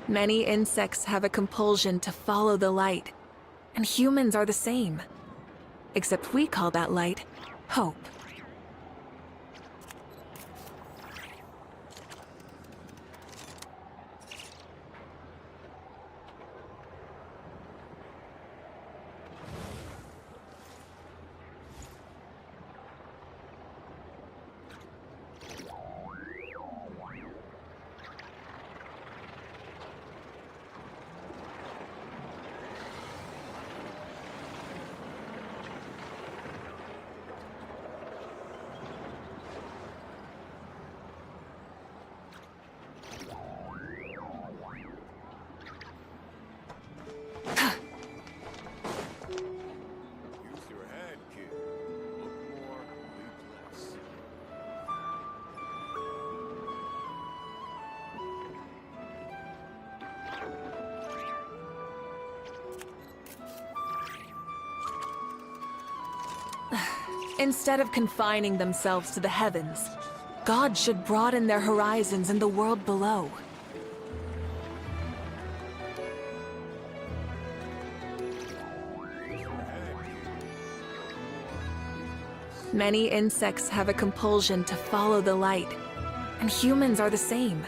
Many insects have a compulsion to follow the light, and humans are the same. Except we call that light hope. Use your head, kid. Look more, bleed less. Instead of confining themselves to the heavens, God should broaden their horizons in the world below. Many insects have a compulsion to follow the light, and humans are the same.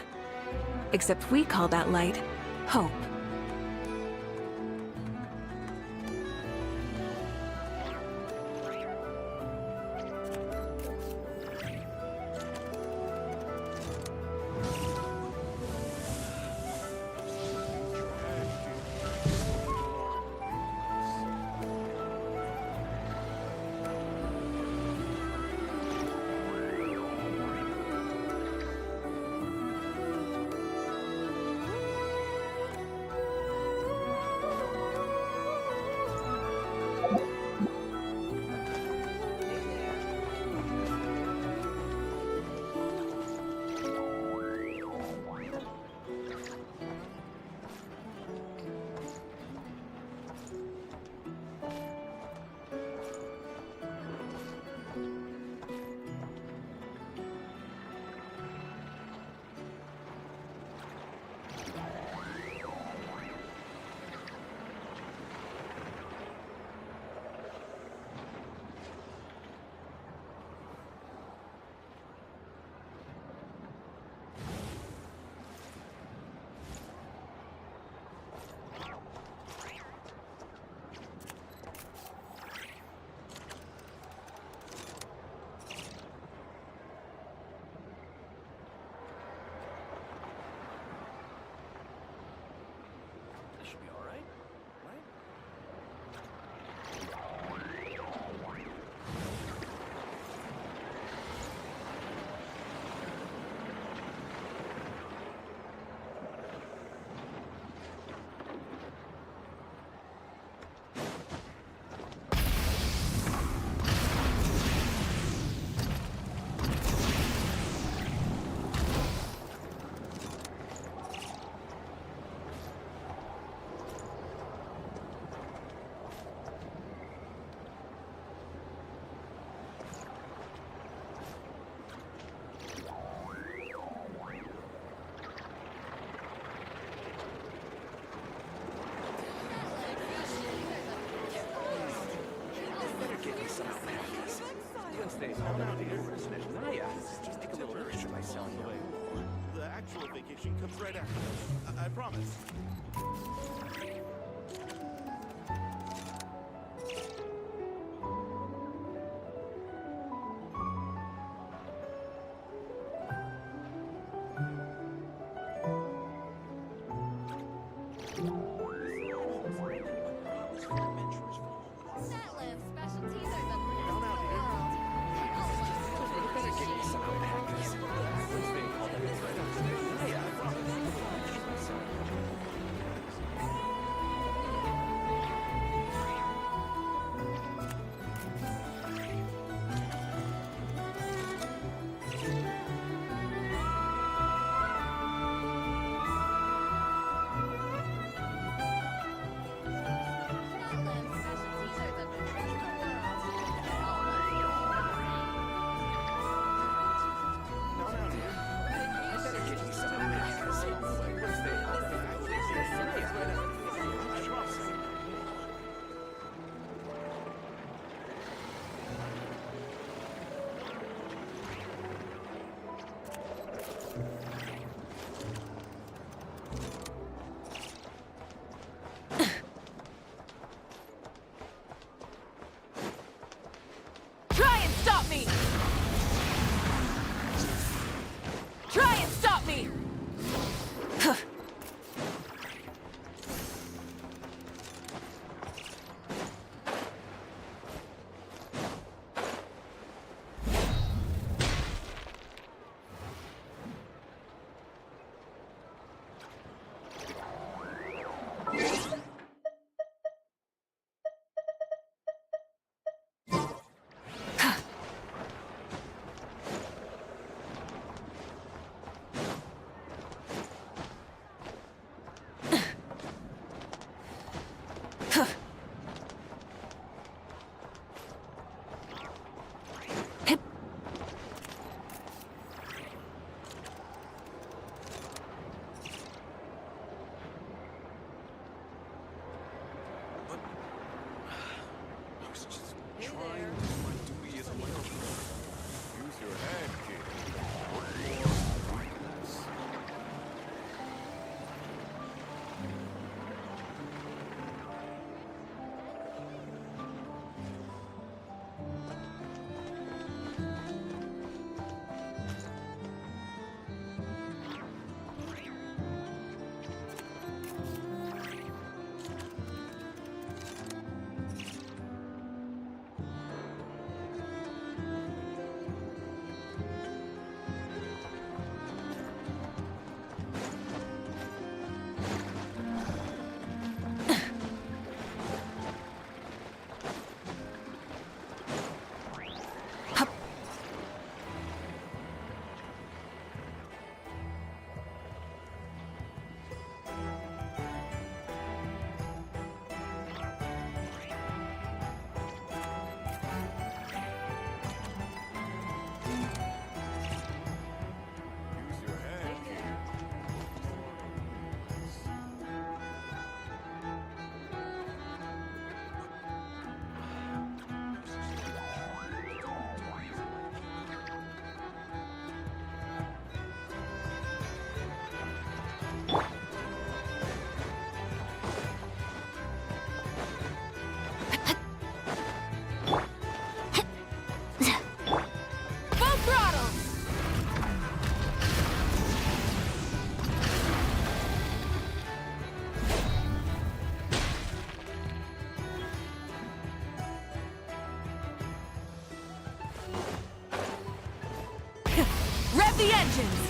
Except we call that light hope. This should be all right, right? The actual vacation comes right after this. I promise. the engines!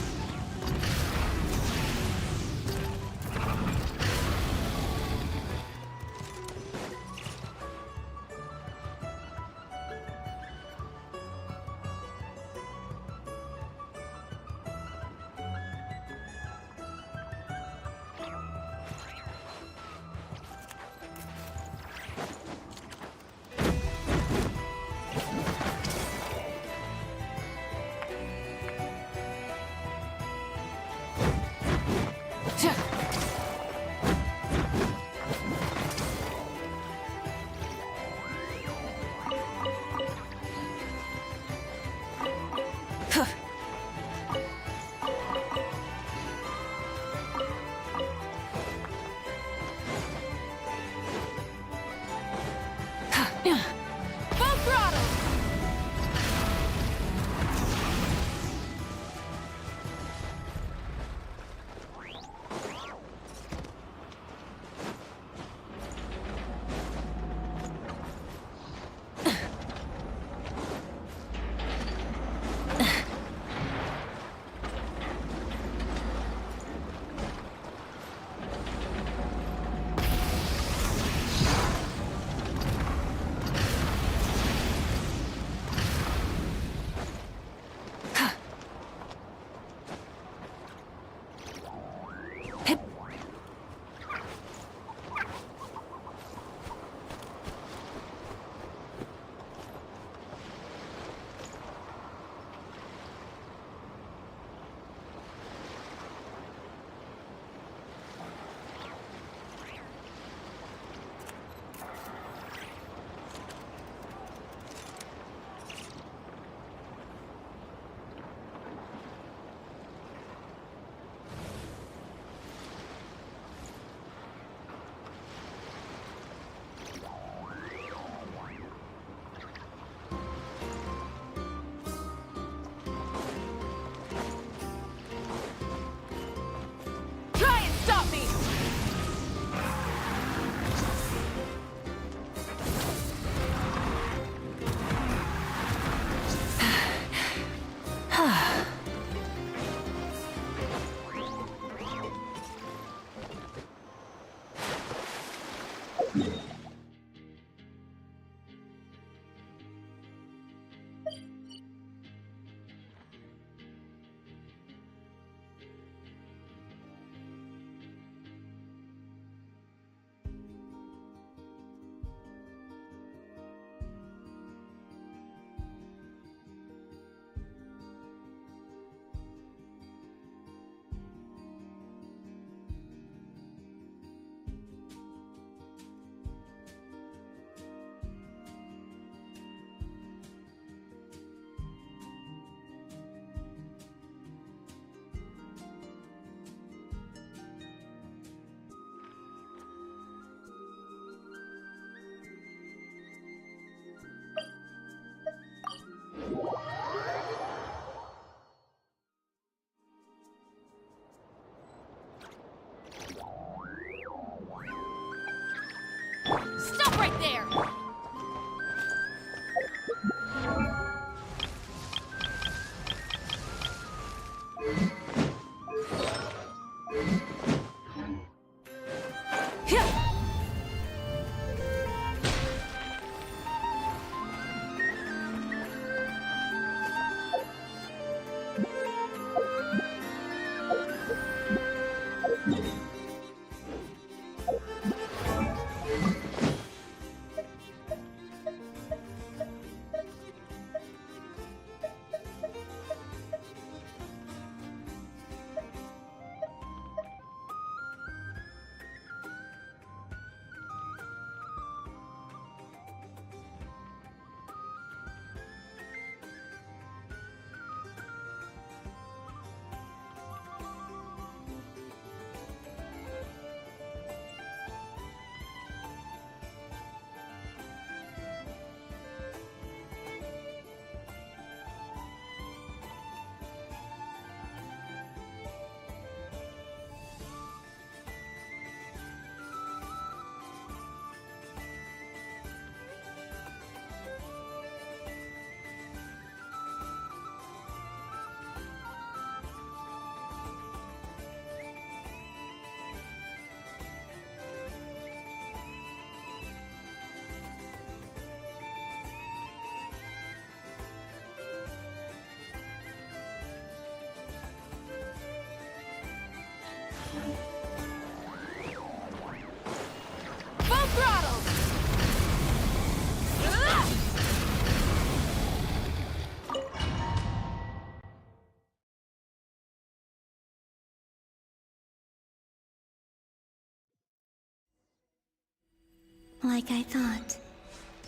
like I thought.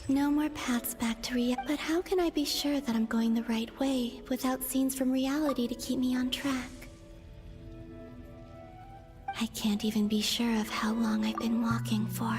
No more paths back to reality. But how can I be sure that I'm going the right way without scenes from reality to keep me on track? I can't even be sure of how long I've been walking for.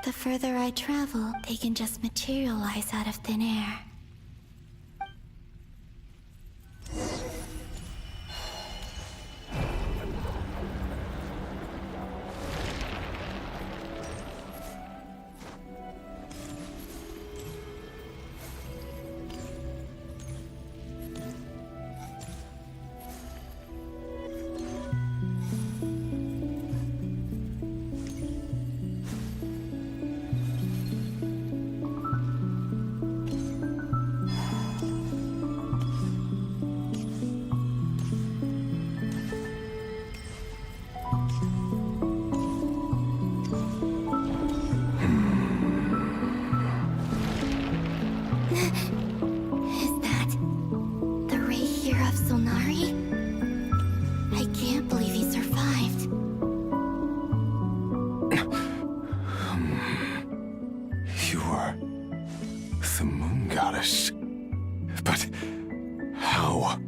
The further I travel, they can just materialize out of thin air. Is that the ray here of Solnari? I can't believe he survived. You are the moon goddess. But how?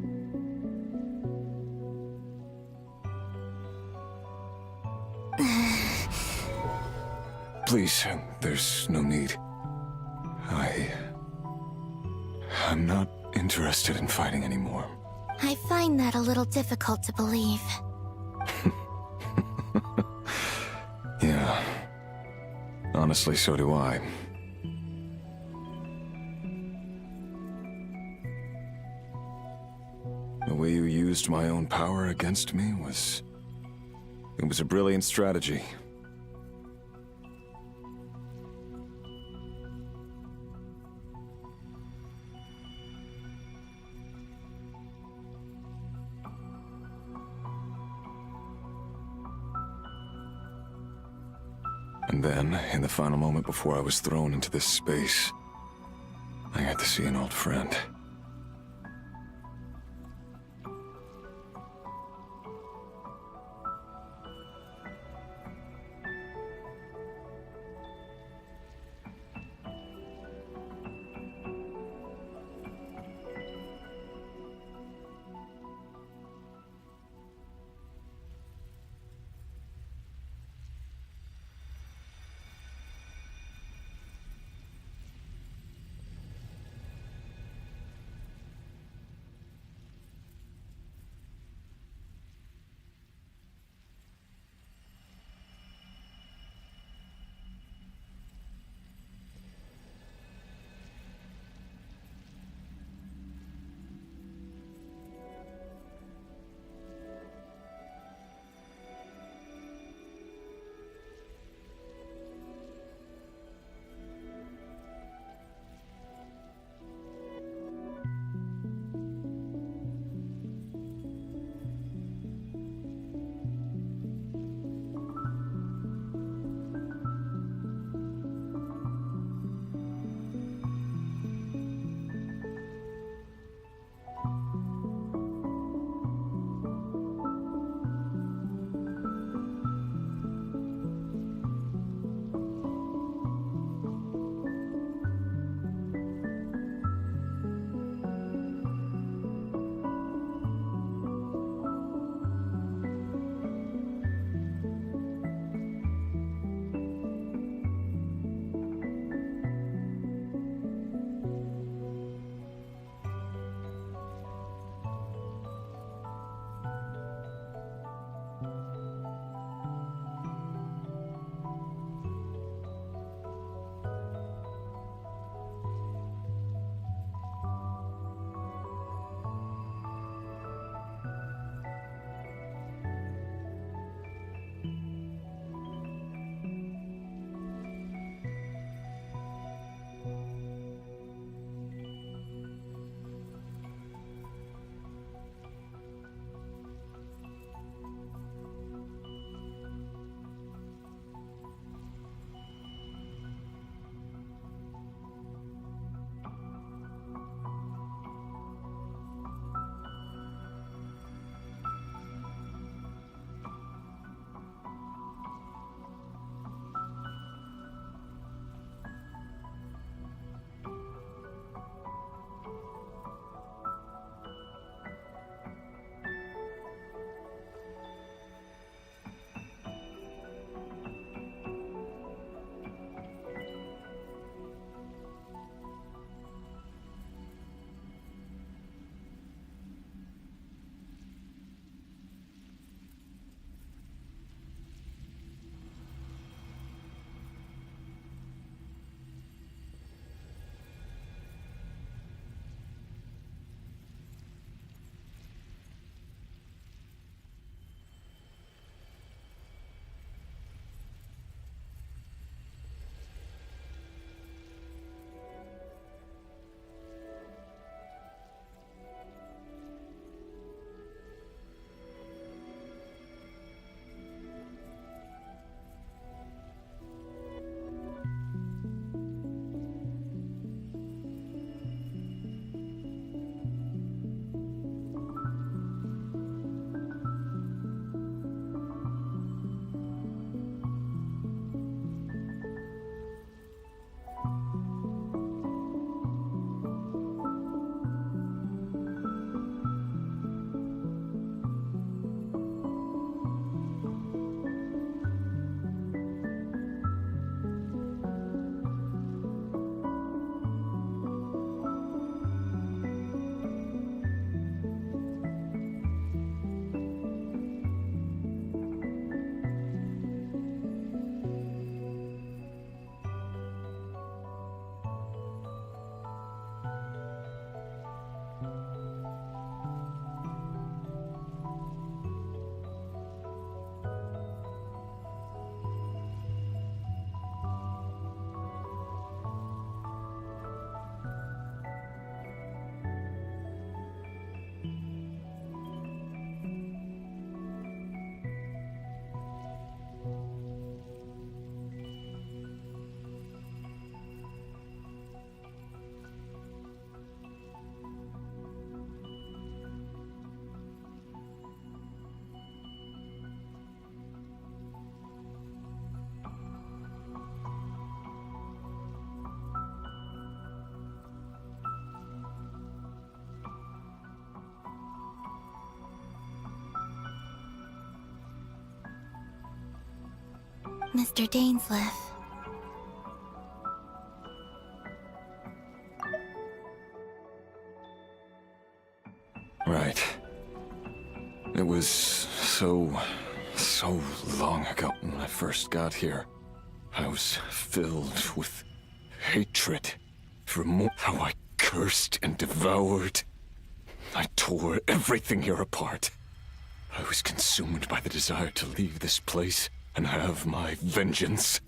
Please, there's no need. I'm not interested in fighting anymore. I find that a little difficult to believe. Yeah. Honestly, so do I. The way you used my own power against me was... It was a brilliant strategy. And then, in the final moment before I was thrown into this space, I got to see an old friend. Mr. Dainsleif. Right. It was so long ago when I first got here. I was filled with hatred for how I cursed and devoured. I tore everything here apart. I was consumed by the desire to leave this place and have my vengeance.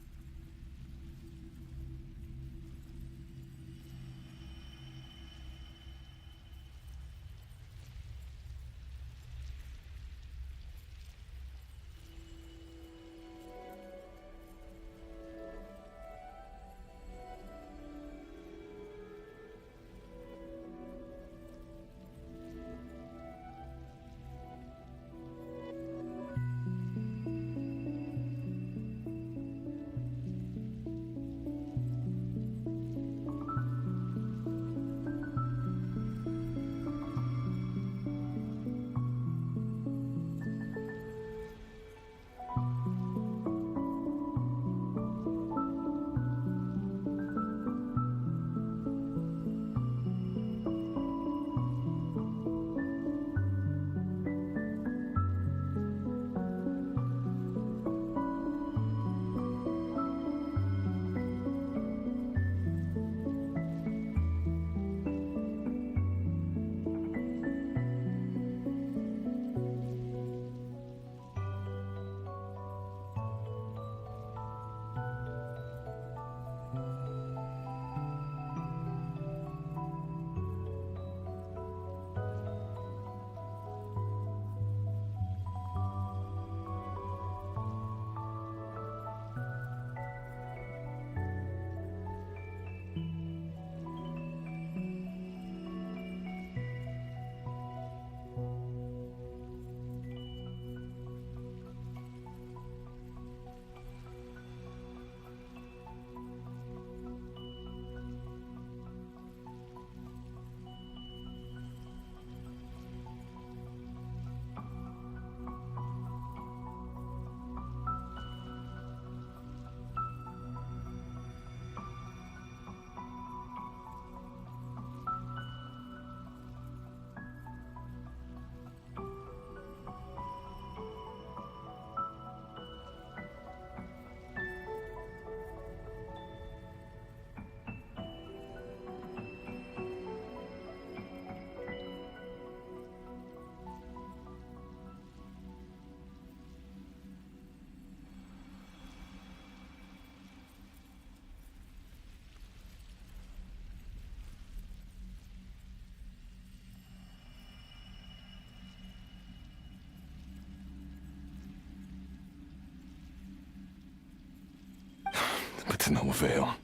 But to no avail.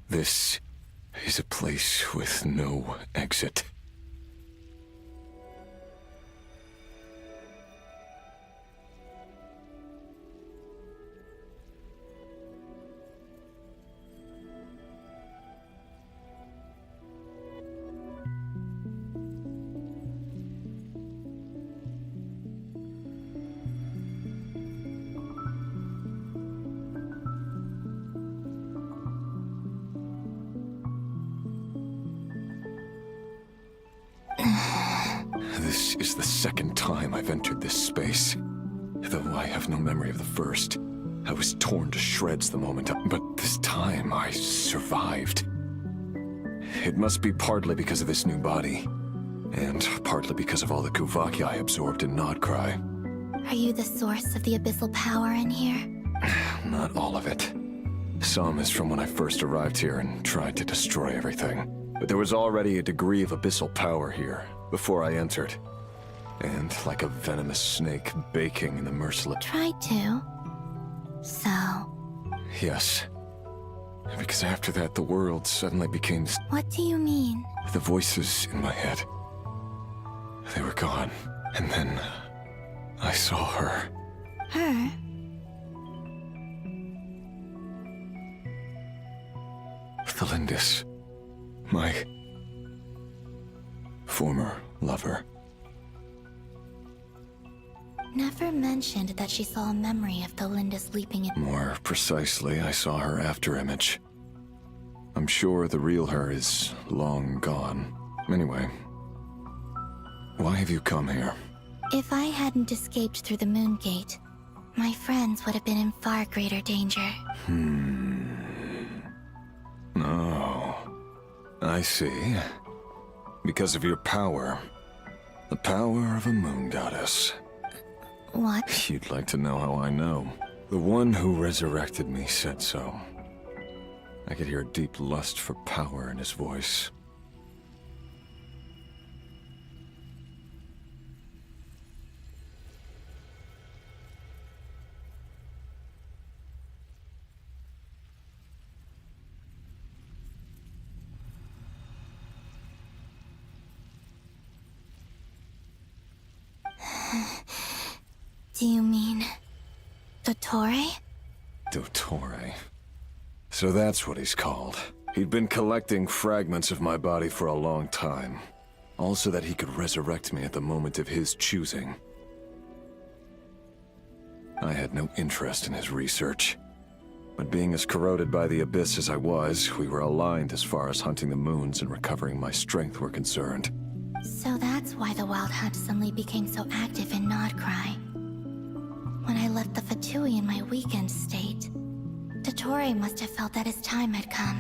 This is a place with no exit. This is the second time I've entered this space. Though I have no memory of the first. I was torn to shreds the moment, but this time I survived. It must be partly because of this new body, and partly because of all the Kuvaki I absorbed in Nodcry. Are you the source of the abyssal power in here? Not all of it. Some is from when I first arrived here and tried to destroy everything. But there was already a degree of abyssal power here, before I entered. And like a venomous snake baking in the merciless... Tried to. So... Yes. Because after that, the world suddenly became... What do you mean? The voices in my head. They were gone. And then... I saw her. Her? Thelindis. My... former lover. never mentioned that she saw a memory of Thelinda's leaping in. More precisely, I saw her afterimage. I'm sure the real her is long gone. Anyway, why have you come here? If I hadn't escaped through the moon gate, my friends would have been in far greater danger. Oh, I see. Because of your power. The power of a moon goddess. What? You'd like to know how I know. The one who resurrected me said so. I could hear a deep lust for power in his voice. Do you mean... Dottore? Dottore. So that's what he's called. He'd been collecting fragments of my body for a long time. All so that he could resurrect me at the moment of his choosing. I had no interest in his research. But being as corroded by the Abyss as I was, we were aligned as far as hunting the moons and recovering my strength were concerned. So that's why the Wild Hunt suddenly became so active in Nodcry. When I left the Fatui in my weakened state, Dottore must have felt that his time had come.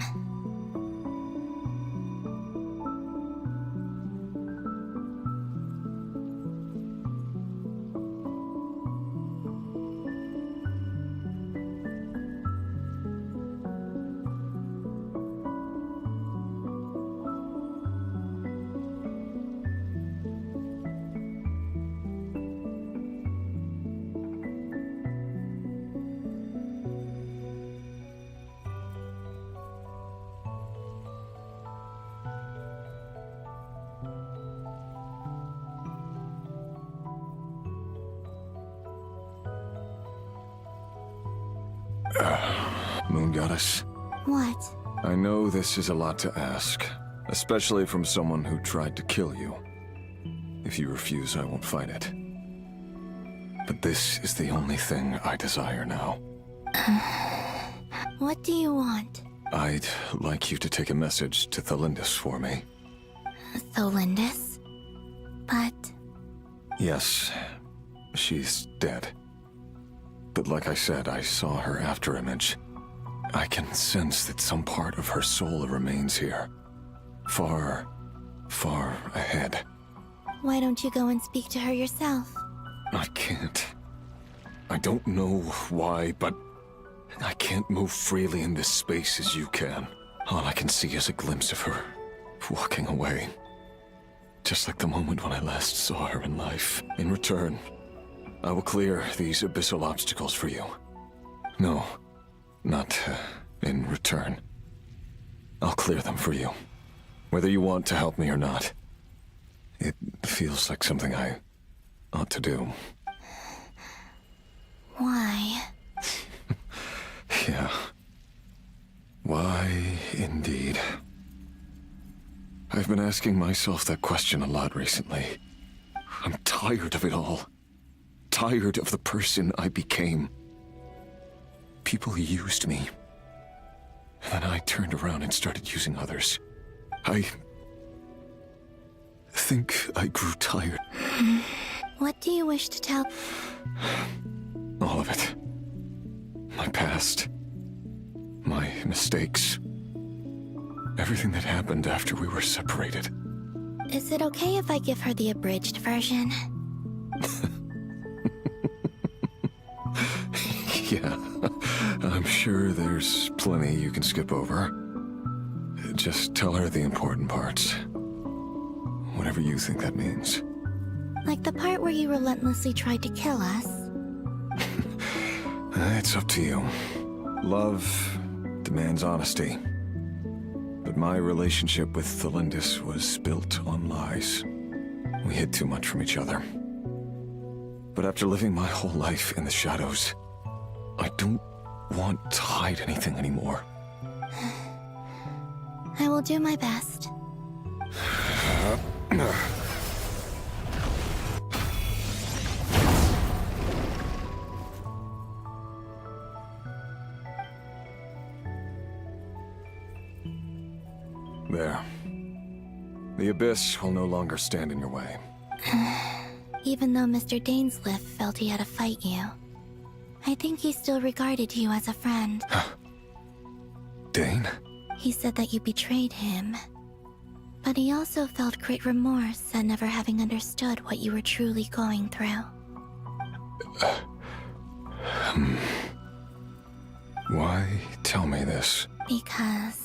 Moon Goddess? What? I know this is a lot to ask, especially from someone who tried to kill you. If you refuse, I won't fight it. But this is the only thing I desire now. What do you want? I'd like you to take a message to Thelindis for me. Thelindis? But... Yes, she's dead. But like I said, I saw her afterimage. I can sense that some part of her soul remains here. Far, far ahead. Why don't you go and speak to her yourself? I can't. I don't know why, but I can't move freely in this space as you can. All I can see is a glimpse of her, walking away. Just like the moment when I last saw her in life. In return, I will clear these abyssal obstacles for you. No, not in return. I'll clear them for you. Whether you want to help me or not. It feels like something I ought to do. Why? Yeah. Why, indeed. I've been asking myself that question a lot recently. I'm tired of it all. Tired of the person I became. People used me. And then I turned around and started using others. I think I grew tired. What do you wish to tell? All of it. My past. My mistakes. Everything that happened after we were separated. Is it okay if I give her the abridged version? Yeah, I'm sure there's plenty you can skip over. Just tell her the important parts. Whatever you think that means. Like the part where you relentlessly tried to kill us? It's up to you. Love demands honesty. But my relationship with Thelindis was built on lies. We hid too much from each other. But after living my whole life in the shadows, I don't want to hide anything anymore. I will do my best. Abyss will no longer stand in your way. Even though Mr. Dainsleif felt he had to fight you, I think he still regarded you as a friend. Dane? He said that you betrayed him, but he also felt great remorse at never having understood what you were truly going through. Why tell me this? Because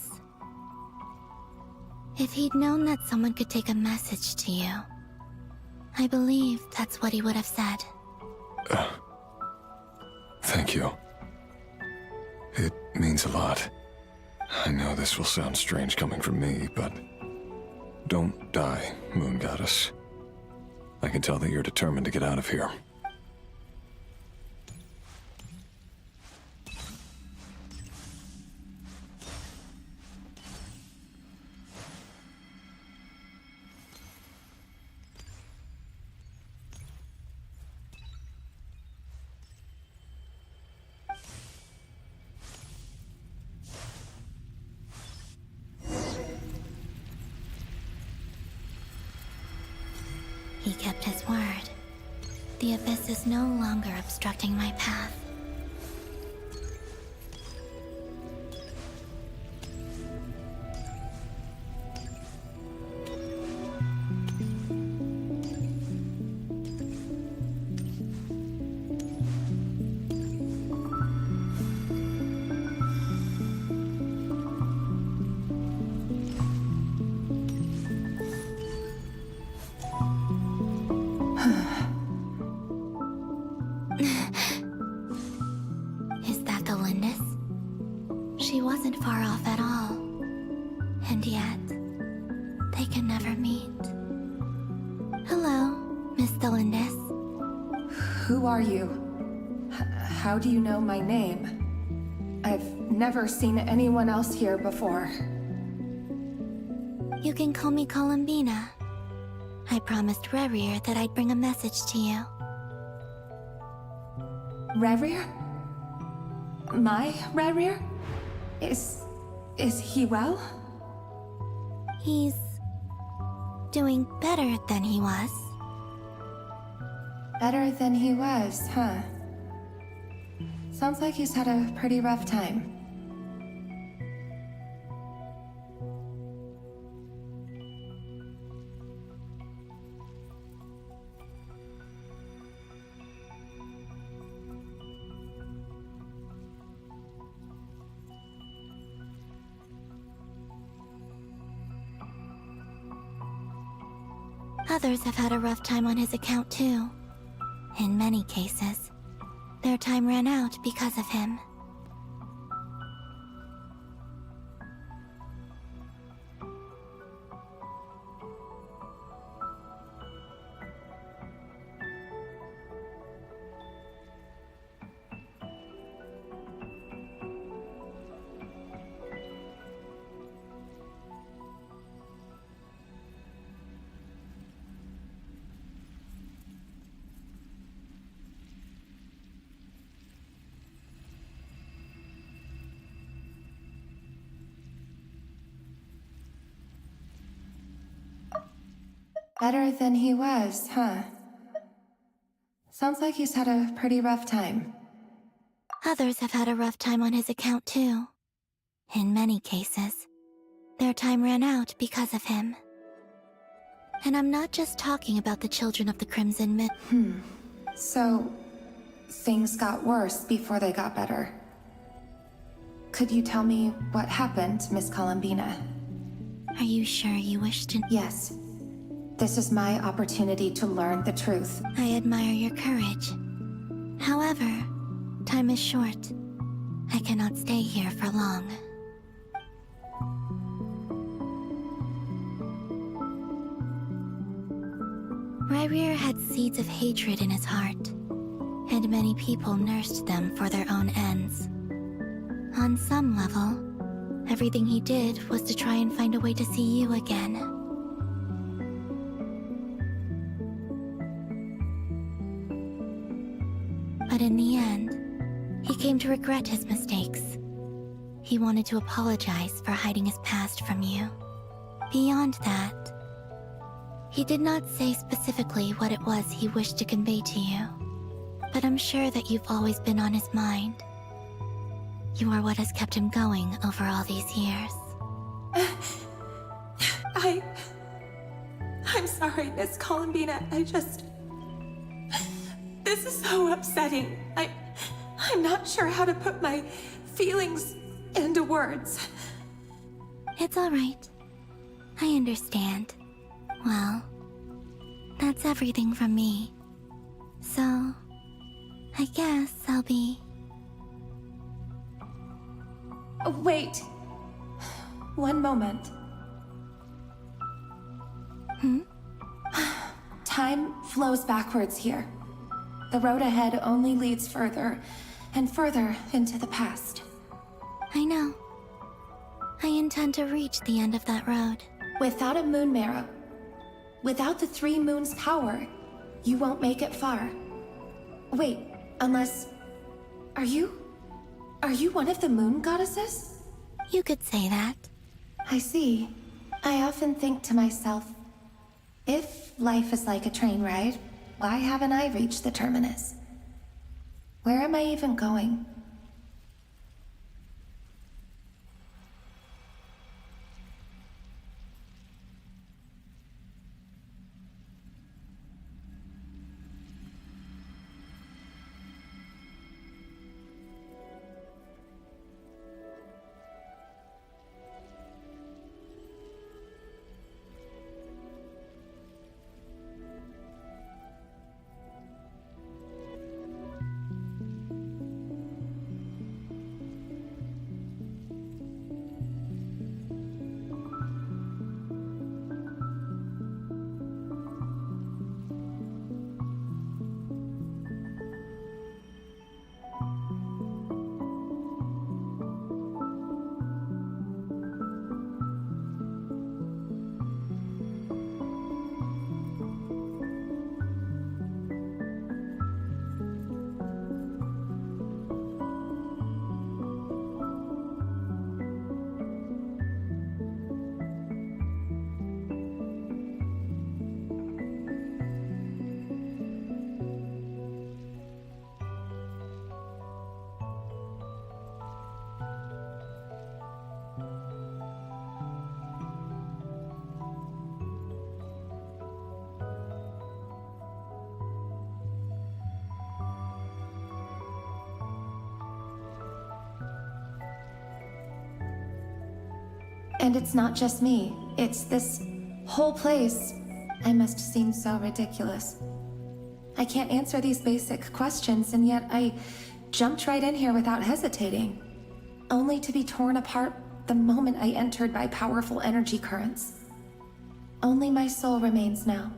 if he'd known that someone could take a message to you, I believe that's what he would have said. Thank you. It means a lot. I know this will sound strange coming from me, but don't die, Moon Goddess. I can tell that you're determined to get out of here. He kept his word. The Abyss is no longer obstructing my path. Is that the Lindis? She wasn't far off at all. And yet, they can never meet. Hello, Miss Lindis. Who are you? How do you know my name? I've never seen anyone else here before. You can call me Columbina. I promised Rerir that I'd bring a message to you. Rerir? My Rerir? Is he well? He's doing better than he was. Better than he was, huh? Sounds like he's had a pretty rough time. Others have had a rough time on his account too. In many cases, their time ran out because of him. Better than he was, huh? Sounds like he's had a pretty rough time. Others have had a rough time on his account too. In many cases, their time ran out because of him. And I'm not just talking about the children of the Crimson Mist. So, things got worse before they got better. Could you tell me what happened, Miss Columbina? Are you sure you wish to? Yes. This is my opportunity to learn the truth. I admire your courage. However, time is short. I cannot stay here for long. Rerir had seeds of hatred in his heart, and many people nursed them for their own ends. On some level, everything he did was to try and find a way to see you again. But in the end, he came to regret his mistakes. He wanted to apologize for hiding his past from you. Beyond that, He did not say specifically what it was he wished to convey to you, but I'm sure that you've always been on his mind. You are what has kept him going over all these years. I'm sorry, Miss Columbina. This is so upsetting. I'm not sure how to put my feelings into words. It's all right. I understand. Well, that's everything from me. So, I guess I'll be... Oh, wait. One moment. Time flows backwards here. The road ahead only leads further and further into the past. I know. I intend to reach the end of that road. Without a moon marrow, without the 3 moons' power, you won't make it far. Wait, unless... Are you one of the moon goddesses? You could say that. I see. I often think to myself, if life is like a train ride, why haven't I reached the terminus? Where am I even going? And it's not just me. It's this whole place. I must seem so ridiculous. I can't answer these basic questions, and yet I jumped right in here without hesitating, only to be torn apart the moment I entered by powerful energy currents. Only my soul remains now.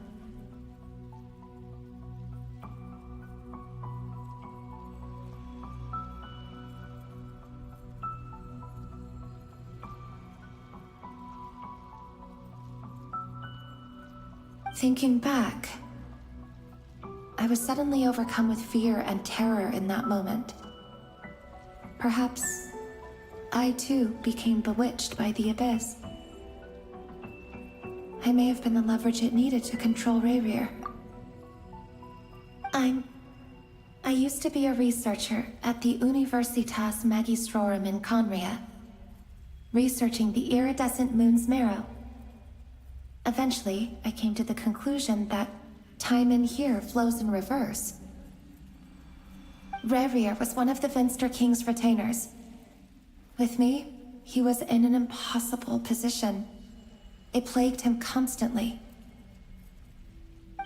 Thinking back, I was suddenly overcome with fear and terror in that moment. Perhaps I too became bewitched by the abyss. I may have been the leverage it needed to control Rayrir. I used to be a researcher at the Universitas Magistrorum in Conria, researching the iridescent moon's marrow. Eventually, I came to the conclusion that time in here flows in reverse. Rayrir was one of the Vinster King's retainers. With me, he was in an impossible position. It plagued him constantly.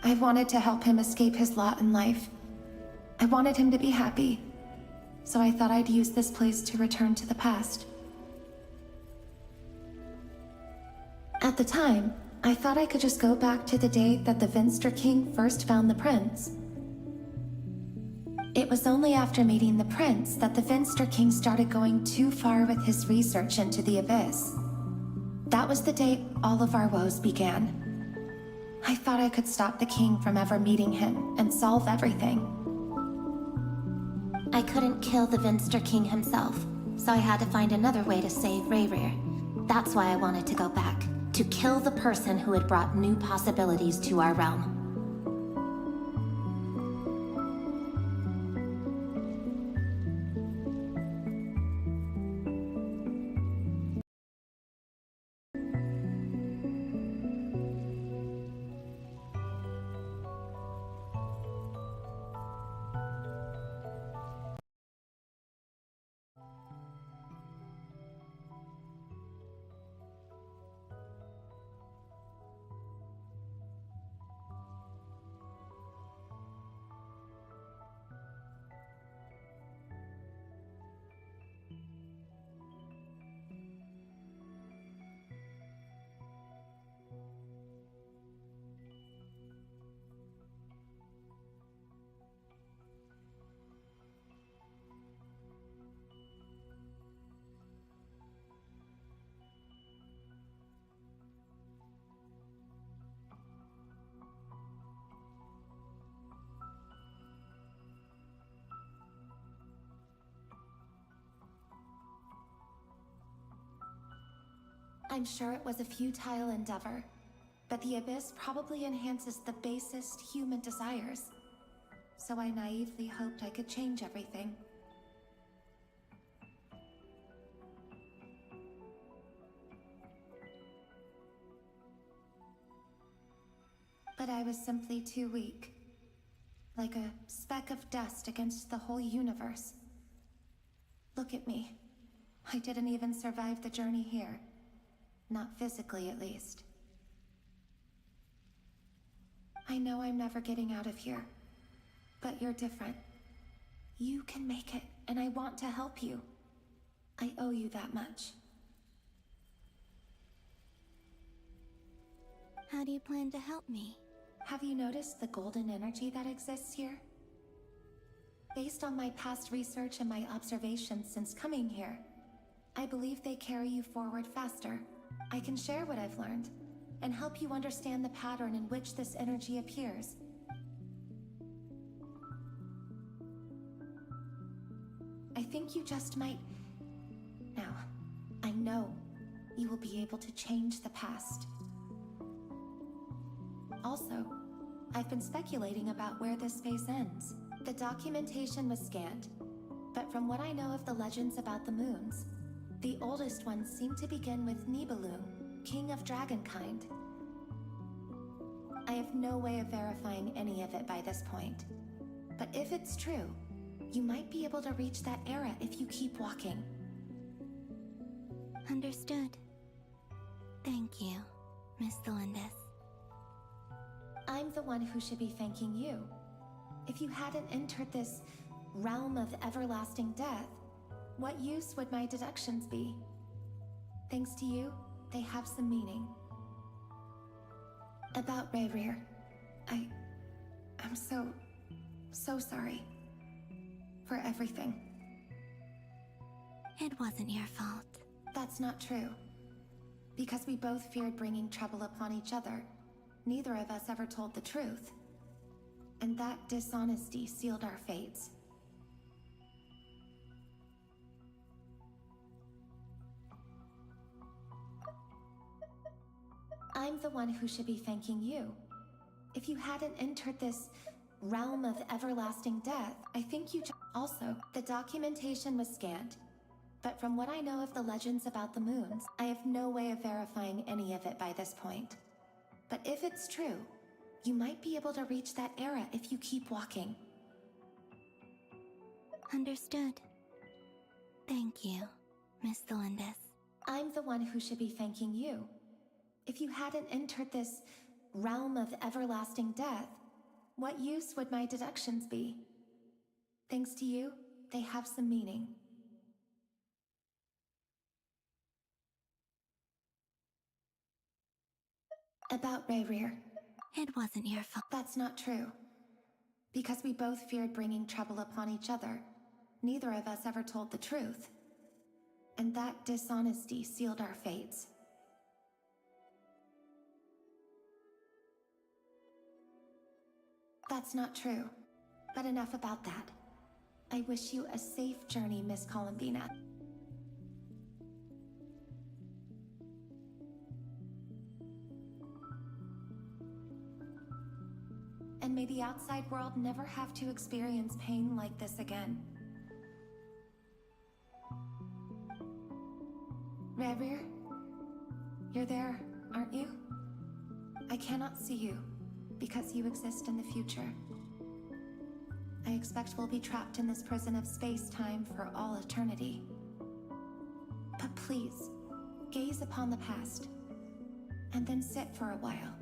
I wanted to help him escape his lot in life. I wanted him to be happy, so I thought I'd use this place to return to the past. At the time, I thought I could just go back to the day that the Vinster King first found the prince. It was only after meeting the prince that the Vinster King started going too far with his research into the abyss. That was the day all of our woes began. I thought I could stop the king from ever meeting him and solve everything. I couldn't kill the Vinster King himself, so I had to find another way to save Rayrir. That's why I wanted to go back, to kill the person who had brought new possibilities to our realm. I'm sure it was a futile endeavor, but the Abyss probably enhances the basest human desires. So I naively hoped I could change everything. But I was simply too weak. Like a speck of dust against the whole universe. Look at me. I didn't even survive the journey here. Not physically, at least. I know I'm never getting out of here. But you're different. You can make it, and I want to help you. I owe you that much. How do you plan to help me? Have you noticed the golden energy that exists here? Based on my past research and my observations since coming here, I believe they carry you forward faster. I can share what I've learned, and help you understand the pattern in which this energy appears. I think you just might... Now, I know you will be able to change the past. Also, I've been speculating about where this space ends. The documentation was scanned, but from what I know of the legends about the moons, the oldest ones seem to begin with Nibelung, king of dragonkind. I have no way of verifying any of it by this point, but if it's true, you might be able to reach that era if you keep walking. Understood. Thank you, Miss Delindis. I'm the one who should be thanking you. If you hadn't entered this realm of everlasting death, what use would my deductions be? Thanks to you, they have some meaning. About Rayrir, I'm so sorry. For everything. It wasn't your fault. That's not true. Because we both feared bringing trouble upon each other, neither of us ever told the truth. And that dishonesty sealed our fates. I'm the one who should be thanking you. If you hadn't entered this realm of everlasting death, I think you also, the documentation was scanned. But from what I know of the legends about the moons, I have no way of verifying any of it by this point. But if it's true, you might be able to reach that era if you keep walking. Understood. Thank you, Miss Delindis. I'm the one who should be thanking you. If you hadn't entered this realm of everlasting death, what use would my deductions be? Thanks to you, they have some meaning. About Rayrir. It wasn't your fault. That's not true. Because we both feared bringing trouble upon each other, neither of us ever told the truth. And that dishonesty sealed our fates. That's not true. But enough about that. I wish you a safe journey, Miss Columbina. and may the outside world never have to experience pain like this again. Rerir? You're there, aren't you? I cannot see you, because you exist in the future. I expect we'll be trapped in this prison of space-time for all eternity. But please, gaze upon the past, and then sit for a while.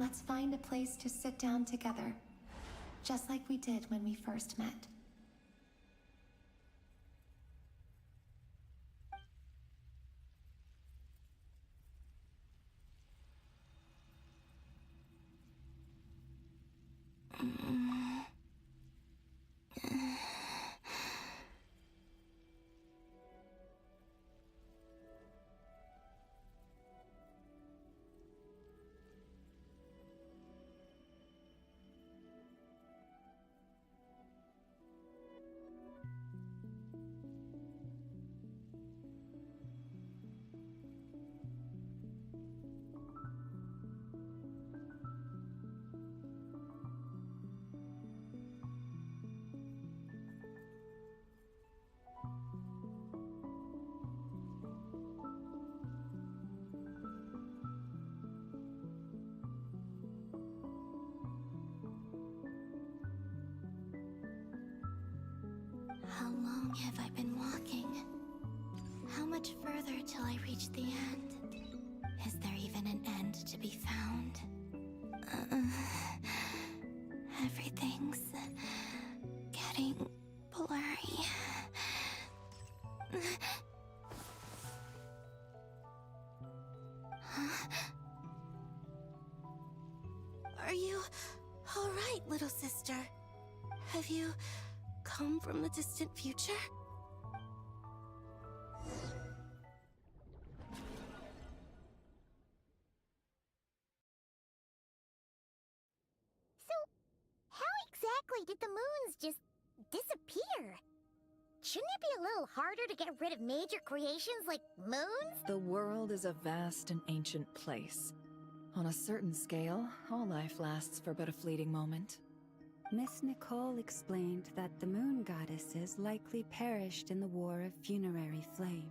Let's find a place to sit down together, just like we did when we first met. long have I been walking? How much further till I reach the end? Is there even an end to be found? Everything's getting blurry. Are you all right, little sister? Have you come from the distant future? So, how exactly did the moons just disappear? Shouldn't it be a little harder to get rid of major creations like moons? The world is a vast and ancient place. On a certain scale, all life lasts for but a fleeting moment. Miss Nicole explained that the moon goddesses likely perished in the War of Funerary Flame.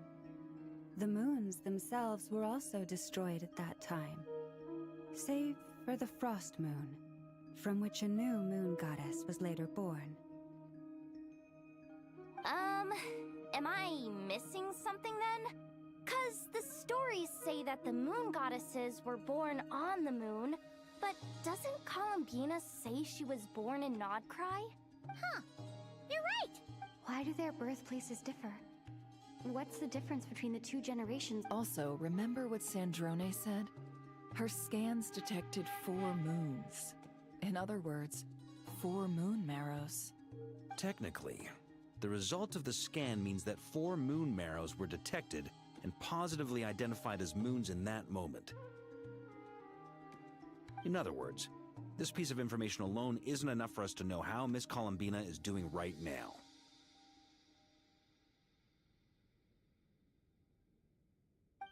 The moons themselves were also destroyed at that time, save for the Frost Moon, from which a new moon goddess was later born. Am I missing something then? 'Cause the stories say that the moon goddesses were born on the moon, but doesn't Columbina say she was born in Nodcry? Huh, you're right! Why do their birthplaces differ? What's the difference between the two generations? Also, remember what Sandrone said? Her scans detected 4 moons. In other words, 4 moon marrows. Technically, the result of the scan means that 4 moon marrows were detected and positively identified as moons in that moment. In other words, this piece of information alone isn't enough for us to know how Miss Columbina is doing right now.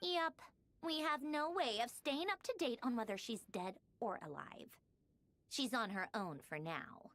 Yep, we have no way of staying up to date on whether she's dead or alive. She's on her own for now.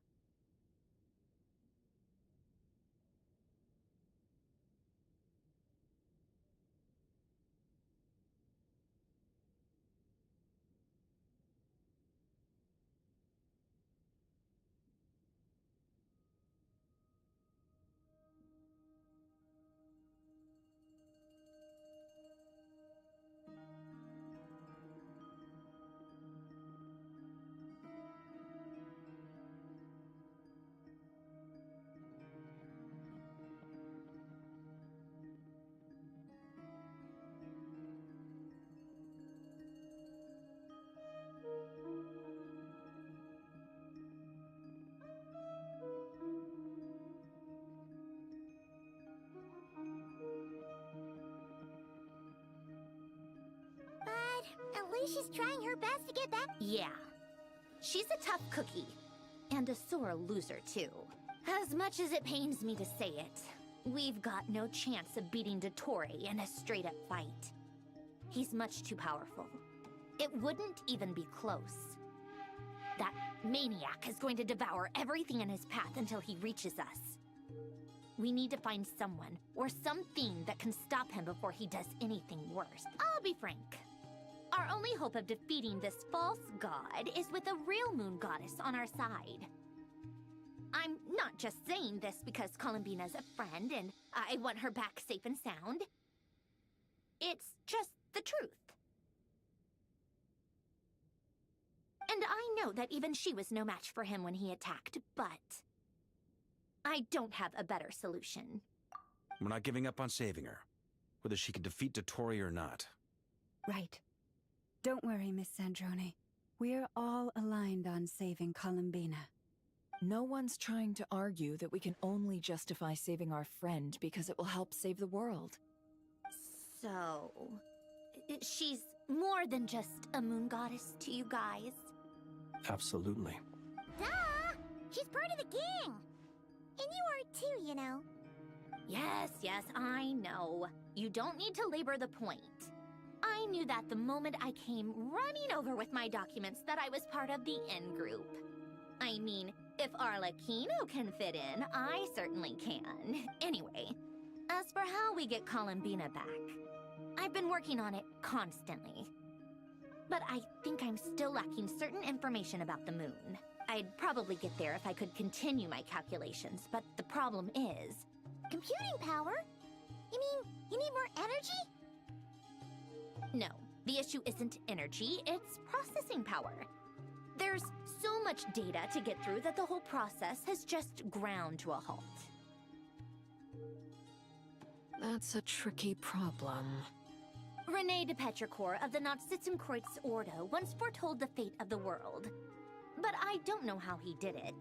At least she's trying her best to get back. Yeah. She's a tough cookie. And a sore loser, too. As much as it pains me to say it, we've got no chance of beating Dottore in a straight-up fight. He's much too powerful. It wouldn't even be close. That maniac is going to devour everything in his path until he reaches us. We need to find someone or something that can stop him before he does anything worse. I'll be frank. Our only hope of defeating this false god is with a real moon goddess on our side. I'm not just saying this because Columbina's a friend and I want her back safe and sound. It's just the truth. And I know that even she was no match for him when he attacked, but I don't have a better solution. We're not giving up on saving her, whether she can defeat Dottore or not. Right. Don't worry, Miss Sandrone. We're all aligned on saving Columbina. No one's trying to argue that we can only justify saving our friend because it will help save the world. So, she's more than just a moon goddess to you guys? Absolutely. Duh! She's part of the gang! And you are too, you know. Yes, I know. You don't need to labor the point. I knew that the moment I came running over with my documents that I was part of the in-group. I mean, if Arlecchino can fit in, I certainly can. Anyway, as for how we get Columbina back, I've been working on it constantly. But I think I'm still lacking certain information about the moon. I'd probably get there if I could continue my calculations, but the problem is, Computing power? You mean you need more energy? No, the issue isn't energy, it's processing power. There's so much data to get through that the whole process has just ground to a halt. That's a tricky problem. Rene de Petrichor of the Nazissenkreuz Ordo once foretold the fate of the world. But I don't know how he did it.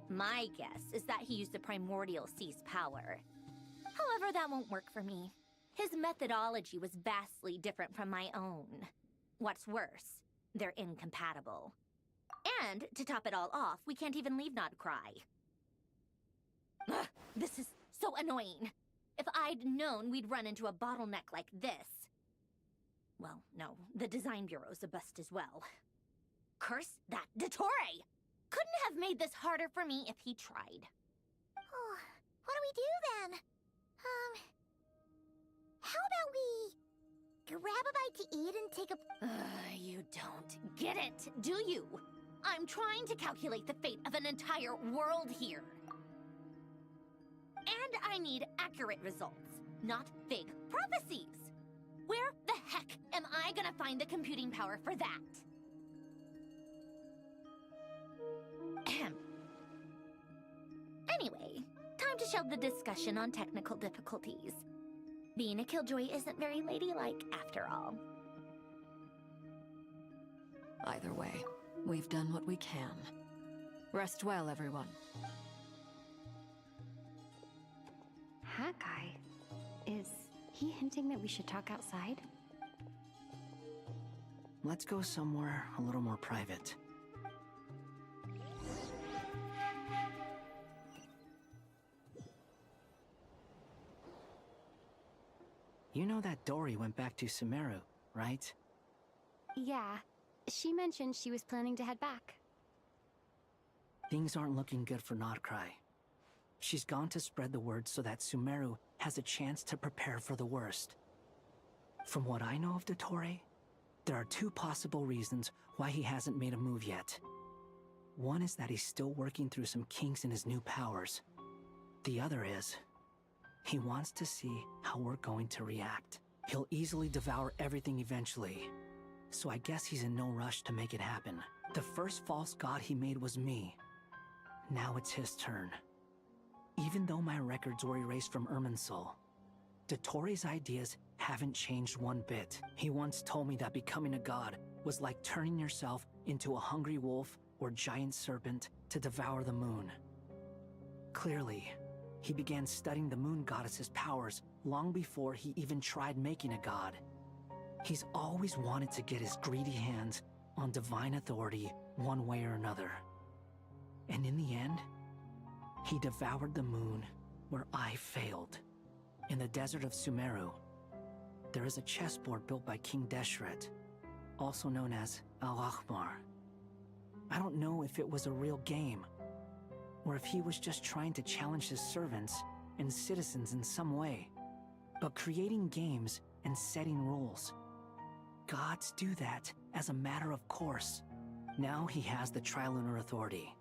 My guess is that he used the primordial sea's power. However, that won't work for me. His methodology was vastly different from my own. What's worse, they're incompatible. And, to top it all off, we can't even leave Nodcry. Ugh, this is so annoying. If I'd known we'd run into a bottleneck like this... Well, no, the design bureau's a bust as well. Curse that Dottore! Couldn't have made this harder for me if he tried. Oh, what do we do then? How about we grab a bite to eat and take a... You don't get it, do you? I'm trying to calculate the fate of an entire world here. And I need accurate results, not vague prophecies. Where the heck am I gonna find the computing power for that? Ahem. Anyway, time to shelve the discussion on technical difficulties. Being a killjoy isn't very ladylike, after all. Either way, we've done what we can. Rest well, everyone. Hawkeye? Is he hinting that we should talk outside? Let's go somewhere a little more private. You know that Dory went back to Sumeru, right? Yeah. She mentioned she was planning to head back. Things aren't looking good for Nodcry. She's gone to spread the word so that Sumeru has a chance to prepare for the worst. From what I know of Dottore, there are two possible reasons why he hasn't made a move yet. One is that he's still working through some kinks in his new powers. The other is, he wants to see how we're going to react. He'll easily devour everything eventually, so I guess he's in no rush to make it happen. The first false god he made was me. Now it's his turn. Even though my records were erased from Irminsul, Dottore's ideas haven't changed one bit. He once told me that becoming a god was like turning yourself into a hungry wolf or giant serpent to devour the moon. Clearly, he began studying the moon goddess's powers long before he even tried making a god. He's always wanted to get his greedy hands on divine authority one way or another. And in the end, he devoured the moon where I failed. In the desert of Sumeru, there is a chessboard built by King Deshret, also known as Al-Ahmar. I don't know if it was a real game, or if he was just trying to challenge his servants and citizens in some way. But creating games and setting rules, gods do that as a matter of course. Now he has the Trilunar Authority.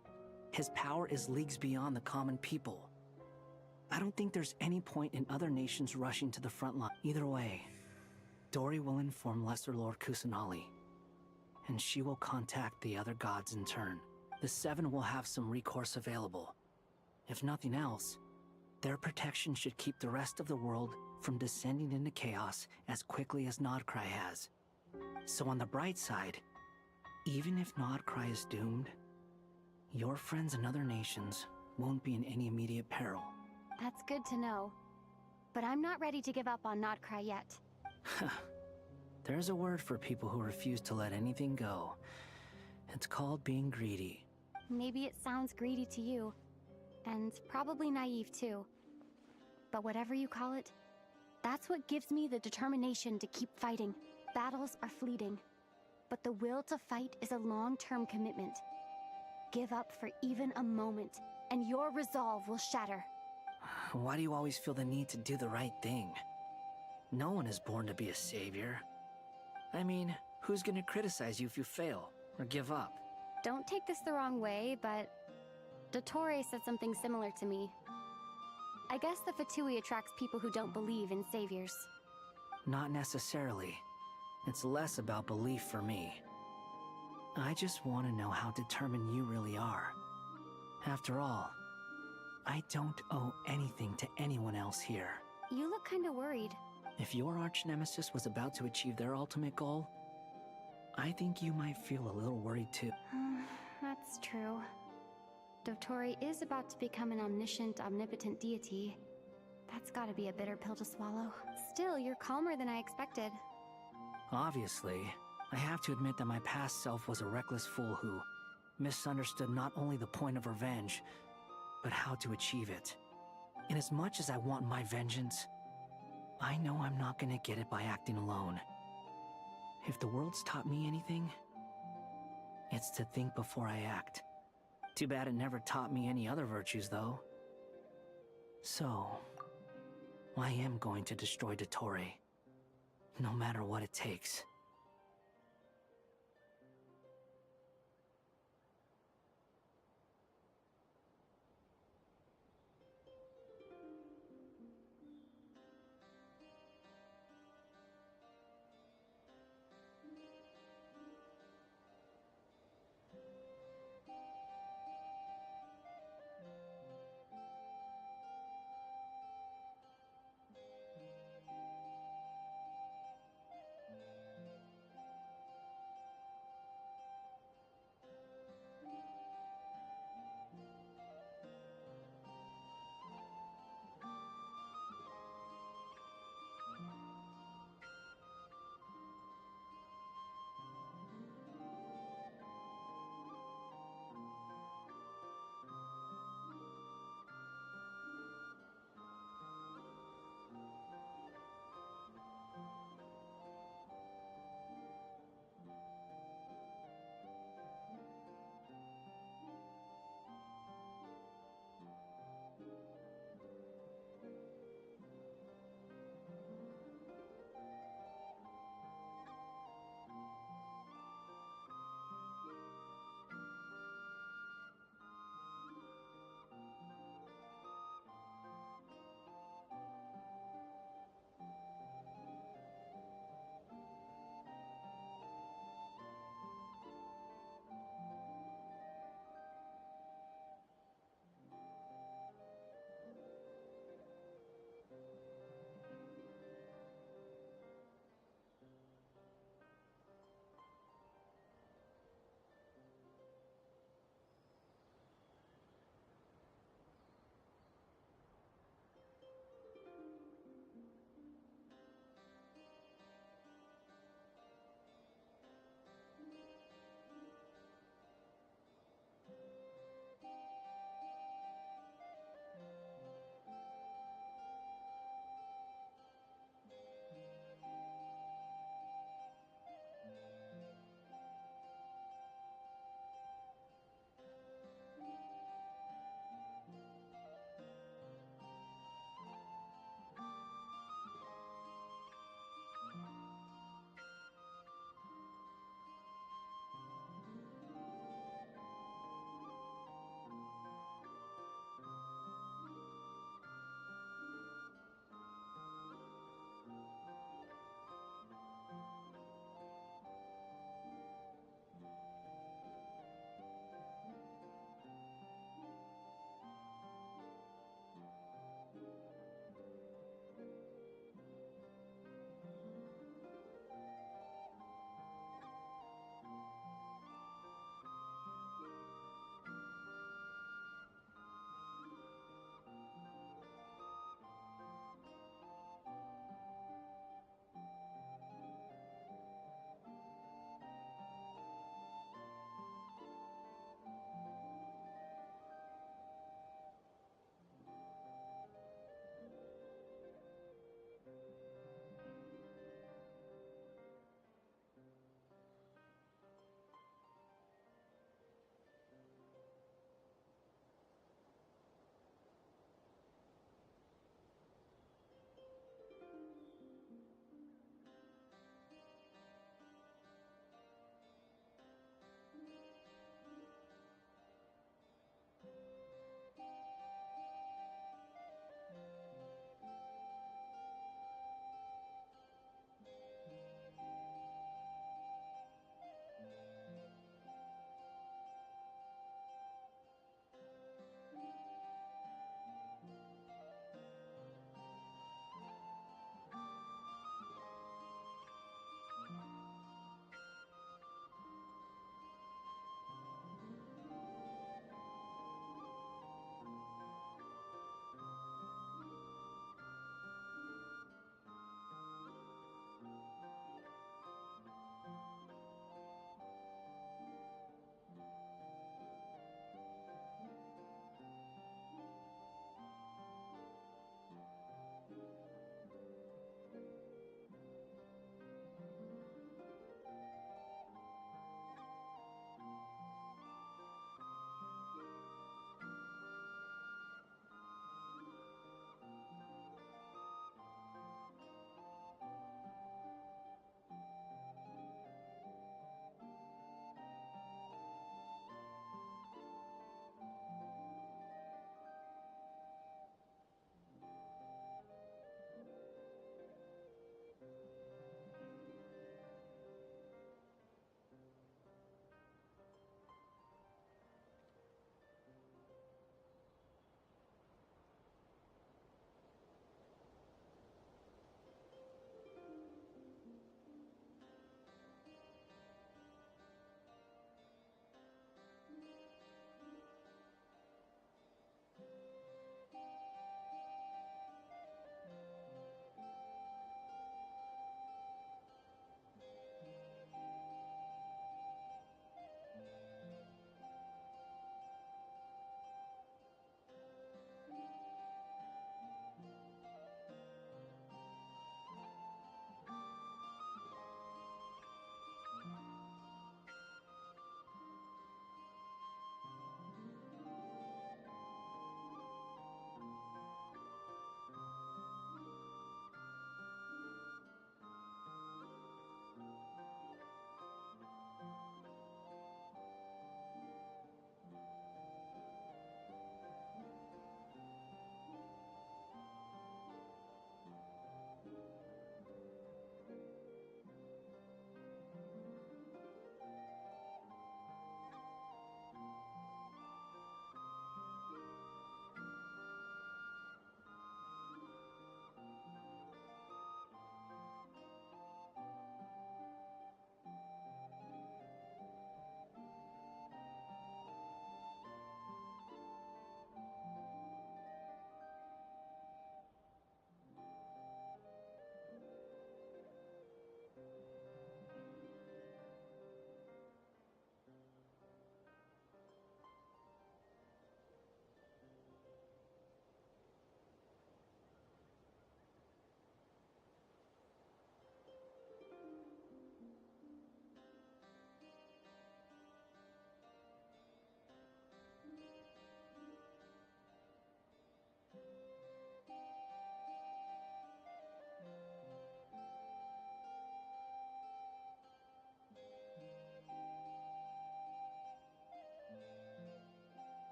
His power is leagues beyond the common people. I don't think there's any point in other nations rushing to the front line. Either way, Dory will inform Lesser Lord Kusanali, and she will contact the other gods in turn. The Seven will have some recourse available. If nothing else, their protection should keep the rest of the world from descending into chaos as quickly as Nodcry has. So on the bright side, even if Nodcry is doomed, your friends in other nations won't be in any immediate peril. That's good to know. But I'm not ready to give up on Nodcry yet. There's a word for people who refuse to let anything go. It's called being greedy. Maybe it sounds greedy to you, and probably naive too. But whatever you call it, that's what gives me the determination to keep fighting. Battles are fleeting, but the will to fight is a long-term commitment. Give up for even a moment, and your resolve will shatter. Why do you always feel the need to do the right thing? No one is born to be a savior. I mean, who's gonna criticize you if you fail, or give up? Don't take this the wrong way, but Dottore said something similar to me. I guess the Fatui attracts people who don't believe in saviors. Not necessarily. It's less about belief for me. I just want to know how determined you really are. After all, I don't owe anything to anyone else here. You look kinda worried. If your arch-nemesis was about to achieve their ultimate goal, I think you might feel a little worried too. That's true. Dotori is about to become an omniscient, omnipotent deity. That's gotta be a bitter pill to swallow. Still, you're calmer than I expected. Obviously, I have to admit that my past self was a reckless fool who misunderstood not only the point of revenge, but how to achieve it. And as much as I want my vengeance, I know I'm not gonna get it by acting alone. If the world's taught me anything, it's to think before I act. Too bad it never taught me any other virtues, though. So, I am going to destroy Dotori, no matter what it takes.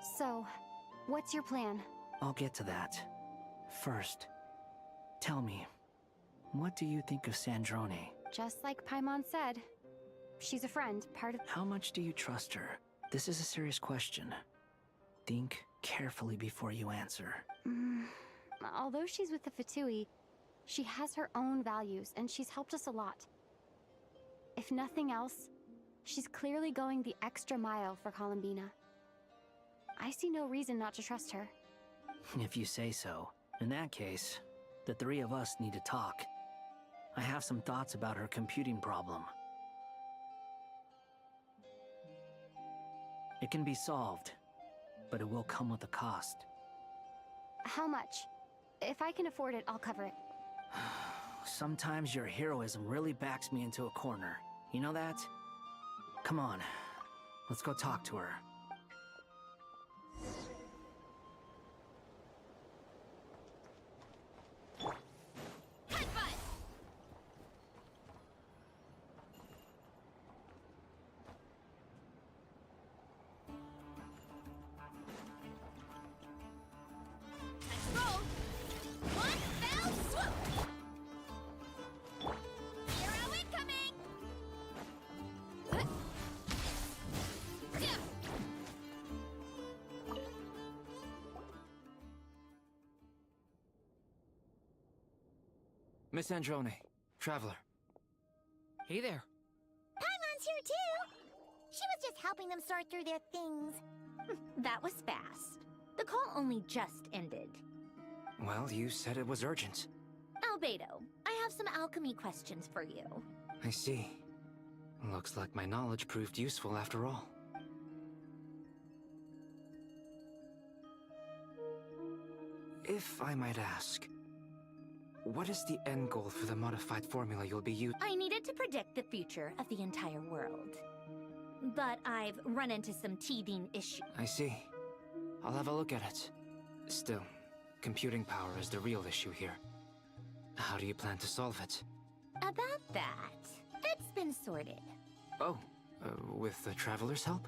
So, what's your plan? I'll get to that. First, tell me, what do you think of Sandrone? Just like Paimon said, she's a friend, part of... How much do you trust her? This is a serious question. Think carefully before you answer. Although she's with the Fatui, she has her own values, and she's helped us a lot. If nothing else, she's clearly going the extra mile for Columbina. I see no reason not to trust her. If you say so. In that case, the three of us need to talk. I have some thoughts about her computing problem. It can be solved, but it will come with a cost. How much? If I can afford it, I'll cover it. Sometimes your heroism really backs me into a corner. You know that? Come on, let's go talk to her. Miss Androne, Traveler. Hey there. Paimon's here too! She was just helping them sort through their things. That was fast. The call only just ended. Well, you said it was urgent. Albedo, I have some alchemy questions for you. I see. Looks like my knowledge proved useful after all. If I might ask, what is the end goal for the modified formula you'll be using? I needed to predict the future of the entire world. But I've run into some teething issues. I see. I'll have a look at it. Still, computing power is the real issue here. How do you plan to solve it? About that, that's been sorted. Oh, with the Traveler's help?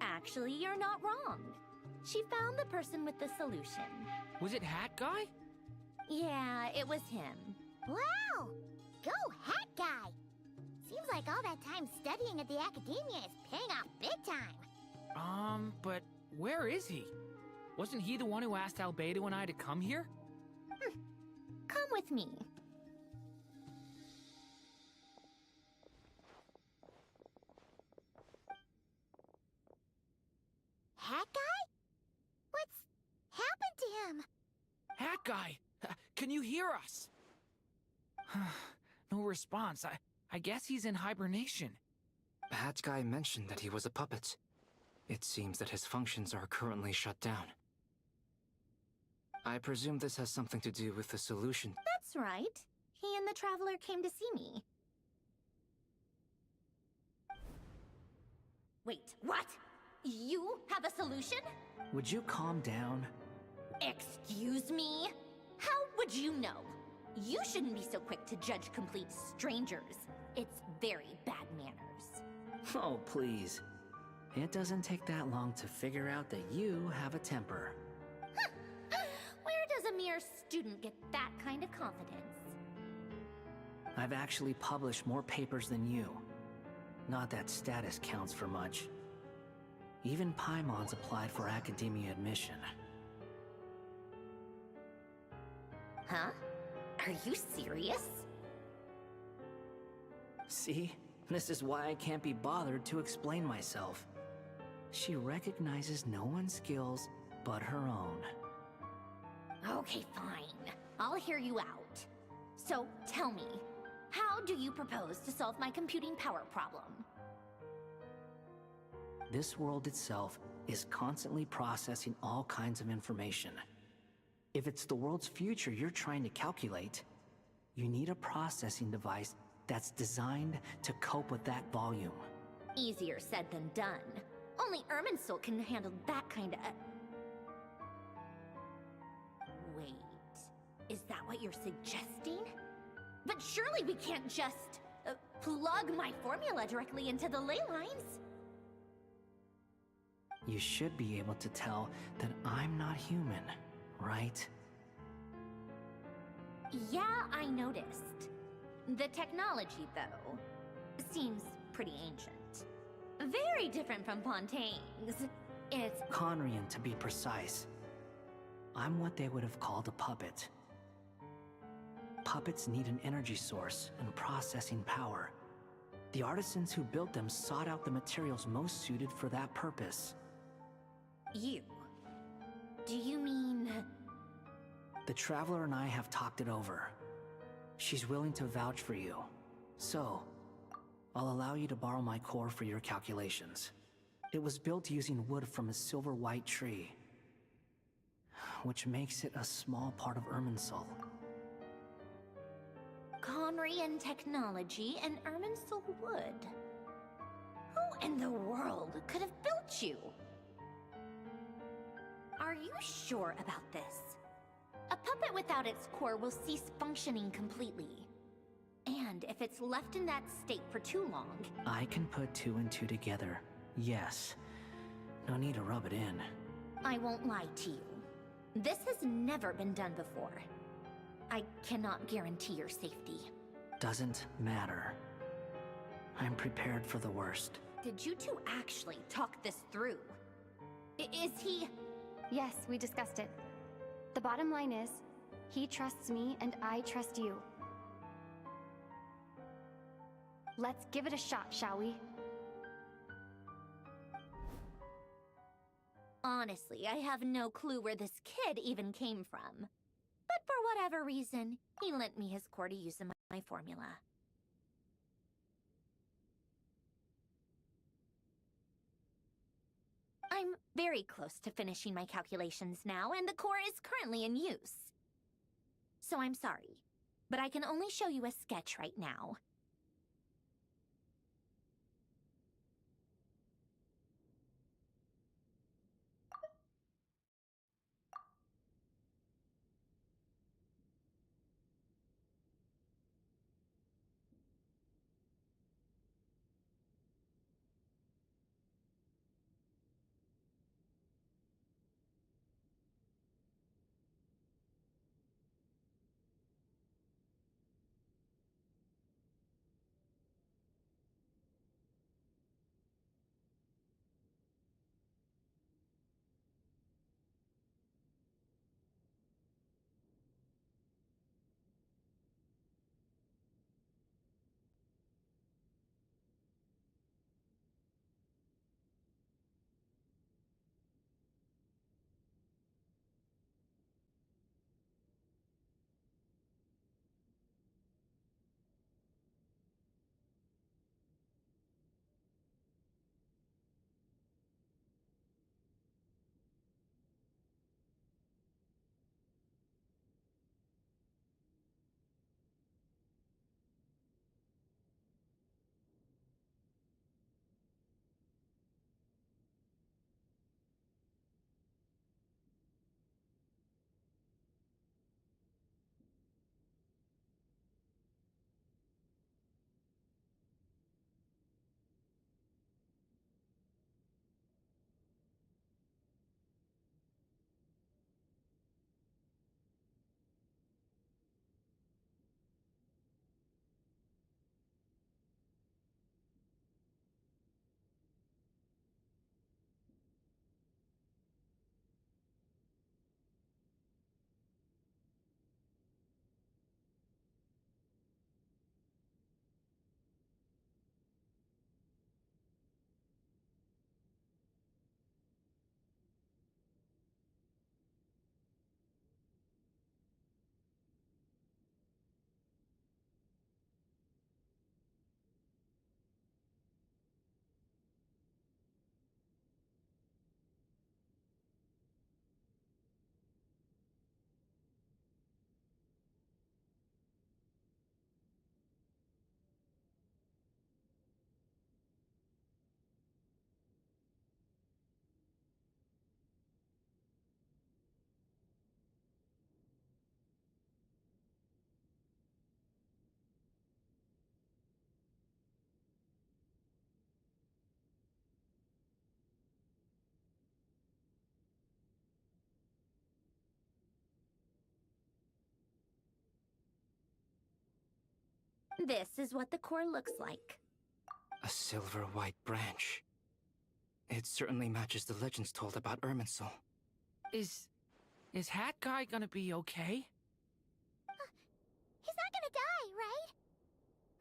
Actually, you're not wrong. She found the person with the solution. Was it Hat Guy? Yeah, it was him. Wow! Go Hat Guy! Seems like all that time studying at the Academia is paying off big time. But where is he? Wasn't he the one who asked Albedo and I to come here? Come with me. Hat Guy? What's happened to him? Hat Guy! Can you hear us? No response. I guess he's in hibernation. Hat Guy mentioned that he was a puppet. It seems that his functions are currently shut down. I presume this has something to do with the solution. That's right. He and the Traveler came to see me. Wait, what? You have a solution? Would you calm down? Excuse me? How would you know? You shouldn't be so quick to judge complete strangers. It's very bad manners. Oh, please. It doesn't take that long to figure out that you have a temper. Where does a mere student get that kind of confidence? I've actually published more papers than you. Not that status counts for much. Even Paimon's applied for academia admission. Huh? Are you serious? See? This is why I can't be bothered to explain myself. She recognizes no one's skills but her own. Okay, fine. I'll hear you out. So, tell me, how do you propose to solve my computing power problem? This world itself is constantly processing all kinds of information. If it's the world's future you're trying to calculate, you need a processing device that's designed to cope with that volume. Easier said than done. Only Irminsul can handle that kind of... Wait, is that what you're suggesting? But surely we can't just plug my formula directly into the ley lines. You should be able to tell that I'm not human, right? Yeah, I noticed. The technology, though, seems pretty ancient. Very different from Fontaine's. It's Conrian, to be precise. I'm what they would have called a puppet. Puppets need an energy source and processing power. The artisans who built them sought out the materials most suited for that purpose. you. Do you mean... The Traveler and I have talked it over. She's willing to vouch for you. So, I'll allow you to borrow my core for your calculations. It was built using wood from a silver white tree, which makes it a small part of Irminsul. Conrian technology and Irminsul wood? Who in the world could have built you? Are you sure about this? A puppet without its core will cease functioning completely. And if it's left in that state for too long... I can put two and two together, yes. No need to rub it in. I won't lie to you. This has never been done before. I cannot guarantee your safety. Doesn't matter. I'm prepared for the worst. Did you two actually talk this through? Is he... Yes, we discussed it. The bottom line is, he trusts me and I trust you. Let's give it a shot, shall we? Honestly, I have no clue where this kid even came from. But for whatever reason, he lent me his core to use in my formula. I'm very close to finishing my calculations now, and the core is currently in use. So I'm sorry, but I can only show you a sketch right now. This is what the core looks like. A silver-white branch. It certainly matches the legends told about Irminsul. Is Hat Guy gonna be okay? He's not gonna die, right?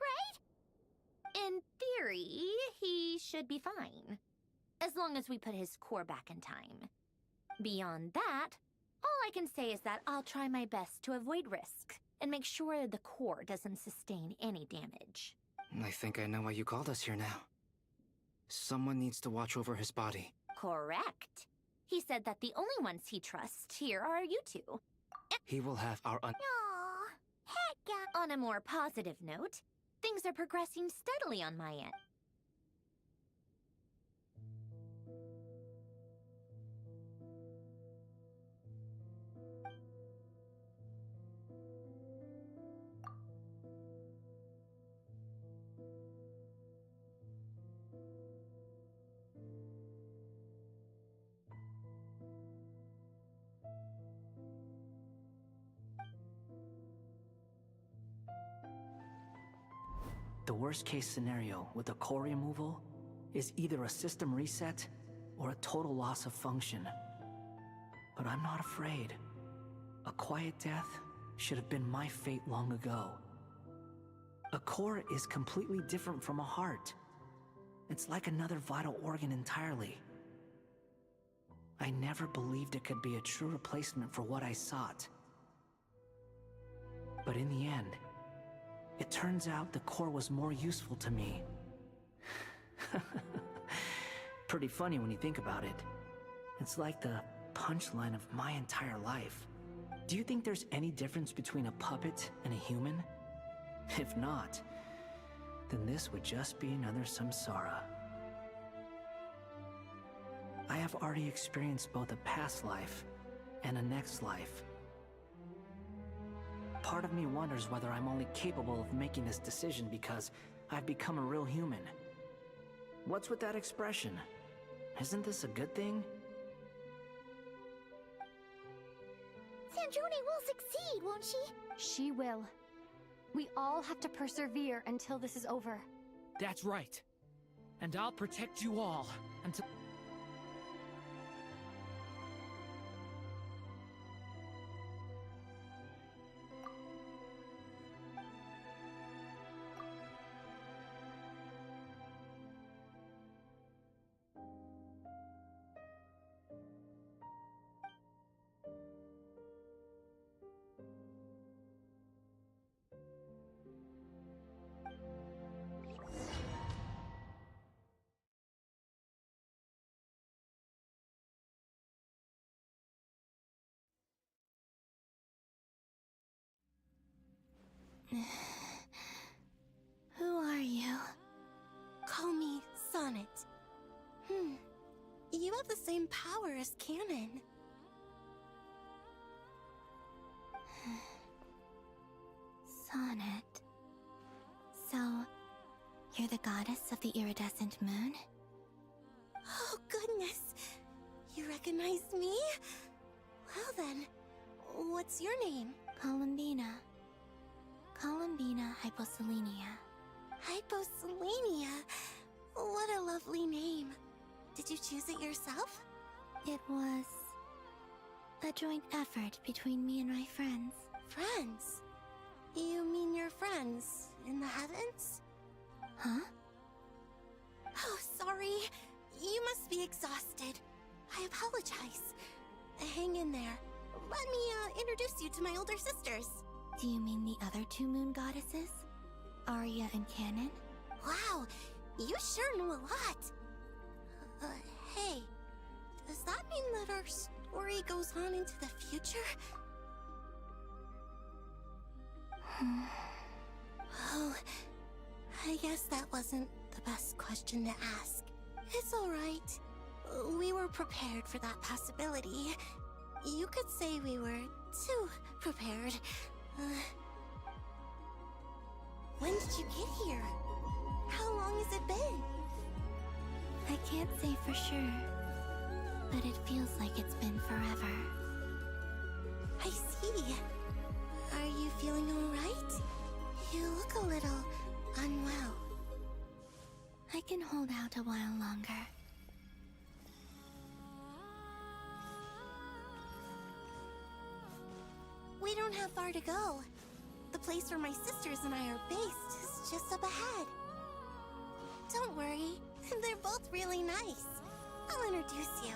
Right? In theory, he should be fine. As long as we put his core back in time. Beyond that, all I can say is that I'll try my best to avoid risk and make sure the core doesn't sustain any damage. I think I know why you called us here now. Someone needs to watch over his body. Correct. He said that the only ones he trusts here are you two. He will have our Aww, Hat Guy. On a more positive note, things are progressing steadily on my end. The worst case scenario with the core removal is either a system reset or a total loss of function. But I'm not afraid. A quiet death should have been my fate long ago. A core is completely different from a heart. It's like another vital organ entirely. I never believed it could be a true replacement for what I sought. But in the end, it turns out the core was more useful to me. Pretty funny when you think about it. It's like the punchline of my entire life. Do you think there's any difference between a puppet and a human? If not, then this would just be another samsara. I have already experienced both a past life and a next life. Part of me wonders whether I'm only capable of making this decision because I've become a real human. What's with that expression? Isn't this a good thing? Sanjoni will succeed, won't she? She will. We all have to persevere until this is over. That's right. And I'll protect you all until... Who are you? Call me Sonnet. You have the same power as Canon. Sonnet. So, you're the goddess of the iridescent moon? Oh, goodness. You recognize me? Well then, what's your name? Columbina. Columbina Hyposelenia. Hyposelenia? What a lovely name. Did you choose it yourself? It was a joint effort between me and my friends. Friends? You mean your friends in the heavens? Huh? Oh, sorry. You must be exhausted. I apologize. Hang in there. Let me introduce you to my older sisters. Do you mean the other two moon goddesses? Arya and Canon? Wow, you sure know a lot. Hey, does that mean that our story goes on into the future? Oh, I guess that wasn't the best question to ask. It's alright. We were prepared for that possibility. You could say we were too prepared. When did you get here? How long has it been? I can't say for sure, but it feels like it's been forever. I see. Are you feeling alright? You look a little unwell. I can hold out a while longer. We don't have far to go. The place where my sisters and I are based is just up ahead. Don't worry, they're both really nice. I'll introduce you.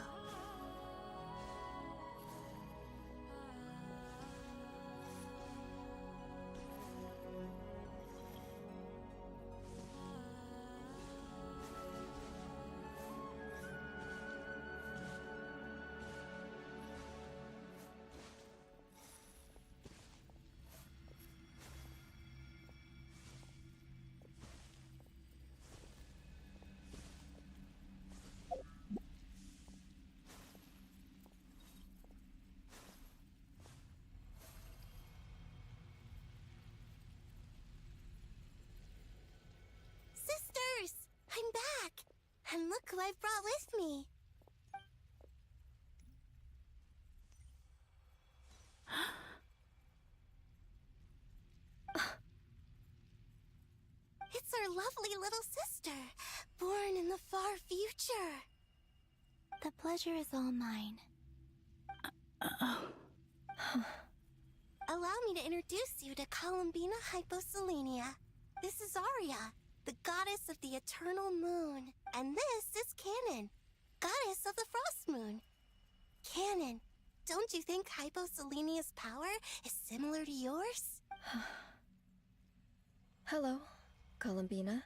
Sisters! I'm back! And look who I've brought with me! It's our lovely little sister, born in the far future. The pleasure is all mine. Allow me to introduce you to Columbina Hyposelenia. This is Arya, the goddess of the eternal moon. And this is Canon, goddess of the frost moon. Canon, don't you think Hyposelenia's power is similar to yours? Hello, Columbina.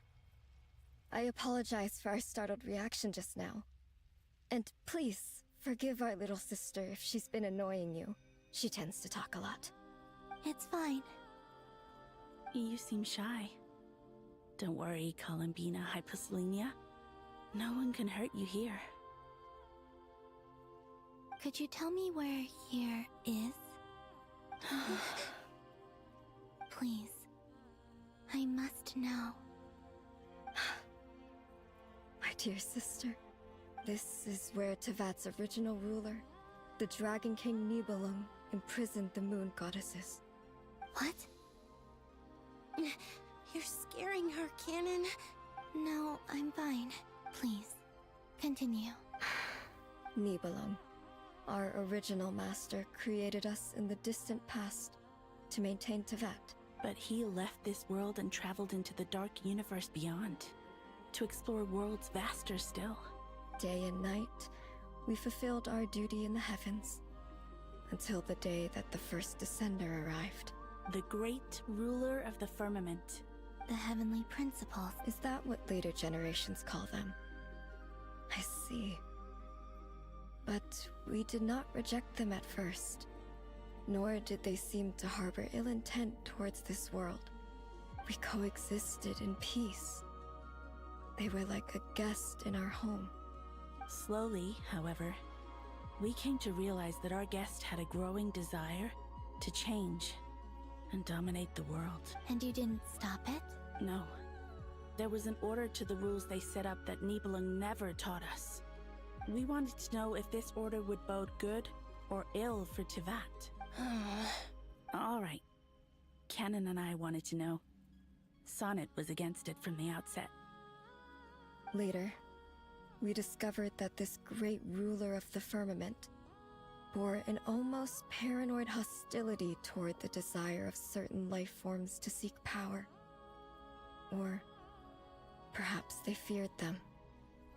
I apologize for our startled reaction just now. And please, forgive our little sister if she's been annoying you. She tends to talk a lot. It's fine. You seem shy. Don't worry, Columbina Hyposelenia. No one can hurt you here. Could you tell me where here is? Please. I must know. My dear sister, this is where Tevat's original ruler, the Dragon King Nibelung, imprisoned the moon goddesses. What? You're scaring her, Canon. No, I'm fine. Please, continue. Nibelung, our original master, created us in the distant past to maintain Tevat. But he left this world and traveled into the dark universe beyond, to explore worlds vaster still. Day and night, we fulfilled our duty in the heavens, until the day that the first Descender arrived. The great ruler of the firmament. The heavenly principles. Is that what later generations call them? I see. But we did not reject them at first, nor did they seem to harbor ill intent towards this world. We coexisted in peace. They were like a guest in our home. Slowly, however, we came to realize that our guest had a growing desire to change and dominate the world. And you didn't stop it? No. There was an order to the rules they set up that Nibelung never taught us. We wanted to know if this order would bode good or ill for Tevat. All right. Canon and I wanted to know. Sonnet was against it from the outset. Later, we discovered that this great ruler of the firmament bore an almost paranoid hostility toward the desire of certain life forms to seek power. Or perhaps they feared them.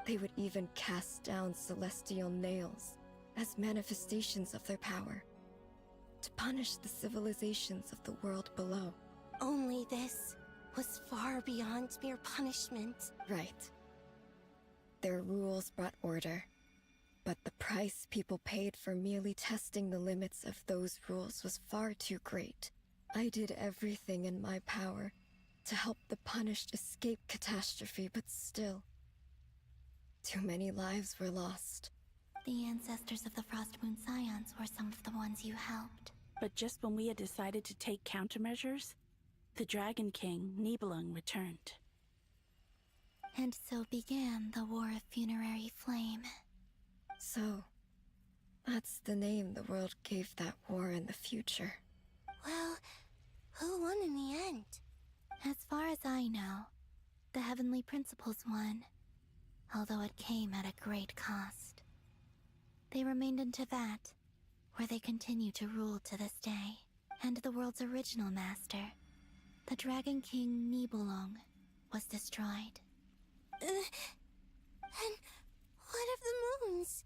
They would even cast down celestial nails as manifestations of their power, to punish the civilizations of the world below. Only this was far beyond mere punishment. Right. Their rules brought order, but the price people paid for merely testing the limits of those rules was far too great. I did everything in my power to help the punished escape catastrophe, but still, too many lives were lost. The ancestors of the Frost Moon Scions were some of the ones you helped. But just when we had decided to take countermeasures, the Dragon King, Nibelung, returned. And so began the War of Funerary Flame. So, that's the name the world gave that war in the future. Well, who won in the end? As far as I know, the Heavenly Principles won, although it came at a great cost. They remained in Teyvat, where they continue to rule to this day, and the world's original master, the Dragon King Nibelung, was destroyed. And what of the moons?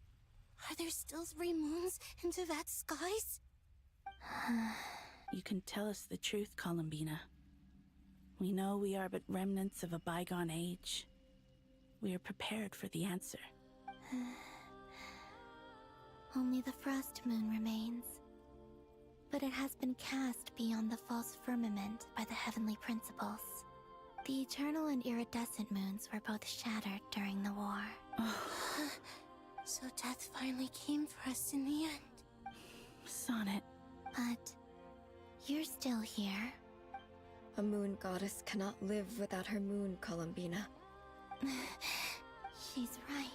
Are there still 3 moons in Teyvat's skies? You can tell us the truth, Columbina. We know we are but remnants of a bygone age. We are prepared for the answer. Only the Frost Moon remains. But it has been cast beyond the false firmament by the Heavenly Principles. The eternal and iridescent moons were both shattered during the war. So death finally came for us in the end. Sonnet. But you're still here. A moon goddess cannot live without her moon, Columbina. She's right.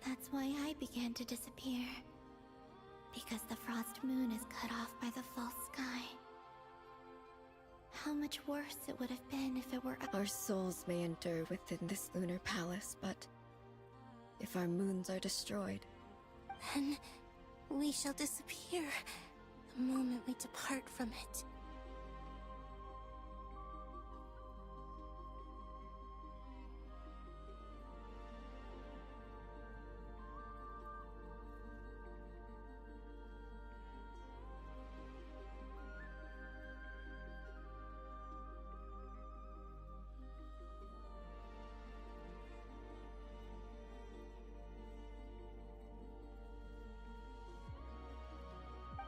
That's why I began to disappear. Because the Frost Moon is cut off by the false sky. How much worse it would have been if it were Our souls may endure within this lunar palace, but if our moons are destroyed, then we shall disappear the moment we depart from it.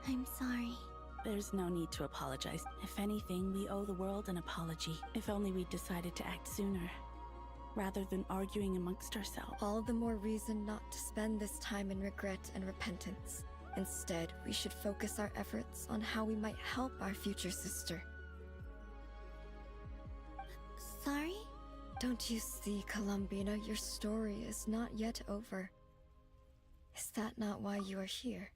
I'm sorry. There's no need to apologize. If anything, we owe the world an apology. If only we'd decided to act sooner, rather than arguing amongst ourselves. all the more reason not to spend this time in regret and repentance. Instead, we should focus our efforts on how we might help our future sister. Sorry? Don't you see, Columbina, your story is not yet over. Is that not why you are here?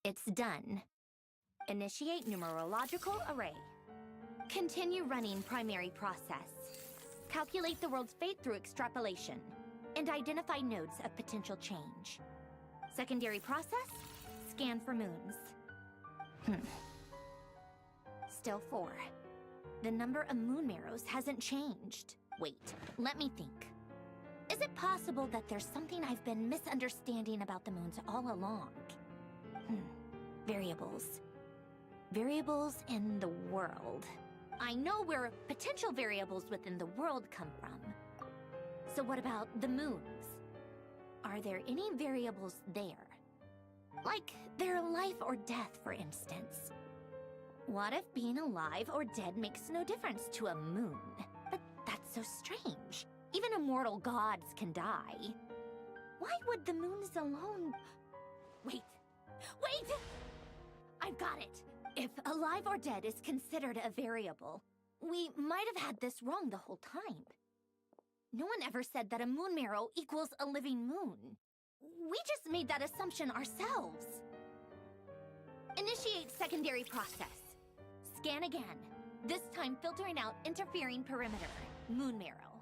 It's done. Initiate numerological array. Continue running primary process. Calculate the world's fate through extrapolation. And identify nodes of potential change. Secondary process? Scan for moons. Still 4. The number of moon marrows hasn't changed. Wait, let me think. Is it possible that there's something I've been misunderstanding about the moons all along? Variables. Variables in the world. I know where potential variables within the world come from. So what about the moons? Are there any variables there? Like their life or death, for instance. What if being alive or dead makes no difference to a moon? But that's so strange. Even immortal gods can die. Why would the moons alone... Wait! I've got it! If alive or dead is considered a variable, we might have had this wrong the whole time. No one ever said that a moon marrow equals a living moon. We just made that assumption ourselves. Initiate secondary process. Scan again, this time filtering out interfering perimeter, moon marrow.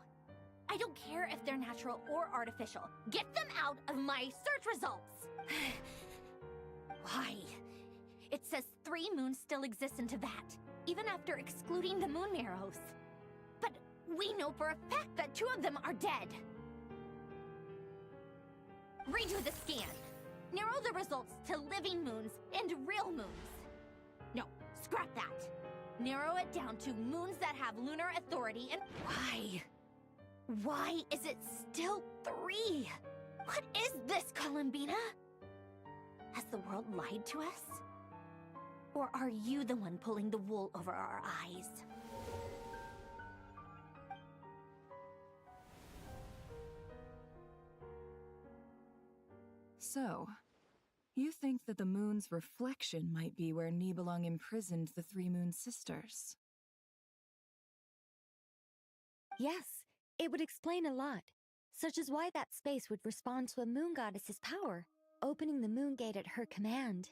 I don't care if they're natural or artificial. Get them out of my search results! Why? It says 3 moons still exist in Teyvat, even after excluding the moon marrows. But we know for a fact that 2 of them are dead. Redo the scan. Narrow the results to living moons and real moons. No, scrap that. Narrow it down to moons that have lunar authority and... Why? Why is it still 3? What is this, Columbina? Has the world lied to us? Or are you the one pulling the wool over our eyes? So, you think that the moon's reflection might be where Nibelung imprisoned the 3 Moon Sisters? Yes, it would explain a lot. such as why that space would respond to a moon goddess's power, opening the moon gate at her command.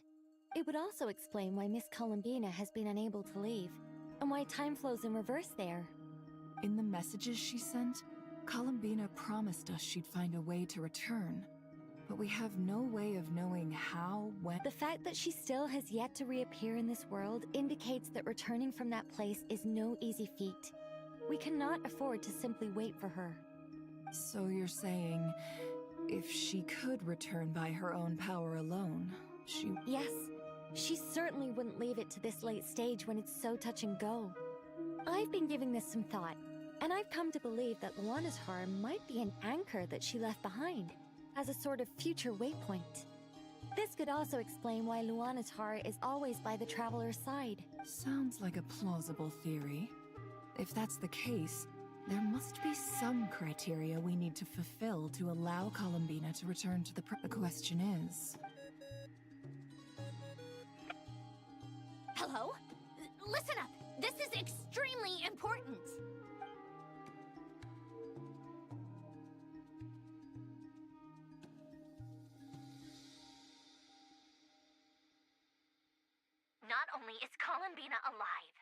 It would also explain why Miss Columbina has been unable to leave, and why time flows in reverse there. In the messages she sent, Columbina promised us she'd find a way to return. But we have no way of knowing how, when... The fact that she still has yet to reappear in this world indicates that returning from that place is no easy feat. We cannot afford to simply wait for her. So you're saying, if she could return by her own power alone, she... Yes, she certainly wouldn't leave it to this late stage when it's so touch and go. I've been giving this some thought, and I've come to believe that Luana's heart might be an anchor that she left behind, as a sort of future waypoint. This could also explain why Luana's heart is always by the traveler's side. Sounds like a plausible theory. If that's the case, there must be some criteria we need to fulfill to allow Columbina to return to the question is... Hello? Listen up! This is extremely important! Not only is Columbina alive,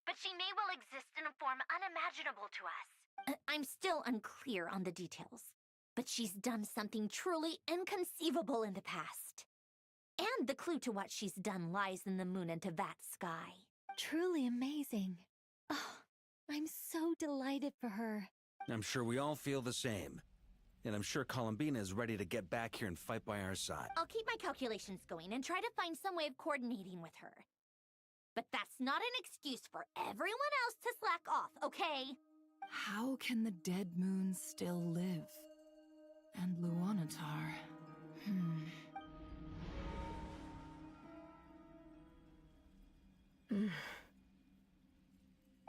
but she may well exist in a form unimaginable to us. I'm still unclear on the details, but she's done something truly inconceivable in the past. And the clue to what she's done lies in the moon and Tevat sky. Truly amazing. Oh, I'm so delighted for her. I'm sure we all feel the same. And I'm sure Columbina is ready to get back here and fight by our side. I'll keep my calculations going and try to find some way of coordinating with her. But that's not an excuse for everyone else to slack off, okay? How can the dead moon still live? And Luanatar...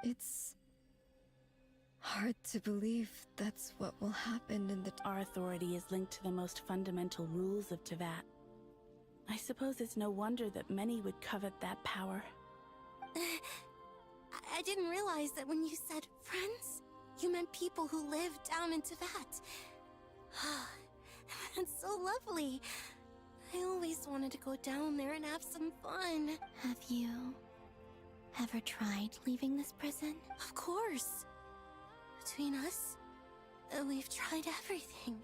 It's hard to believe that's what will happen in the... Our authority is linked to the most fundamental rules of Tevat. I suppose it's no wonder that many would covet that power. I didn't realize that when you said friends, you meant people who live down in Tevat. That's so lovely. I always wanted to go down there and have some fun. Have you ever tried leaving this prison? Of course. Between us, we've tried everything.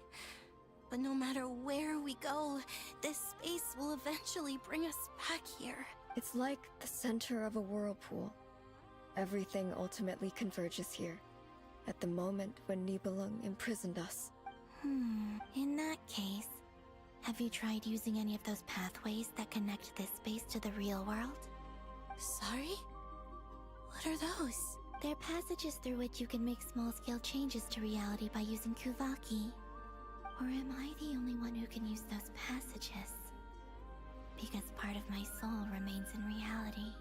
But no matter where we go, this space will eventually bring us back here. It's like the center of a whirlpool. Everything ultimately converges here, at the moment when Nibelung imprisoned us. In that case, have you tried using any of those pathways that connect this space to the real world? Sorry? What are those? They're passages through which you can make small-scale changes to reality by using Kuvaki. Or am I the only one who can use those passages? Because part of my soul remains in reality.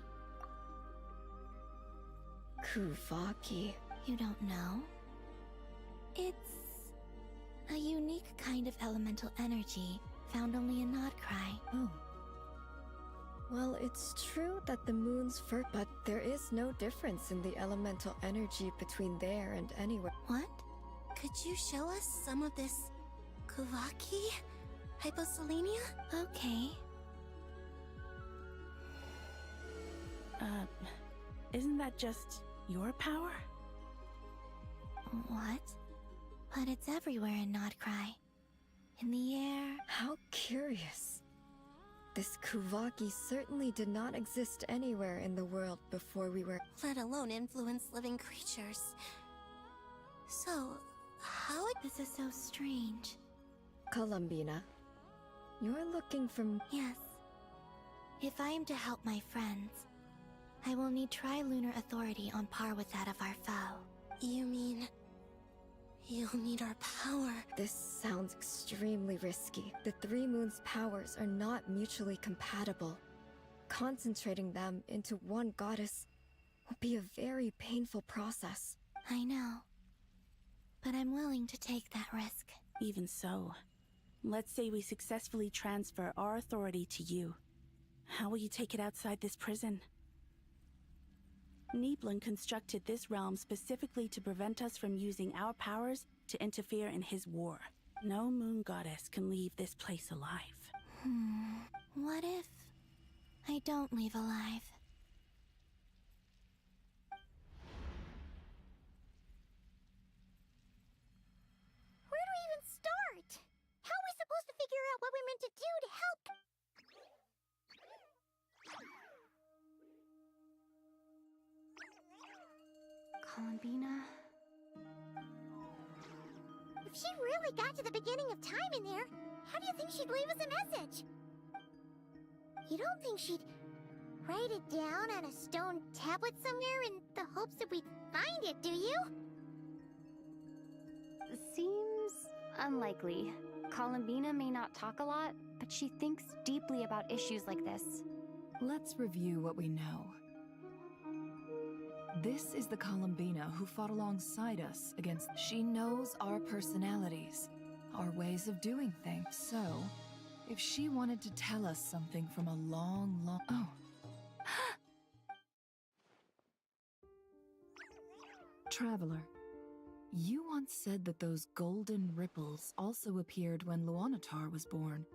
Kuvaki? You don't know? It's a unique kind of elemental energy found only in Nodcry. Oh. Well, it's true that the moon's but there is no difference in the elemental energy between there and anywhere. What? Could you show us some of this Kuvaki? Hyposelenia? Okay. Isn't that just your power? What? But it's everywhere in Nodcry. In the air. How curious. This Kuvaki certainly did not exist anywhere in the world before we were... Let alone influence living creatures. So, how... This is so strange. Columbina, you're looking for... Yes. If I am to help my friends, I will need trilunar authority on par with that of our foe. You mean... you'll need our power? This sounds extremely risky. The Three Moons' powers are not mutually compatible. Concentrating them into one goddess will be a very painful process. I know. But I'm willing to take that risk. Even so, let's say we successfully transfer our authority to you. How will you take it outside this prison? Niblin constructed this realm specifically to prevent us from using our powers to interfere in his war. No moon goddess can leave this place alive. What if I don't leave alive? Where do we even start? How are we supposed to figure out what we're meant to do to help? Columbina. If she really got to the beginning of time in there, how do you think she'd leave us a message? You don't think she'd write it down on a stone tablet somewhere in the hopes that we'd find it, do you? Seems unlikely. Columbina may not talk a lot, but she thinks deeply about issues like this. Let's review what we know. This is the Columbina who fought alongside us against... She knows our personalities, our ways of doing things. So, if she wanted to tell us something from a long... Oh. Traveler, you once said that those golden ripples also appeared when Luanatar was born.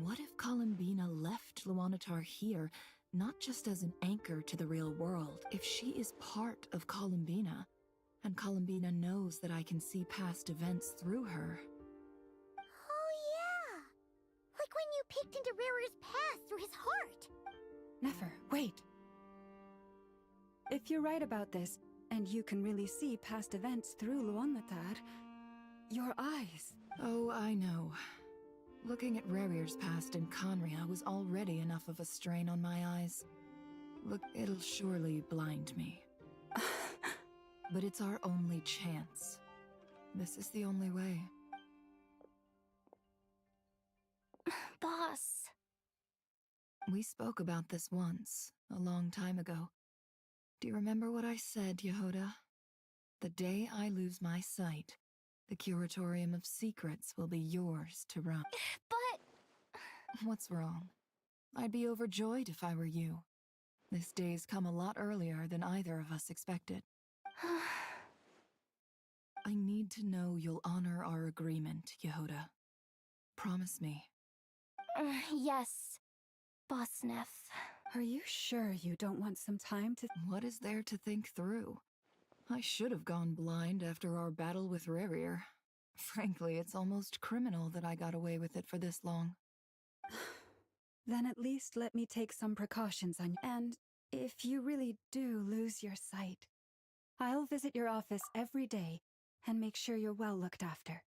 What if Columbina left Luanatar here, not just as an anchor to the real world? If she is part of Columbina, and Columbina knows that I can see past events through her... Oh yeah! Like when you peeked into Rarer's past through his heart! Nefer, wait! If you're right about this, and you can really see past events through Luanatar, your eyes... Oh, I know. Looking at Rerir's past in Conria was already enough of a strain on my eyes. Look, it'll surely blind me. But it's our only chance. This is the only way. Boss. We spoke about this once, a long time ago. Do you remember what I said, Yehoda? The day I lose my sight, the Curatorium of Secrets will be yours to run. But... What's wrong? I'd be overjoyed if I were you. This day's come a lot earlier than either of us expected. I need to know you'll honor our agreement, Yehoda. Promise me. Yes, Boss Neff. Are you sure you don't want some time to... What is there to think through? I should have gone blind after our battle with Rerir. Frankly, it's almost criminal that I got away with it for this long. Then at least let me take some precautions on you. And if you really do lose your sight, I'll visit your office every day and make sure you're well looked after.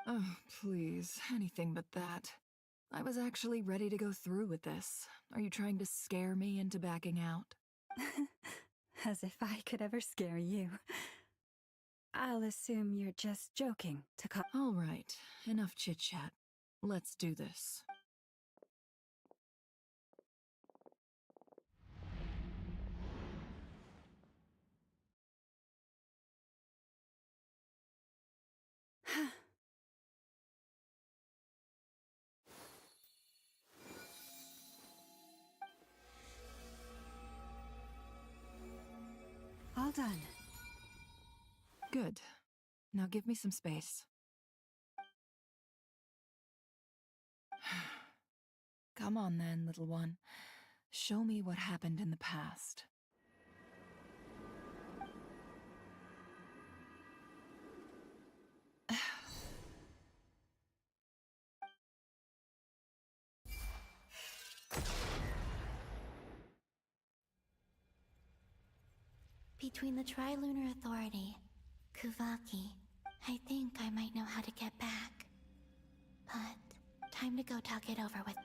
Oh, please, anything but that. I was actually ready to go through with this. Are you trying to scare me into backing out? As if I could ever scare you. I'll assume you're just joking to call. All right, enough chit-chat. Let's do this. All done. Good. Now give me some space. Come on then, little one. Show me what happened in the past. Between the Trilunar Authority, Kuvaki, I think I might know how to get back. But time to go talk it over with.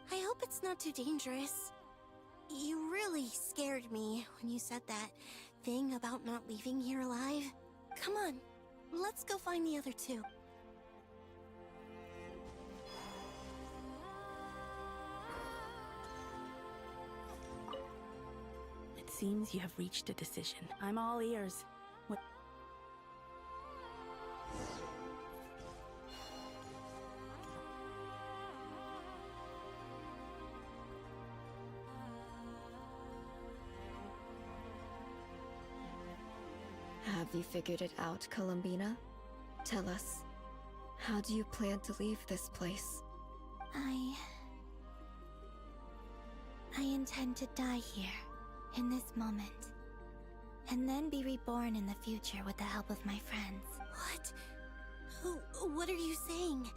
I hope it's not too dangerous. You really scared me when you said that thing about not leaving here alive. Come on, let's go find the other two. It seems you have reached a decision. I'm all ears. What? Have you figured it out, Columbina? Tell us, how do you plan to leave this place? I intend to die here, in this moment, and then be reborn in the future with the help of my friends. What? What are you saying?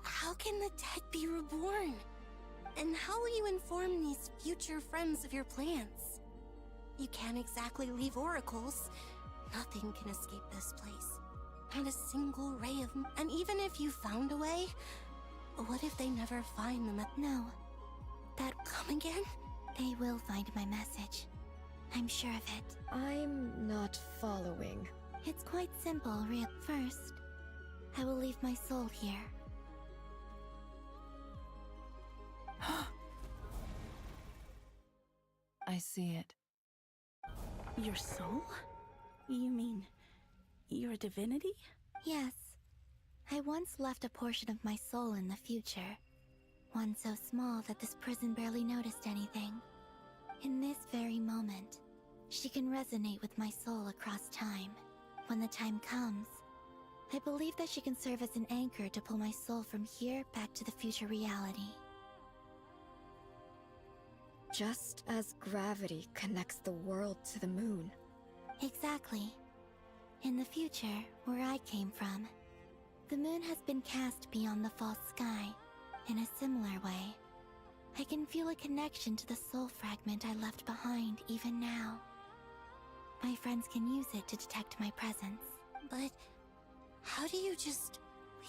How can the dead be reborn? And how will you inform these future friends of your plans? You can't exactly leave oracles. Nothing can escape this place. Not a single ray of... And even if you found a way, what if they never find them? No. Come again? They will find my message. I'm sure of it. I'm not following. It's quite simple, real. First, I will leave my soul here. I see it. Your soul? You mean your divinity? Yes. I once left a portion of my soul in the future. One so small that this prison barely noticed anything. In this very moment, she can resonate with my soul across time. When the time comes, I believe that she can serve as an anchor to pull my soul from here back to the future reality. Just as gravity connects the world to the moon. Exactly. In the future, where I came from, the moon has been cast beyond the false sky. In a similar way, I can feel a connection to the soul fragment I left behind even now. My friends can use it to detect my presence. But how do you just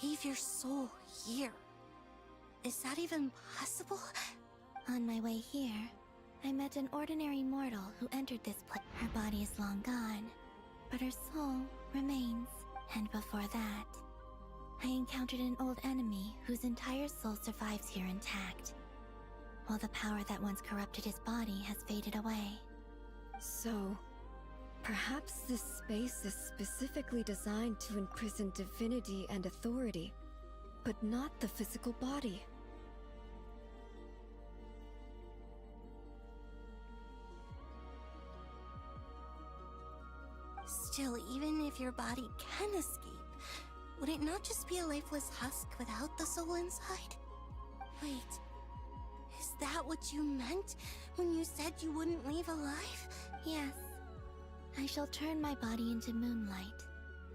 leave your soul here? Is that even possible? On my way here, I met an ordinary mortal who entered this place. Her body is long gone, but her soul remains. And before that, I encountered an old enemy whose entire soul survives here intact, while the power that once corrupted his body has faded away. So, perhaps this space is specifically designed to imprison divinity and authority, but not the physical body. Still, even if your body can escape, would it not just be a lifeless husk without the soul inside? Wait, is that what you meant when you said you wouldn't leave alive? Yes. I shall turn my body into moonlight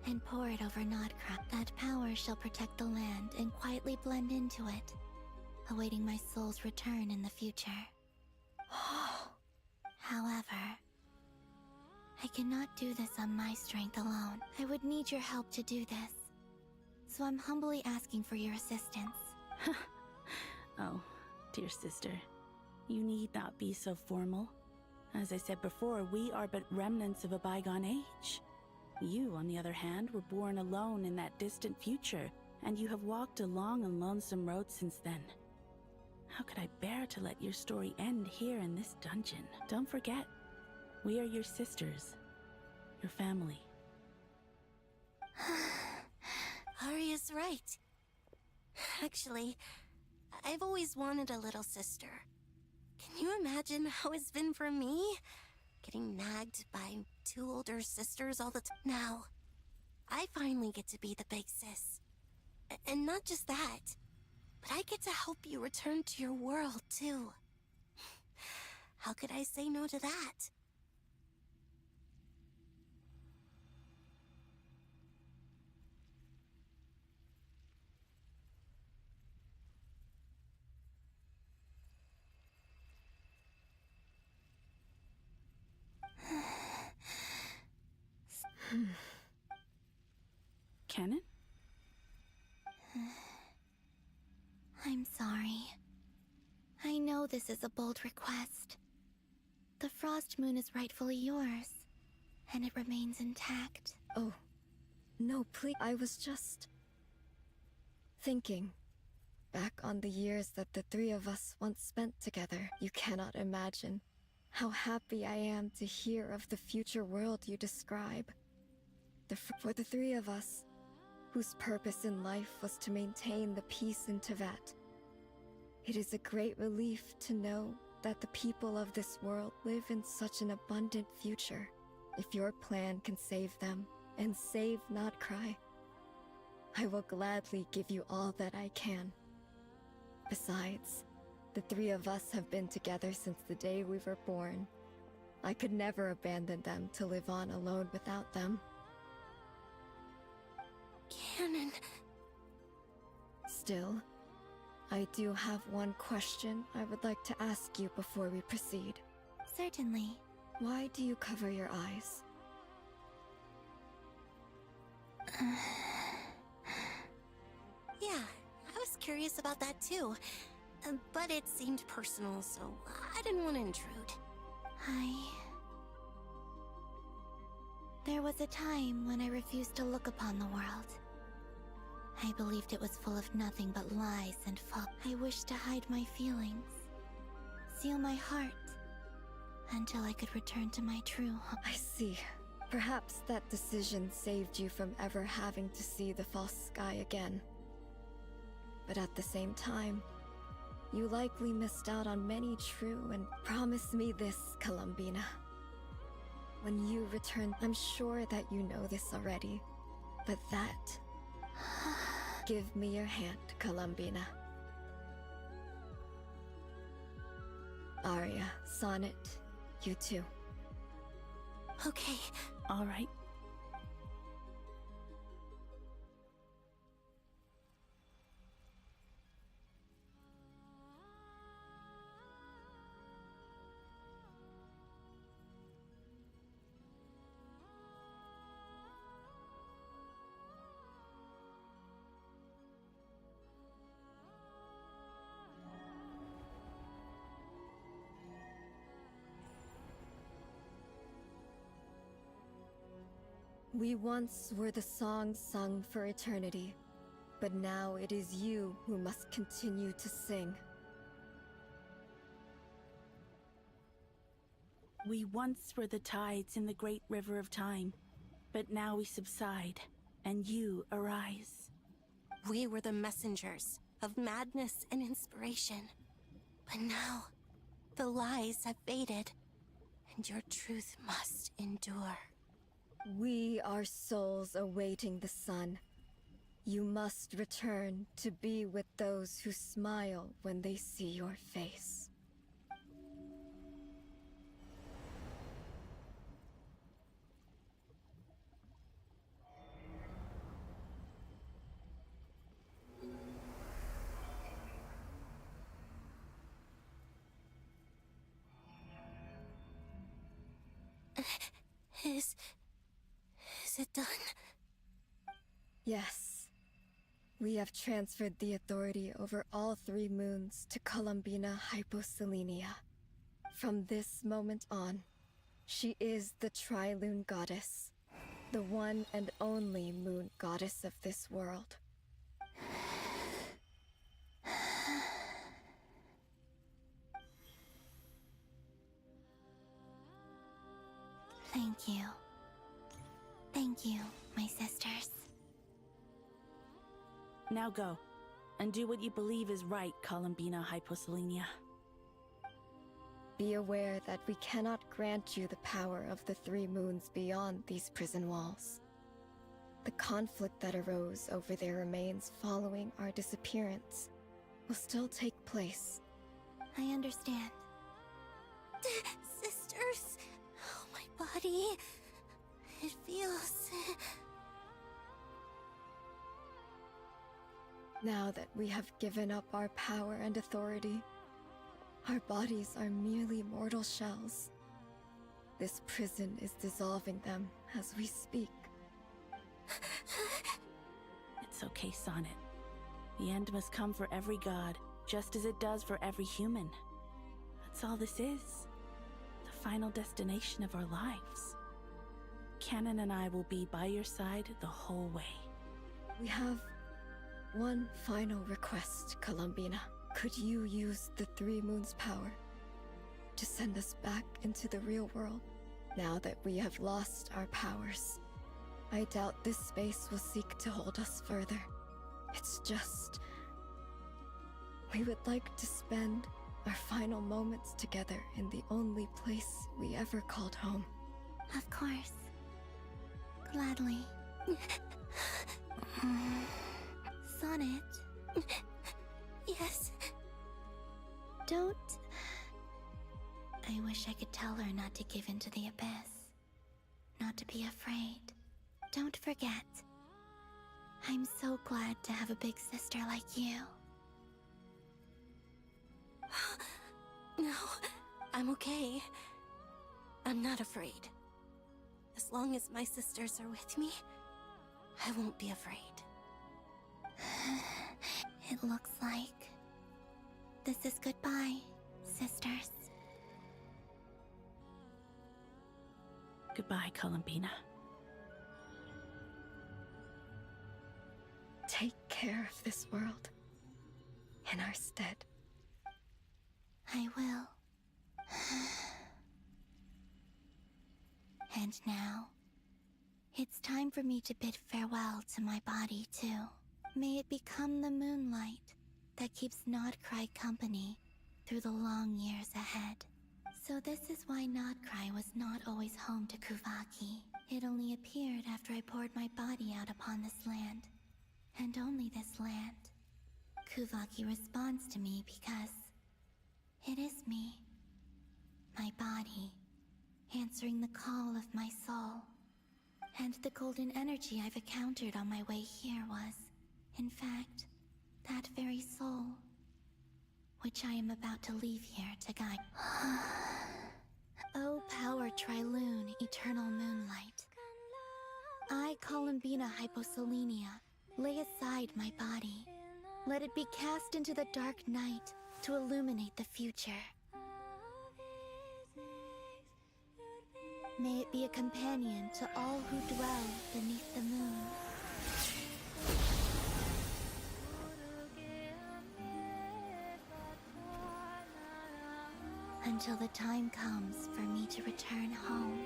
and pour it over Nodcrop. That power shall protect the land and quietly blend into it, awaiting my soul's return in the future. However, I cannot do this on my strength alone. I would need your help to do this. So I'm humbly asking for your assistance. Oh, dear sister, you need not be so formal. As I said before, we are but remnants of a bygone age. You, on the other hand, were born alone in that distant future, and you have walked a long and lonesome road since then. How could I bear to let your story end here in this dungeon? Don't forget, we are your sisters, your family. Arya's right. Actually, I've always wanted a little sister. Can you imagine how it's been for me? Getting nagged by two older sisters all the time. Now, I finally get to be the big sis. And not just that, but I get to help you return to your world, too. How could I say no to that? Canon? I'm sorry. I know this is a bold request. The Frost Moon is rightfully yours, and it remains intact. Oh, no, please. I was just thinking back on the years that the three of us once spent together. You cannot imagine how happy I am to hear of the future world you describe. For the three of us, whose purpose in life was to maintain the peace in Teyvat, it is a great relief to know that the people of this world live in such an abundant future. If your plan can save them and save Notcry, I will gladly give you all that I can. Besides, the three of us have been together since the day we were born. I could never abandon them to live on alone without them. Canon. Still, I do have one question I would like to ask you before we proceed. Certainly. Why do you cover your eyes? Yeah, I was curious about that too. But it seemed personal, so I didn't want to intrude. There was a time when I refused to look upon the world. I believed it was full of nothing but lies and fog. I wished to hide my feelings, seal my heart, until I could return to my true home. I see. Perhaps that decision saved you from ever having to see the false sky again. But at the same time, you likely missed out on many true and promise me this, Columbina. When you return, I'm sure that you know this already, but that... Give me your hand, Columbina. Arya, Sonnet, you too. Okay. All right. We once were the songs sung for eternity, but now it is you who must continue to sing. We once were the tides in the great river of time, but now we subside, and you arise. We were the messengers of madness and inspiration. But now, the lies have faded, and your truth must endure. We are souls awaiting the sun. You must return to be with those who smile when they see your face. Is it done? Yes. We have transferred the authority over all 3 moons to Columbina Hyposelenia. From this moment on, she is the Tri-Lune Goddess, the one and only moon goddess of this world. Thank you. Thank you, my sisters. Now go, and do what you believe is right, Columbina Hyposelenia. Be aware that we cannot grant you the power of the 3 moons beyond these prison walls. The conflict that arose over their remains following our disappearance will still take place. I understand. Sisters, oh, my body. It feels... Now that we have given up our power and authority, our bodies are merely mortal shells. This prison is dissolving them as we speak. It's okay, Sonnet. The end must come for every god, just as it does for every human. That's all this is. The final destination of our lives. Canon and I will be by your side the whole way. We have one final request, Columbina. Could you use the 3 moons' power to send us back into the real world? Now that we have lost our powers, I doubt this space will seek to hold us further. It's just... we would like to spend our final moments together in the only place we ever called home. Of course. Gladly. Sonnet. Yes. Don't... I wish I could tell her not to give in to the abyss. Not to be afraid. Don't forget. I'm so glad to have a big sister like you. No, I'm okay. I'm not afraid. As long as my sisters are with me, I won't be afraid. It looks like this is goodbye, sisters. Goodbye, Columbina. Take care of this world in our stead. I will. And now, it's time for me to bid farewell to my body, too. May it become the moonlight that keeps Nodcry company through the long years ahead. So this is why Nodcry was not always home to Kuvaki. It only appeared after I poured my body out upon this land. And only this land. Kuvaki responds to me because it is me. My body, answering the call of my soul. And the golden energy I've encountered on my way here was, in fact, that very soul, which I am about to leave here to guide. O power Tri-Lune, eternal moonlight. I, Columbina Hyposelenia, lay aside my body. Let it be cast into the dark night to illuminate the future. May it be a companion to all who dwell beneath the moon. Until the time comes for me to return home.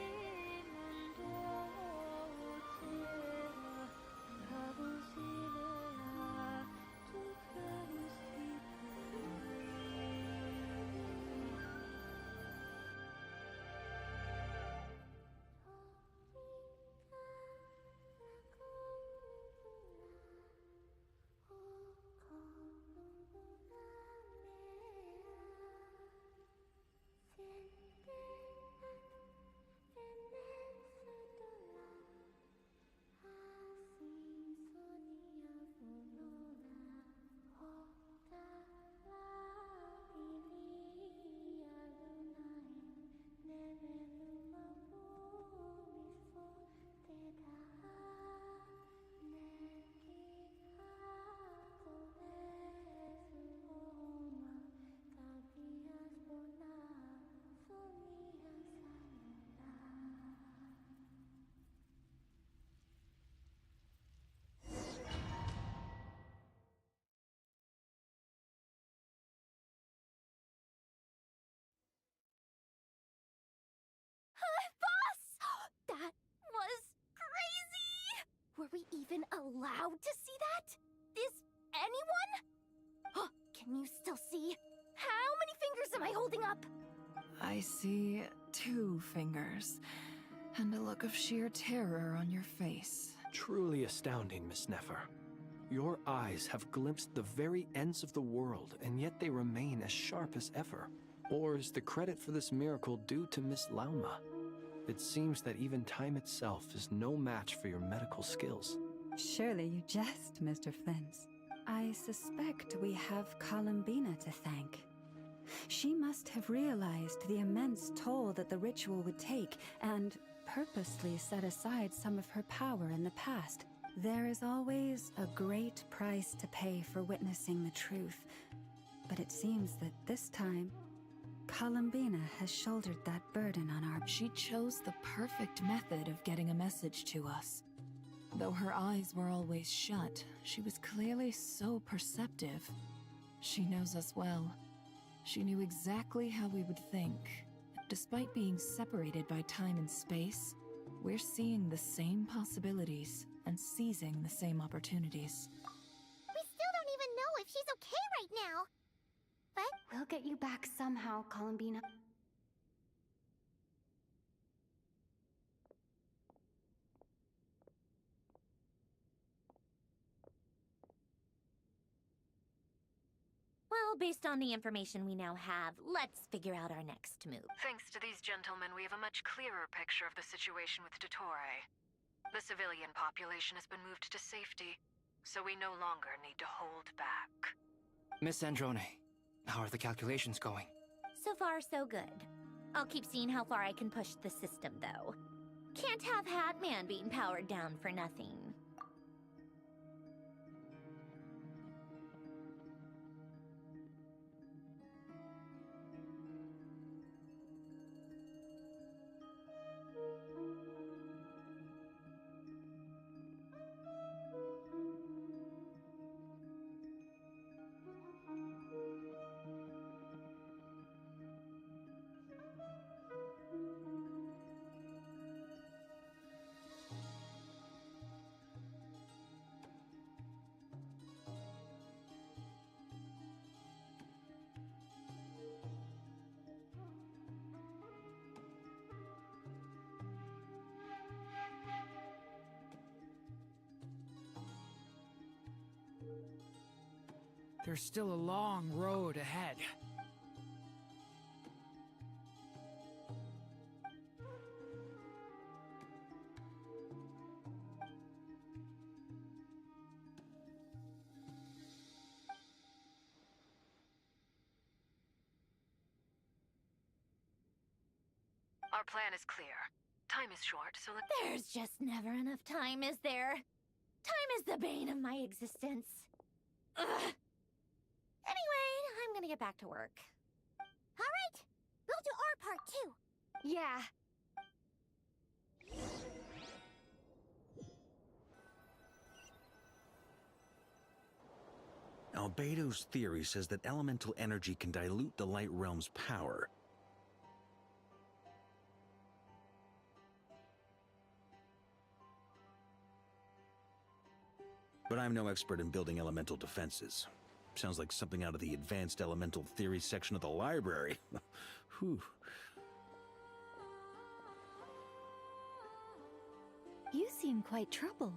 we even allowed to see that? Is anyone? Can you still see? How many fingers am I holding up? I see 2 fingers, and a look of sheer terror on your face. Truly astounding, Miss Nefer. Your eyes have glimpsed the very ends of the world, and yet they remain as sharp as ever. Or is the credit for this miracle due to Miss Lauma? It seems that even time itself is no match for your medical skills. Surely you jest, Mr. Flint. I suspect we have Columbina to thank. She must have realized the immense toll that the ritual would take, and purposely set aside some of her power in the past. There is always a great price to pay for witnessing the truth, but it seems that this time, Columbina has shouldered that burden on our... She chose the perfect method of getting a message to us. Though her eyes were always shut, she was clearly so perceptive. She knows us well. She knew exactly how we would think. Despite being separated by time and space, we're seeing the same possibilities and seizing the same opportunities. We still don't even know if she's okay right now. But we'll get you back somehow, Columbina. Well, based on the information we now have, let's figure out our next move. Thanks to these gentlemen, we have a much clearer picture of the situation with Dottore. The civilian population has been moved to safety, so we no longer need to hold back. Miss Androne, how are the calculations going? So far, so good. I'll keep seeing how far I can push the system, though. Can't have Hatman being powered down for nothing. There's still a long road ahead. Our plan is clear. Time is short, so let's... There's just never enough time, is there? Time is the bane of my existence. Ugh. Anyway, I'm gonna get back to work. all right, we'll do our part too. Yeah. Albedo's theory says that elemental energy can dilute the light realm's power. But I'm no expert in building elemental defenses. Sounds like something out of the advanced elemental theory section of the library. Whew. You seem quite troubled.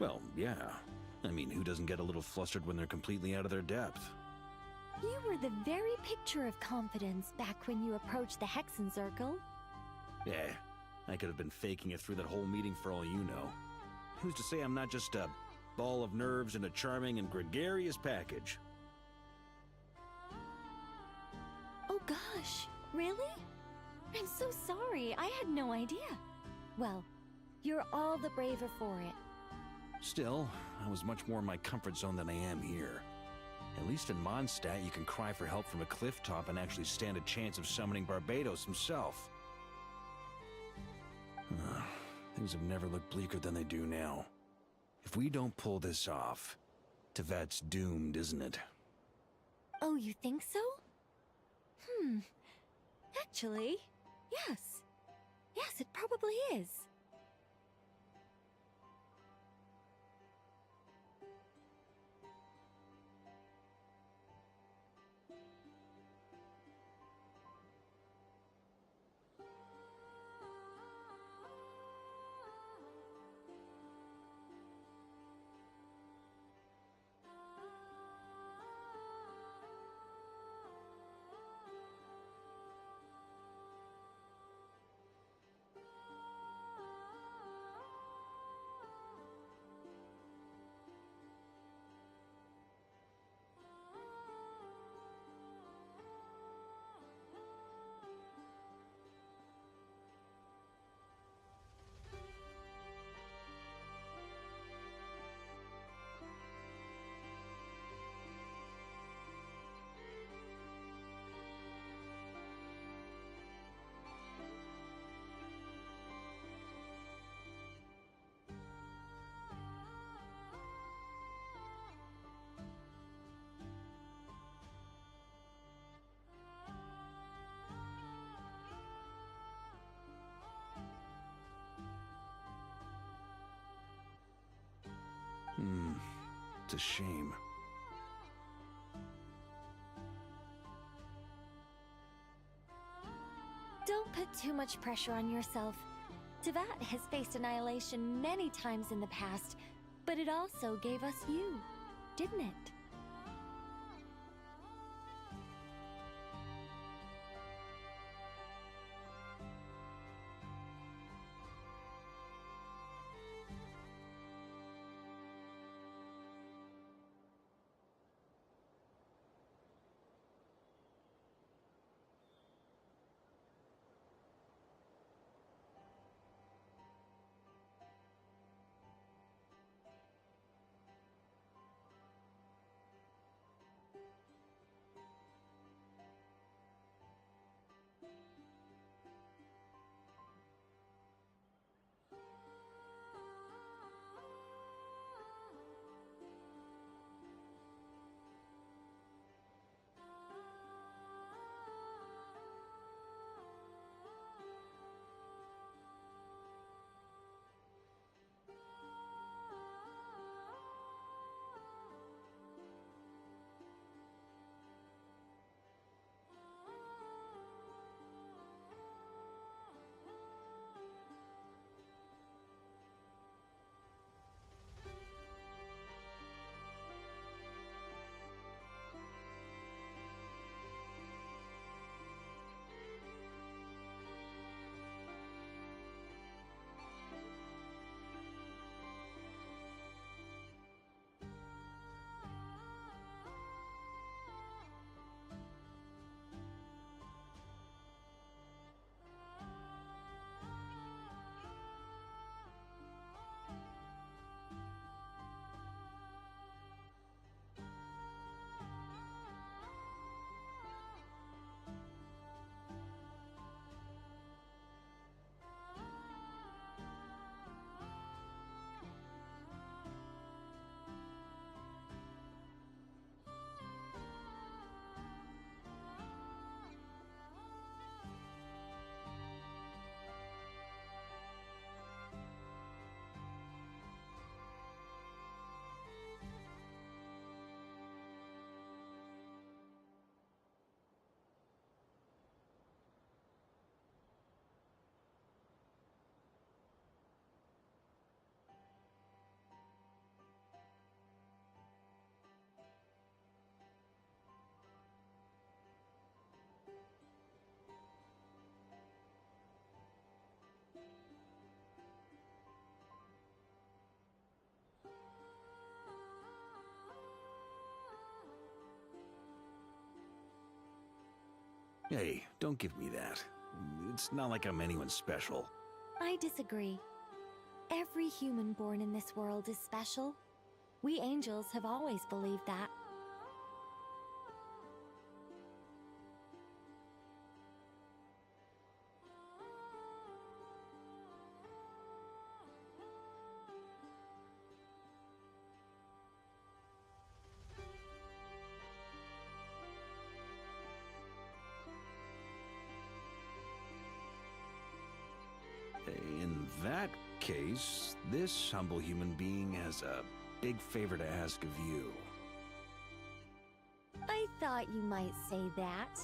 Well, yeah. I mean, who doesn't get a little flustered when they're completely out of their depth? You were the very picture of confidence back when you approached the Hexen Circle. Yeah, I could have been faking it through that whole meeting for all you know. Who's to say I'm not just a ball of nerves in a charming and gregarious package? Oh gosh, really? I'm so sorry, I had no idea. Well, you're all the braver for it. Still, I was much more in my comfort zone than I am here. At least in Mondstadt, you can cry for help from a cliff top and actually stand a chance of summoning Barbados himself. Things have never looked bleaker than they do now. If we don't pull this off, Tevat's doomed, isn't it? Oh, you think so? Actually, yes. Yes, it probably is. It's a shame. Don't put too much pressure on yourself. Tevat has faced annihilation many times in the past, but it also gave us you, didn't it? Hey, don't give me that. It's not like I'm anyone special. I disagree. Every human born in this world is special. We angels have always believed that. In that case, this humble human being has a big favor to ask of you. I thought you might say that.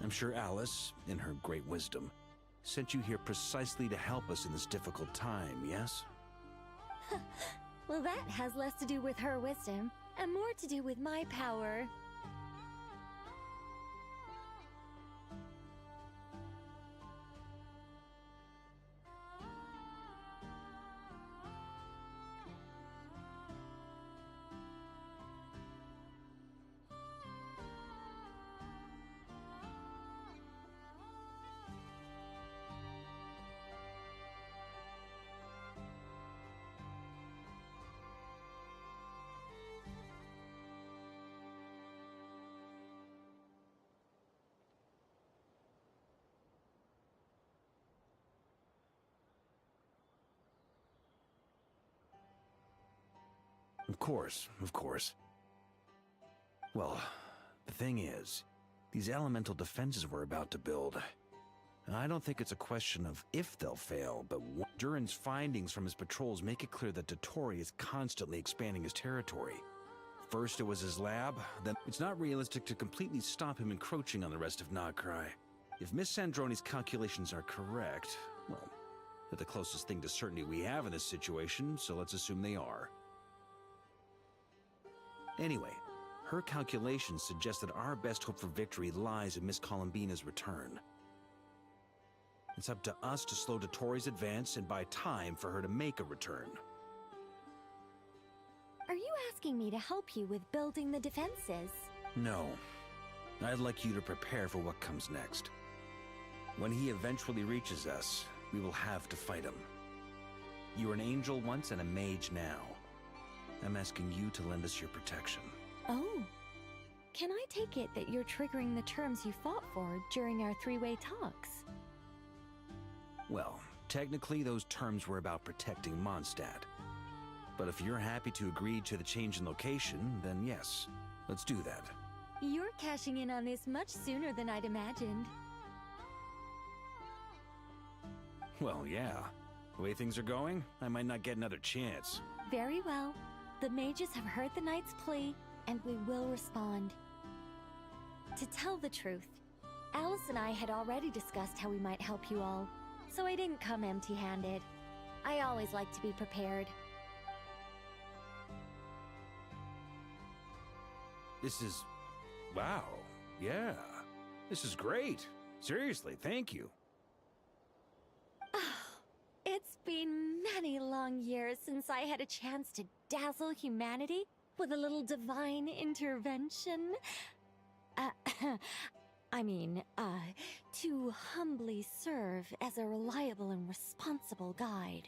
I'm sure Alice, in her great wisdom, sent you here precisely to help us in this difficult time, yes? Well, that has less to do with her wisdom, and more to do with my power. Of course, of course. Well, the thing is, these elemental defenses we're about to build, I don't think it's a question of if they'll fail, but Durin's findings from his patrols make it clear that Dottore is constantly expanding his territory. First it was his lab, then it's not realistic to completely stop him encroaching on the rest of Nagcry. If Miss Sandroni's calculations are correct, well, they're the closest thing to certainty we have in this situation, so let's assume they are. Anyway, her calculations suggest that our best hope for victory lies in Miss Columbina's return. It's up to us to slow Dottore's advance and buy time for her to make a return. Are you asking me to help you with building the defenses? No. I'd like you to prepare for what comes next. When he eventually reaches us, we will have to fight him. You were an angel once and a mage now. I'm asking you to lend us your protection. Oh. Can I take it that you're triggering the terms you fought for during our three-way talks? Well, technically those terms were about protecting Mondstadt. But if you're happy to agree to the change in location, then yes, let's do that. You're cashing in on this much sooner than I'd imagined. Well, yeah. The way things are going, I might not get another chance. Very well. The mages have heard the knight's plea, and we will respond. To tell the truth, Alice and I had already discussed how we might help you all, so I didn't come empty-handed. I always like to be prepared. This is... wow. Yeah. This is great. Seriously, thank you. It's been many long years since I had a chance to dazzle humanity with a little divine intervention. To humbly serve as a reliable and responsible guide.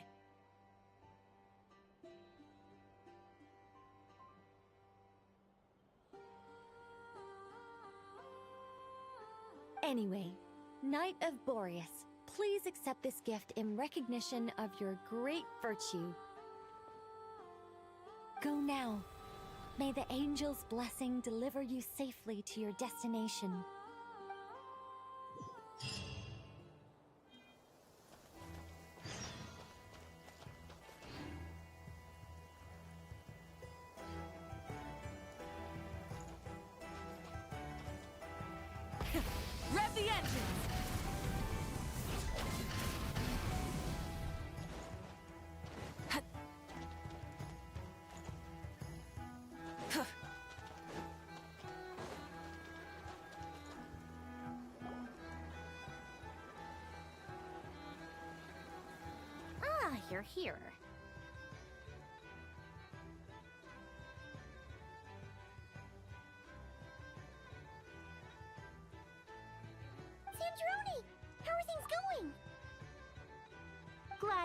Anyway, Knight of Boreas, please accept this gift in recognition of your great virtue. Go now. May the angel's blessing deliver you safely to your destination. Rev the engines! Ah, you're here.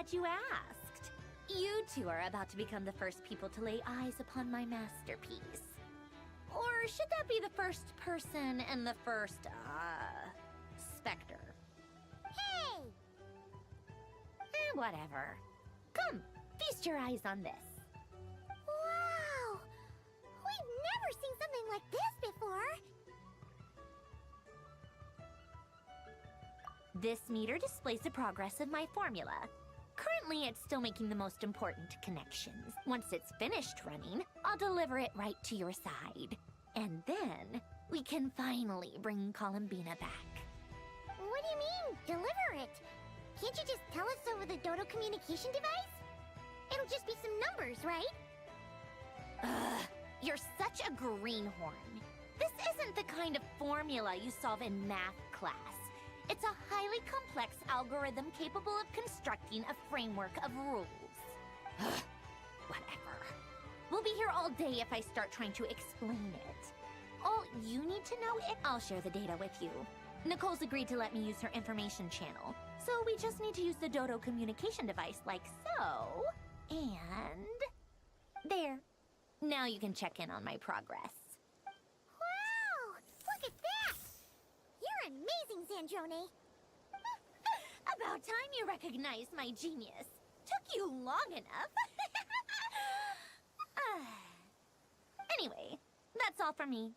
glad you asked. You two are about to become the first people to lay eyes upon my masterpiece. Or should that be the first person and the first, specter? Hey! Whatever. Come, feast your eyes on this. Wow! We've never seen something like this before! This meter displays the progress of my formula. Currently, it's still making the most important connections. Once it's finished running, I'll deliver it right to your side. And then, we can finally bring Columbina back. What do you mean, deliver it? Can't you just tell us over the Dodo communication device? It'll just be some numbers, right? Ugh, you're such a greenhorn. This isn't the kind of formula you solve in math class. It's a highly complex algorithm capable of constructing a framework of rules. Ugh, whatever. We'll be here all day if I start trying to explain it. All you need to know is I'll share the data with you. Nicole's agreed to let me use her information channel, so we just need to use the Dodo communication device like so. And... there. Now you can check in on my progress. Wow! Look at that! You're amazing, Zandrone! About time you recognized my genius. Took you long enough. Anyway, that's all for me.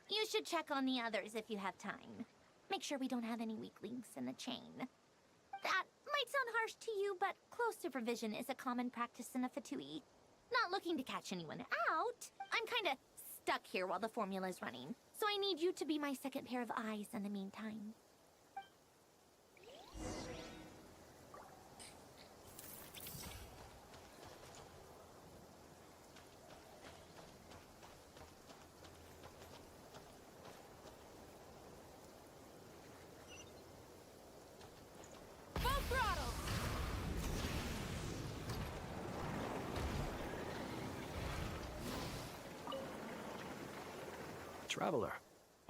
You should check on the others if you have time. Make sure we don't have any weak links in the chain. That might sound harsh to you, but close supervision is a common practice in a Fatui. Not looking to catch anyone out. I'm kinda stuck here while the formula's running, so I need you to be my second pair of eyes in the meantime. Traveler,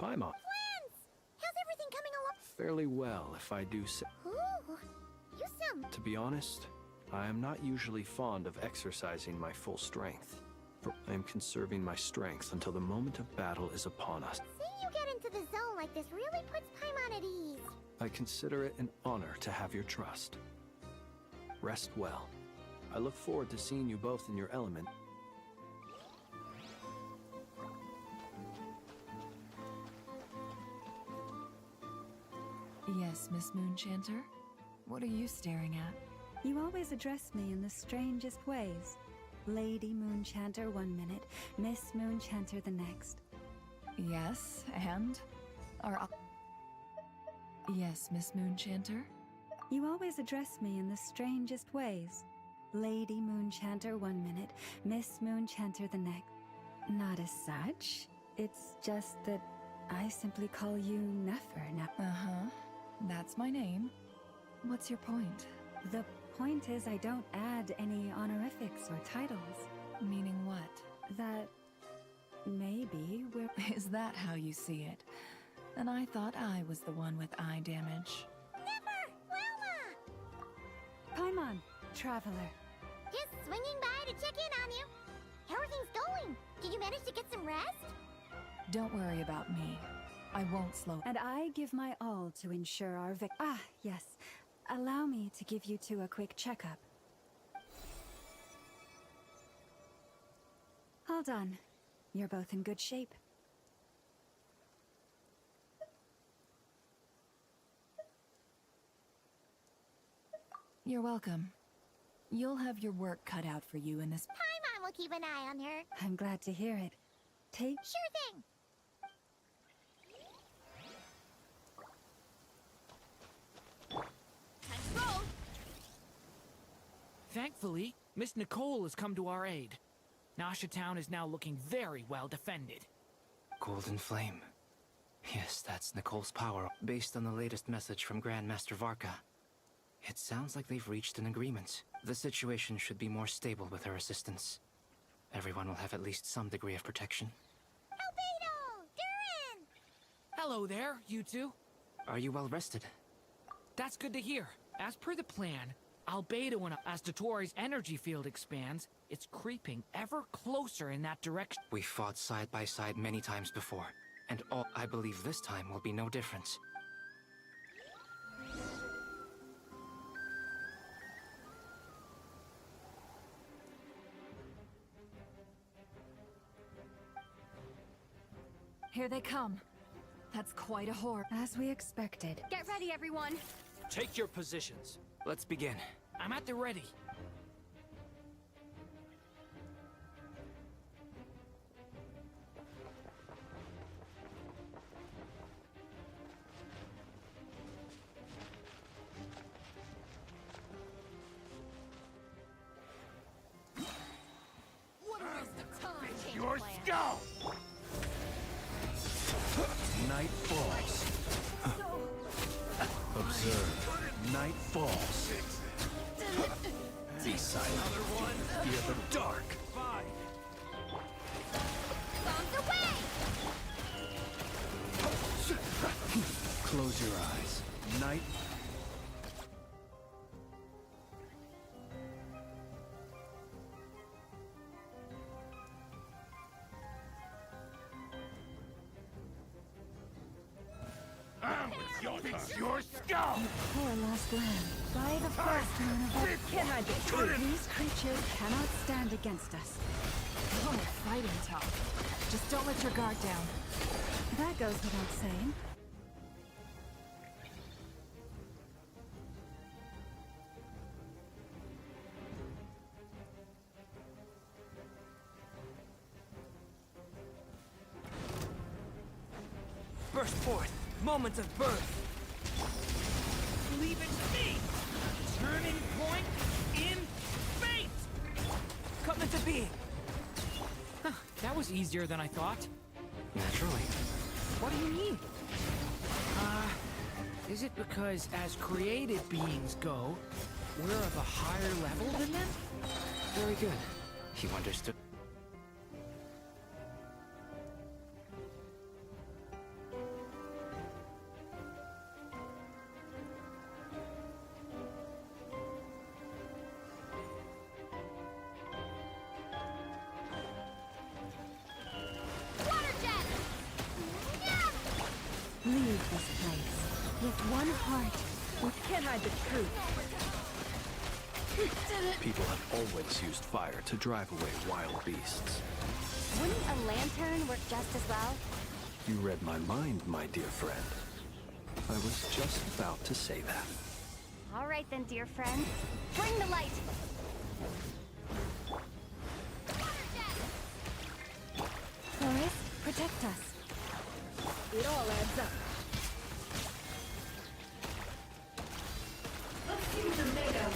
Paimon. Friends! How's everything coming along? Fairly well, if I do say. Ooh, you sound... To be honest, I am not usually fond of exercising my full strength. I am conserving my strength until the moment of battle is upon us. Seeing you get into the zone like this really puts Paimon at ease. I consider it an honor to have your trust. Rest well. I look forward to seeing you both in your element. Yes, Miss Moonchanter? What are you staring at? You always address me in the strangest ways. Lady Moonchanter 1 minute, Miss Moonchanter the next. Yes, and? Yes, Miss Moonchanter? You always address me in the strangest ways. Lady Moonchanter 1 minute, Miss Moonchanter the next. Not as such. It's just that I simply call you Nefer now. Uh-huh. That's my name. What's your point? The point is I don't add any honorifics or titles. Meaning what? That maybe we're... Is that how you see it? And I thought I was the one with eye damage. Never! Wilma! Paimon, traveler. Just swinging by to check in on you. How are things going? Did you manage to get some rest? Don't worry about me. I won't slow. And I give my all to ensure our Ah, yes. Allow me to give you two a quick checkup. All done. You're both in good shape. You're welcome. You'll have your work cut out for you in this... Paimon will keep an eye on her. I'm glad to hear it. Take... Sure thing. Thankfully, Miss Nicole has come to our aid. Nasha Town is now looking very well defended. Golden Flame. Yes, that's Nicole's power, based on the latest message from Grandmaster Varka. It sounds like they've reached an agreement. The situation should be more stable with her assistance. Everyone will have at least some degree of protection. Albedo! Durin! Hello there, you two. Are you well rested? That's good to hear. As per the plan, Albedo, and as Dottoro's energy field expands, it's creeping ever closer in that direction. We fought side by side many times before, and I believe this time will be no difference. Here they come. That's quite a horde. As we expected. Get ready, everyone! Take your positions. Let's begin. I'm at the ready. What a waste of time! Your skull! Night falls. Observe. Night falls. Be silent. Fear the dark. Bombs away! Close your eyes. Night. Your skull! Poor lost land. By the first moon of that can I be true. These creatures cannot stand against us. Oh, fighting talk. Just don't let your guard down. That goes without saying. Burst forth. Moments of birth. Leave it to me! Turning point in fate! Come into being. Huh, that was easier than I thought. Naturally. What do you mean? Is it because as created beings go, we're of a higher level than them? Very good. You understood. Leave this place. With one heart, we can hide the truth. People have always used fire to drive away wild beasts. Wouldn't a lantern work just as well? You read my mind, my dear friend. I was just about to say that. All right then, dear friend. Bring the light! Forest, protect us. It all adds up. Let's see what they're made of.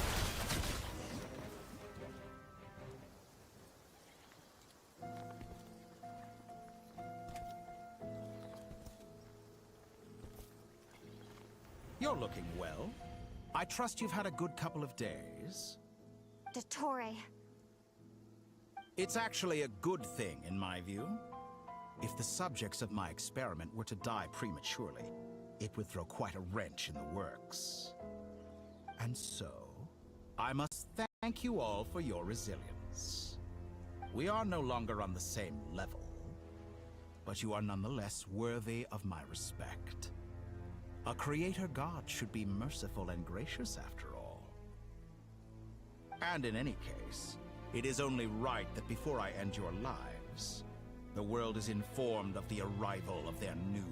You're looking well. I trust you've had a good couple of days. Dottore. It's actually a good thing, in my view. If the subjects of my experiment were to die prematurely, it would throw quite a wrench in the works. And so, I must thank you all for your resilience. We are no longer on the same level, but you are nonetheless worthy of my respect. A creator god should be merciful and gracious after all. And in any case, it is only right that before I end your lives, the world is informed of the arrival of their new...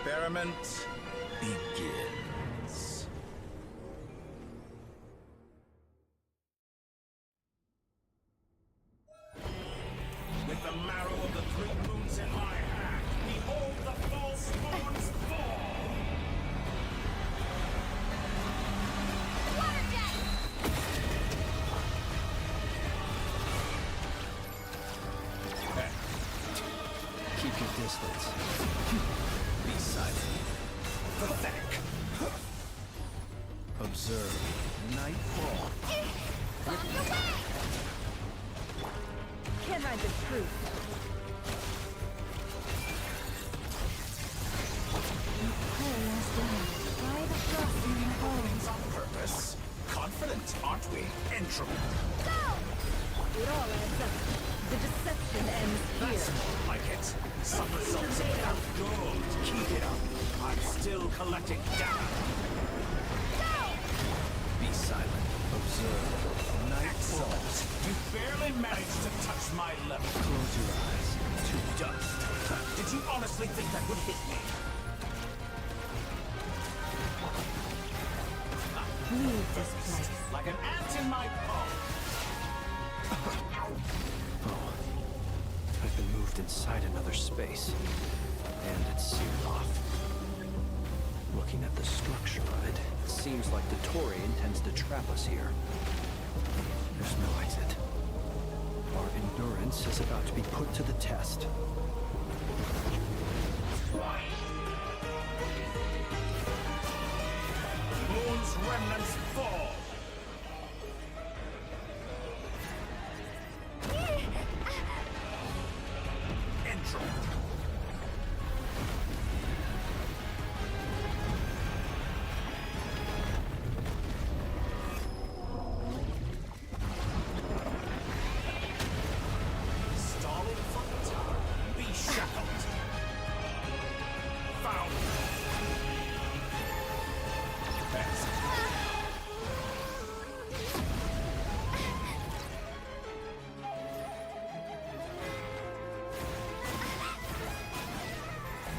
experiment begins. With the marrow of the three moons in my hand, behold the false moons fall! Water jet! Keep your distance. Be silent. Pathetic. Observe. Nightfall. On your way! Can't hide the truth. Things on purpose. Confident, aren't we? Entropy. It all adds up. The deception ends That's here. more like it. Some results without gold. Keep it up. I'm still collecting data. Be silent. Observe. Nightfall. Excellent. You barely managed to touch my level. Close your eyes. To dust. Did you honestly think that would hit me? Leave this place. Like an ant in my palm. Oh. I've been moved inside another space. And it's sealed off. Looking at the structure of it, it seems like the Tory intends to trap us here. There's no exit. Our endurance is about to be put to the test. Moon's remnants fall. Entropy. Stalling for the tower. Be shackled. Found. Best.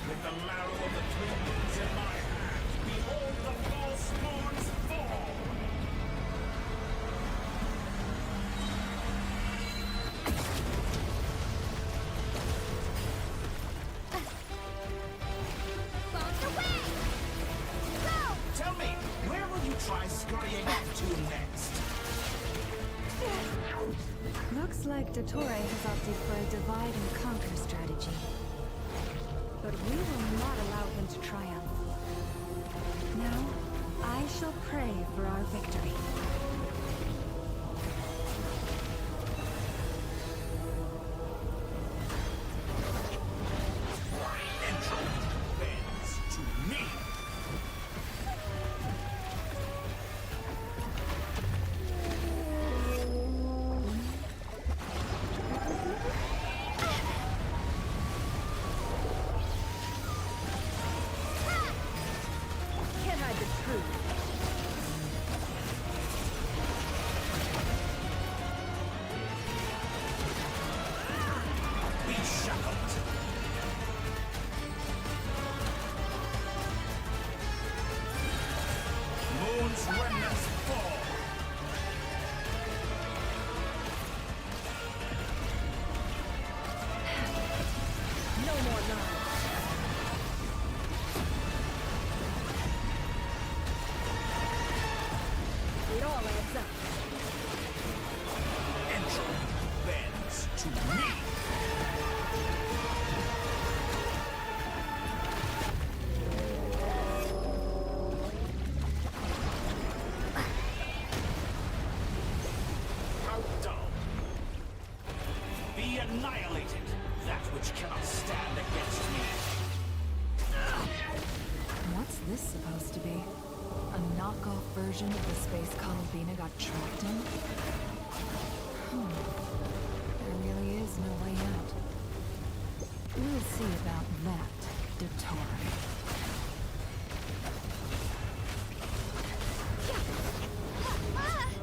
With the marrow of the three moons in my hand, behold the false moons fall! On your way! Go! Tell me, where will you try scurrying off to next? Looks like Dottore has opted for a divide and conquer strategy. But we will not allow him to triumph. Now, I shall pray for our victory. Entropy bends to me! Can't hide the truth. Be shackled! Moon's remnants fall! No more lies. It all adds up. Entropy bends to me! How dull! Be annihilated, that which cannot stand against me! What's this supposed to be? A knockoff version of the space columbina got trapped in? There really is no way out. We'll see about that, Dottore.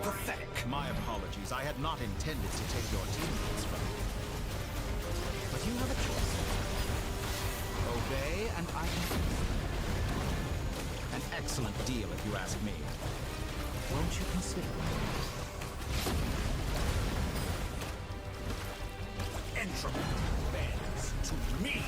Pathetic. My apologies. I had not intended to take your teammates from you. But you have a choice. Obey and I can... excellent deal if you ask me. Won't you consider it? Entropy bends to me!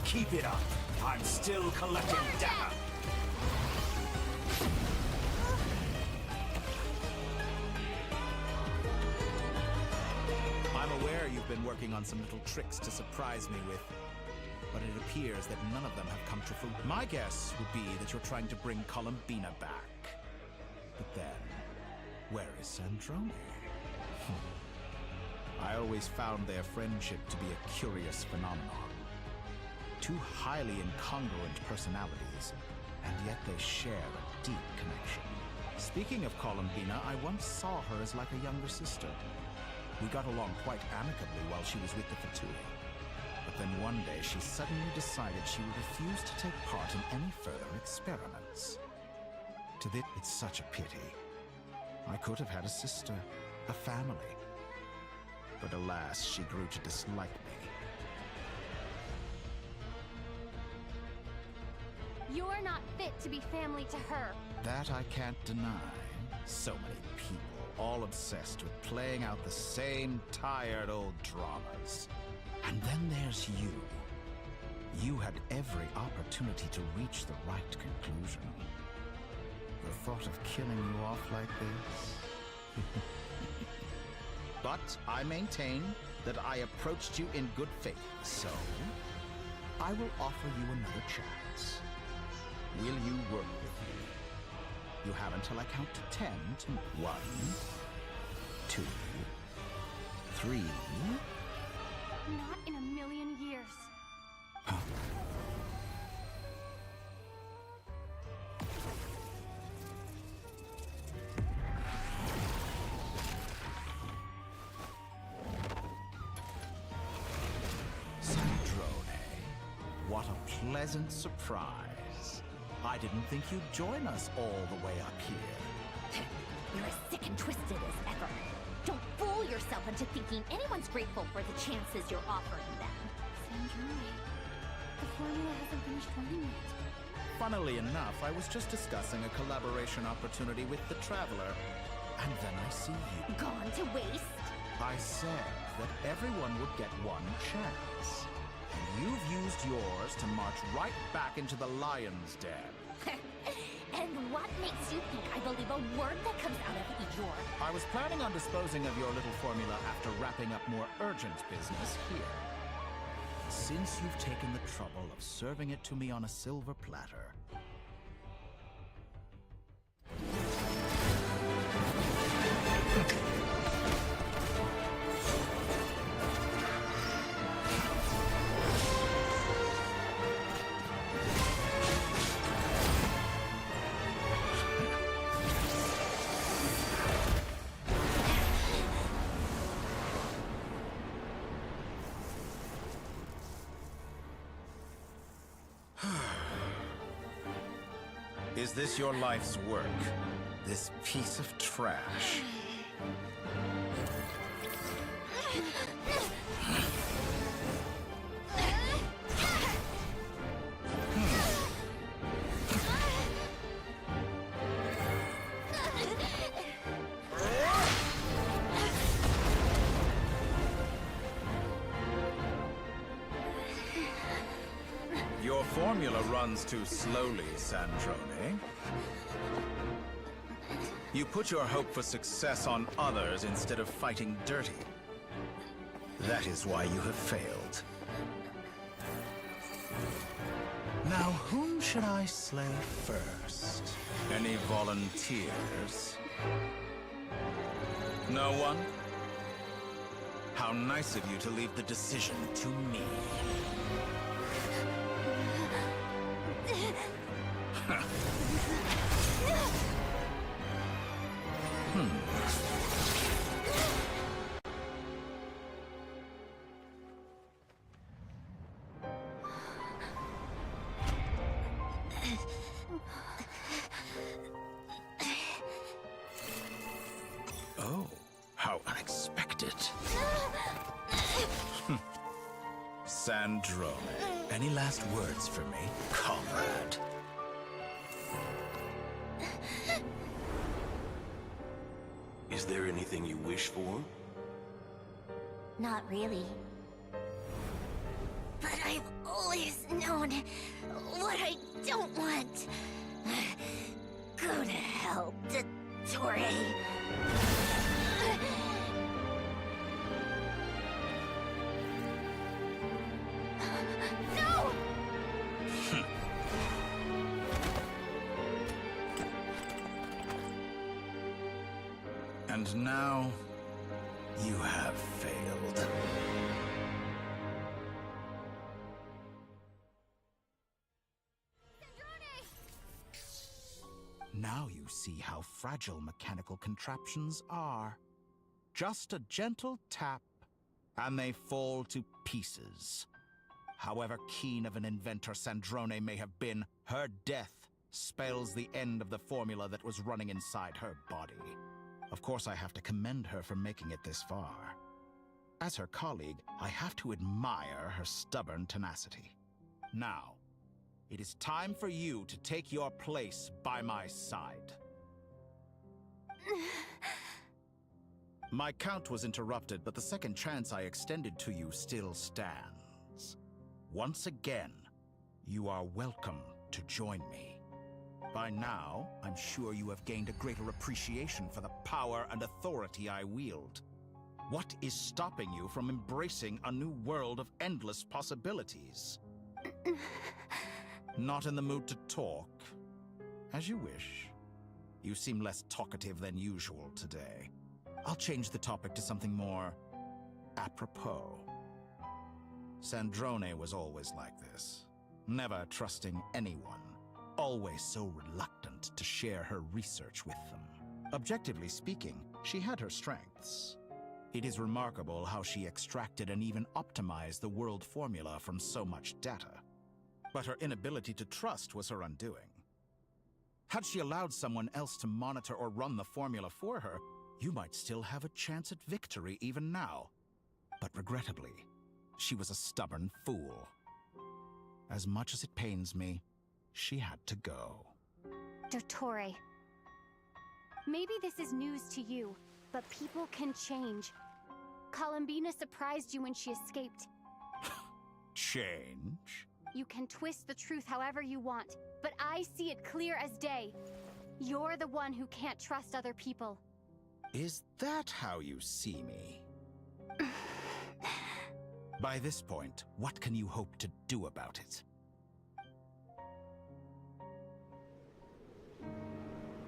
Keep it up. I'm still collecting data. I'm aware you've been working on some little tricks to surprise me with, but it appears that none of them have come to fruition. My guess would be that you're trying to bring Columbina back. But then, where is Sandrone? I always found their friendship to be a curious phenomenon. Two highly incongruent personalities, and yet they share a deep connection. Speaking of Columbina, I once saw her as like a younger sister. We got along quite amicably while she was with the Fatui. But then one day she suddenly decided she would refuse to take part in any further experiments. To this, it's such a pity. I could have had a sister, a family. But alas, she grew to dislike me. You're not fit to be family to her. That I can't deny. So many people, all obsessed with playing out the same tired old dramas. And then there's you. You had every opportunity to reach the right conclusion. The thought of killing you off like this? But I maintain that I approached you in good faith, so I will offer you another chance. Will you work with me? You have until I count to 10 to 1, 2, 3. Not in a million years. Huh? Sandrone, what a pleasant surprise. I didn't think you'd join us all the way up here. You're as sick and twisted as ever. Don't fool yourself into thinking anyone's grateful for the chances you're offering them. Sandrone, the formula hasn't finished running yet. Funnily enough, I was just discussing a collaboration opportunity with the Traveler, and then I see you. Gone to waste? I said that everyone would get one chance. And you've used yours to march right back into the lion's den. And what makes you think I believe a word that comes out of your... I was planning on disposing of your little formula after wrapping up more urgent business here. Since you've taken the trouble of serving it to me on a silver platter... Is this your life's work? This piece of trash? Your formula runs too slowly, Sandrone. You put your hope for success on others instead of fighting dirty. That is why you have failed. Now, whom should I slay first? Any volunteers? No one? How nice of you to leave the decision to me. Oh, how unexpected. Sandrone, any last words for me, comrade? Is there anything you wish for? Not really. But I've always known what I don't want. Go to hell, Dottore. No! And now, you have failed. Now you see how fragile mechanical contraptions are. Just a gentle tap, and they fall to pieces. However keen of an inventor Sandrone may have been, her death spells the end of the formula that was running inside her body. Of course, I have to commend her for making it this far. As her colleague, I have to admire her stubborn tenacity. Now, it is time for you to take your place by my side. My count was interrupted, but the second chance I extended to you still stands. Once again, you are welcome to join me. By now, I'm sure you have gained a greater appreciation for the power and authority I wield. What is stopping you from embracing a new world of endless possibilities? Not in the mood to talk? As you wish. You seem less talkative than usual today. I'll change the topic to something more apropos. Sandrone was always like this, never trusting anyone, always so reluctant to share her research with them. Objectively speaking, she had her strengths. It is remarkable how she extracted and even optimized the world formula from so much data. But her inability to trust was her undoing. Had she allowed someone else to monitor or run the formula for her, you might still have a chance at victory even now. But regrettably, she was a stubborn fool. As much as it pains me, she had to go. Dottore. Maybe this is news to you, but people can change. Columbina surprised you when she escaped. Change? You can twist the truth however you want, but I see it clear as day. You're the one who can't trust other people. Is that how you see me? By this point, what can you hope to do about it?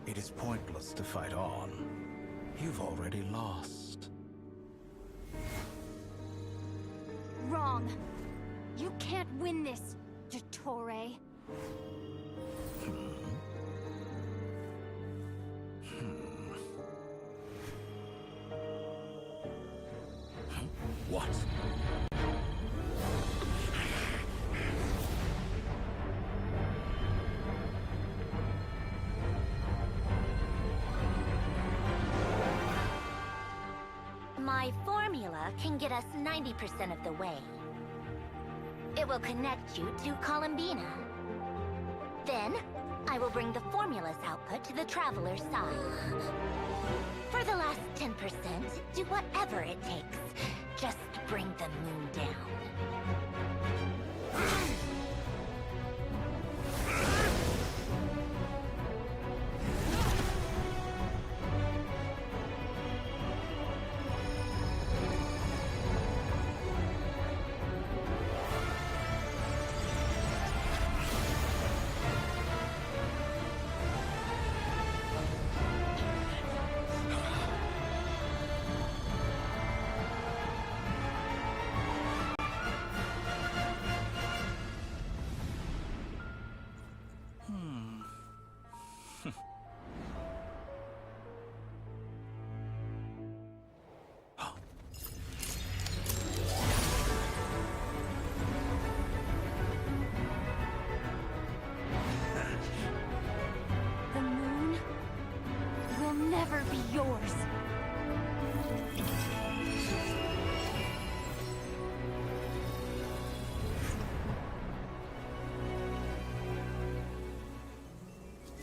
It is pointless to fight on. You've already lost. Wrong. You can't win this, Dottore. What? My formula can get us 90% of the way. It will connect you to Columbina. Then, I will bring the formula's output to the Traveler's side. For the last 10%, do whatever it takes. Just bring the moon down. yours.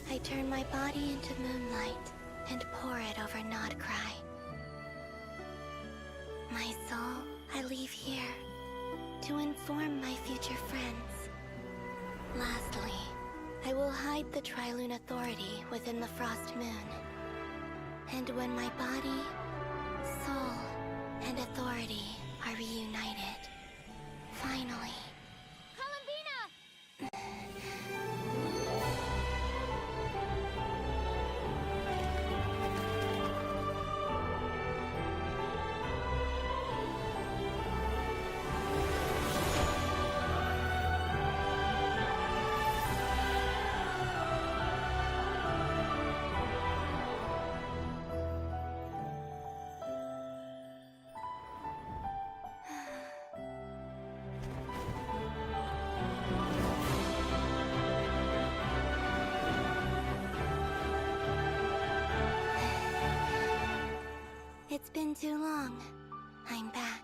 I turn my body into moonlight and pour it over Nodcry. My soul I leave here to inform my future friends. Lastly, I will hide the Trilune Authority within the Frost Moon. And when my body, soul, and authority are reunited, finally... Columbina! It's been too long. I'm back.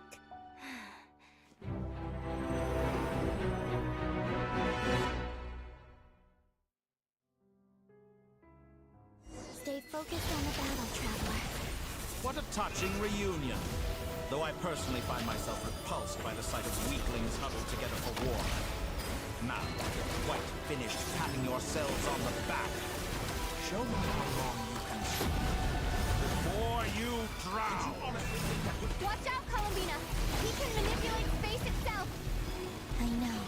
Stay focused on the battle, Traveler. What a touching reunion. Though I personally find myself repulsed by the sight of weaklings huddled together for war. Now, you're quite finished patting yourselves on the back. Show me how long you can swim before you drown. Watch out, Columbina! He can manipulate space itself! I know.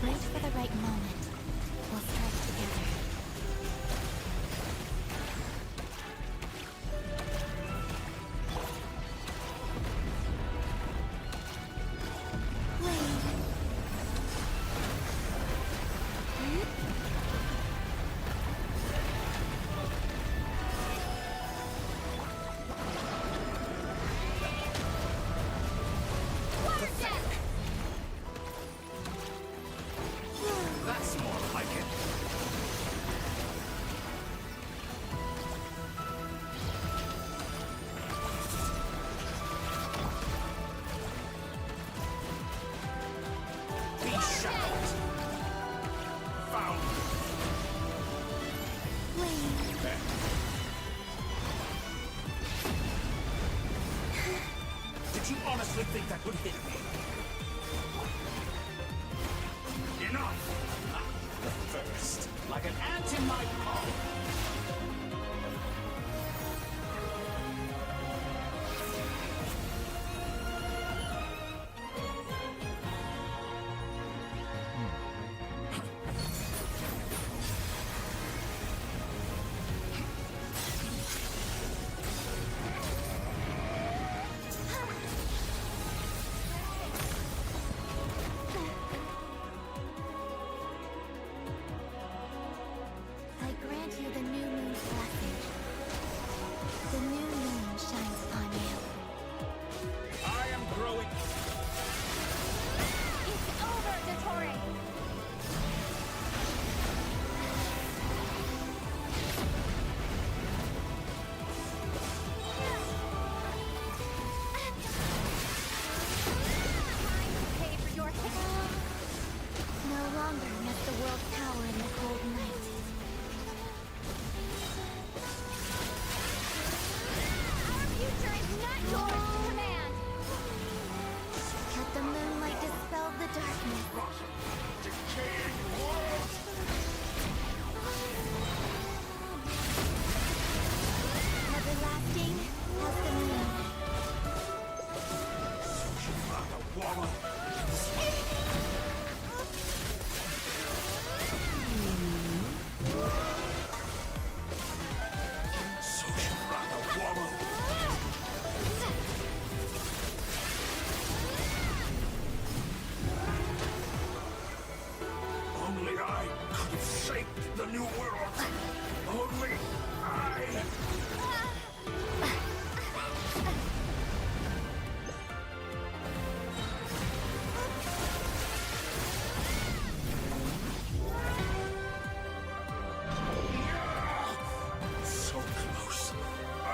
Wait for the right moment. We'll strike together. That's more like it. Be shackled. Found. There. Did you honestly think that would hit me? Enough! The first, like an ant in my palm. I grant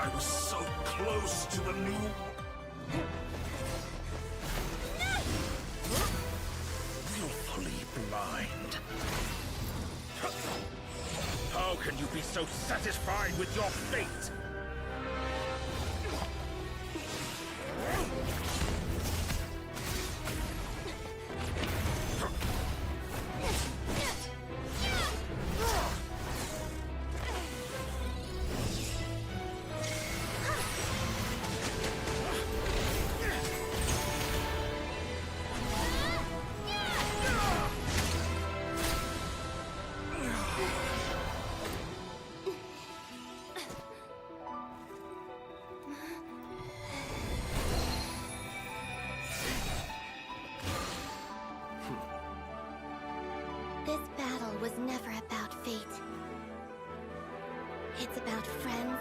I was so close to the new... Willfully blind. How can you be so satisfied with your fate? This battle was never about fate. It's about friends,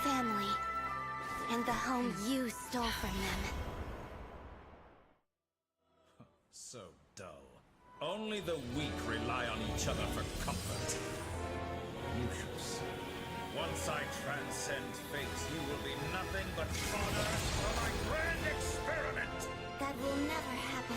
family, and the home you stole from them. So dull. Only the weak rely on each other for comfort. You shall see. Once I transcend fate, you will be nothing but fodder for my grand experiment! That will never happen.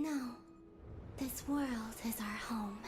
No, this world is our home.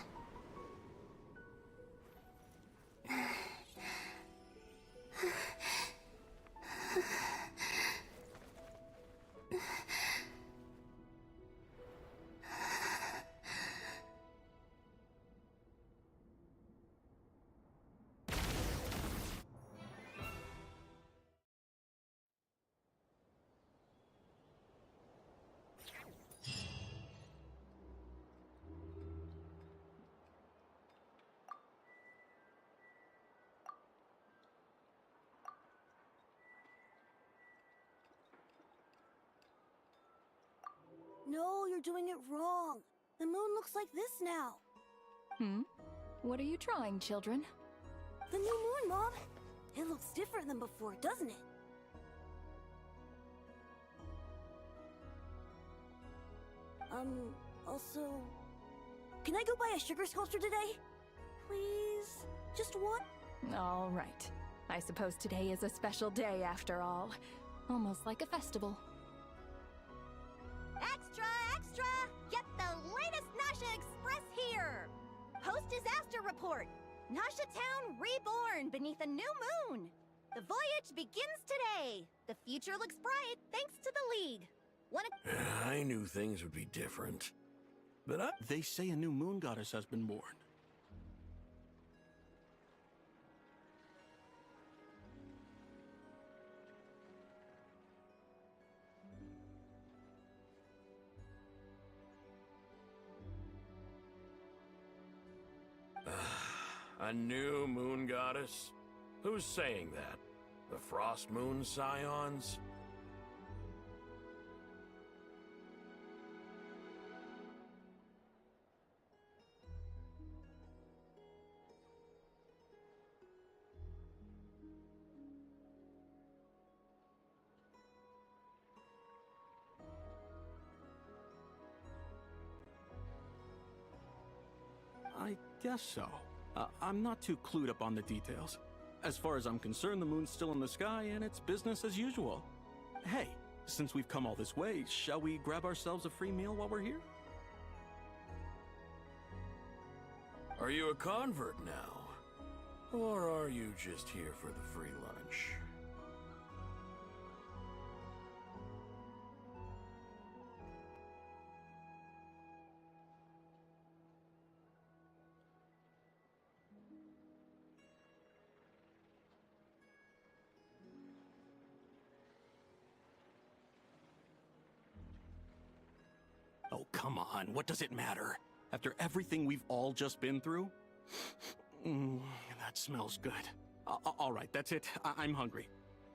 No, you're doing it wrong. The moon looks like this now. What are you trying, children? The new moon, Mom. It looks different than before, doesn't it? Also... Can I go buy a sugar sculpture today? Please? Just one? All right. I suppose today is a special day after all. Almost like a festival. Extra, extra! Get the latest Nasha Express here! Post-disaster report! Nasha Town reborn beneath a new moon! The voyage begins today! The future looks bright thanks to the League! I knew things would be different. But They say a new moon goddess has been born. A new moon goddess? Who's saying that? The Frost Moon Scions? I guess so. I'm not too clued up on the details. As far as I'm concerned, the moon's still in the sky and it's business as usual. Hey, since we've come all this way, shall we grab ourselves a free meal while we're here? Are you a convert now? Or are you just here for the free lunch? Oh, come on, what does it matter? After everything we've all just been through? That smells good. All right, that's it. I'm hungry.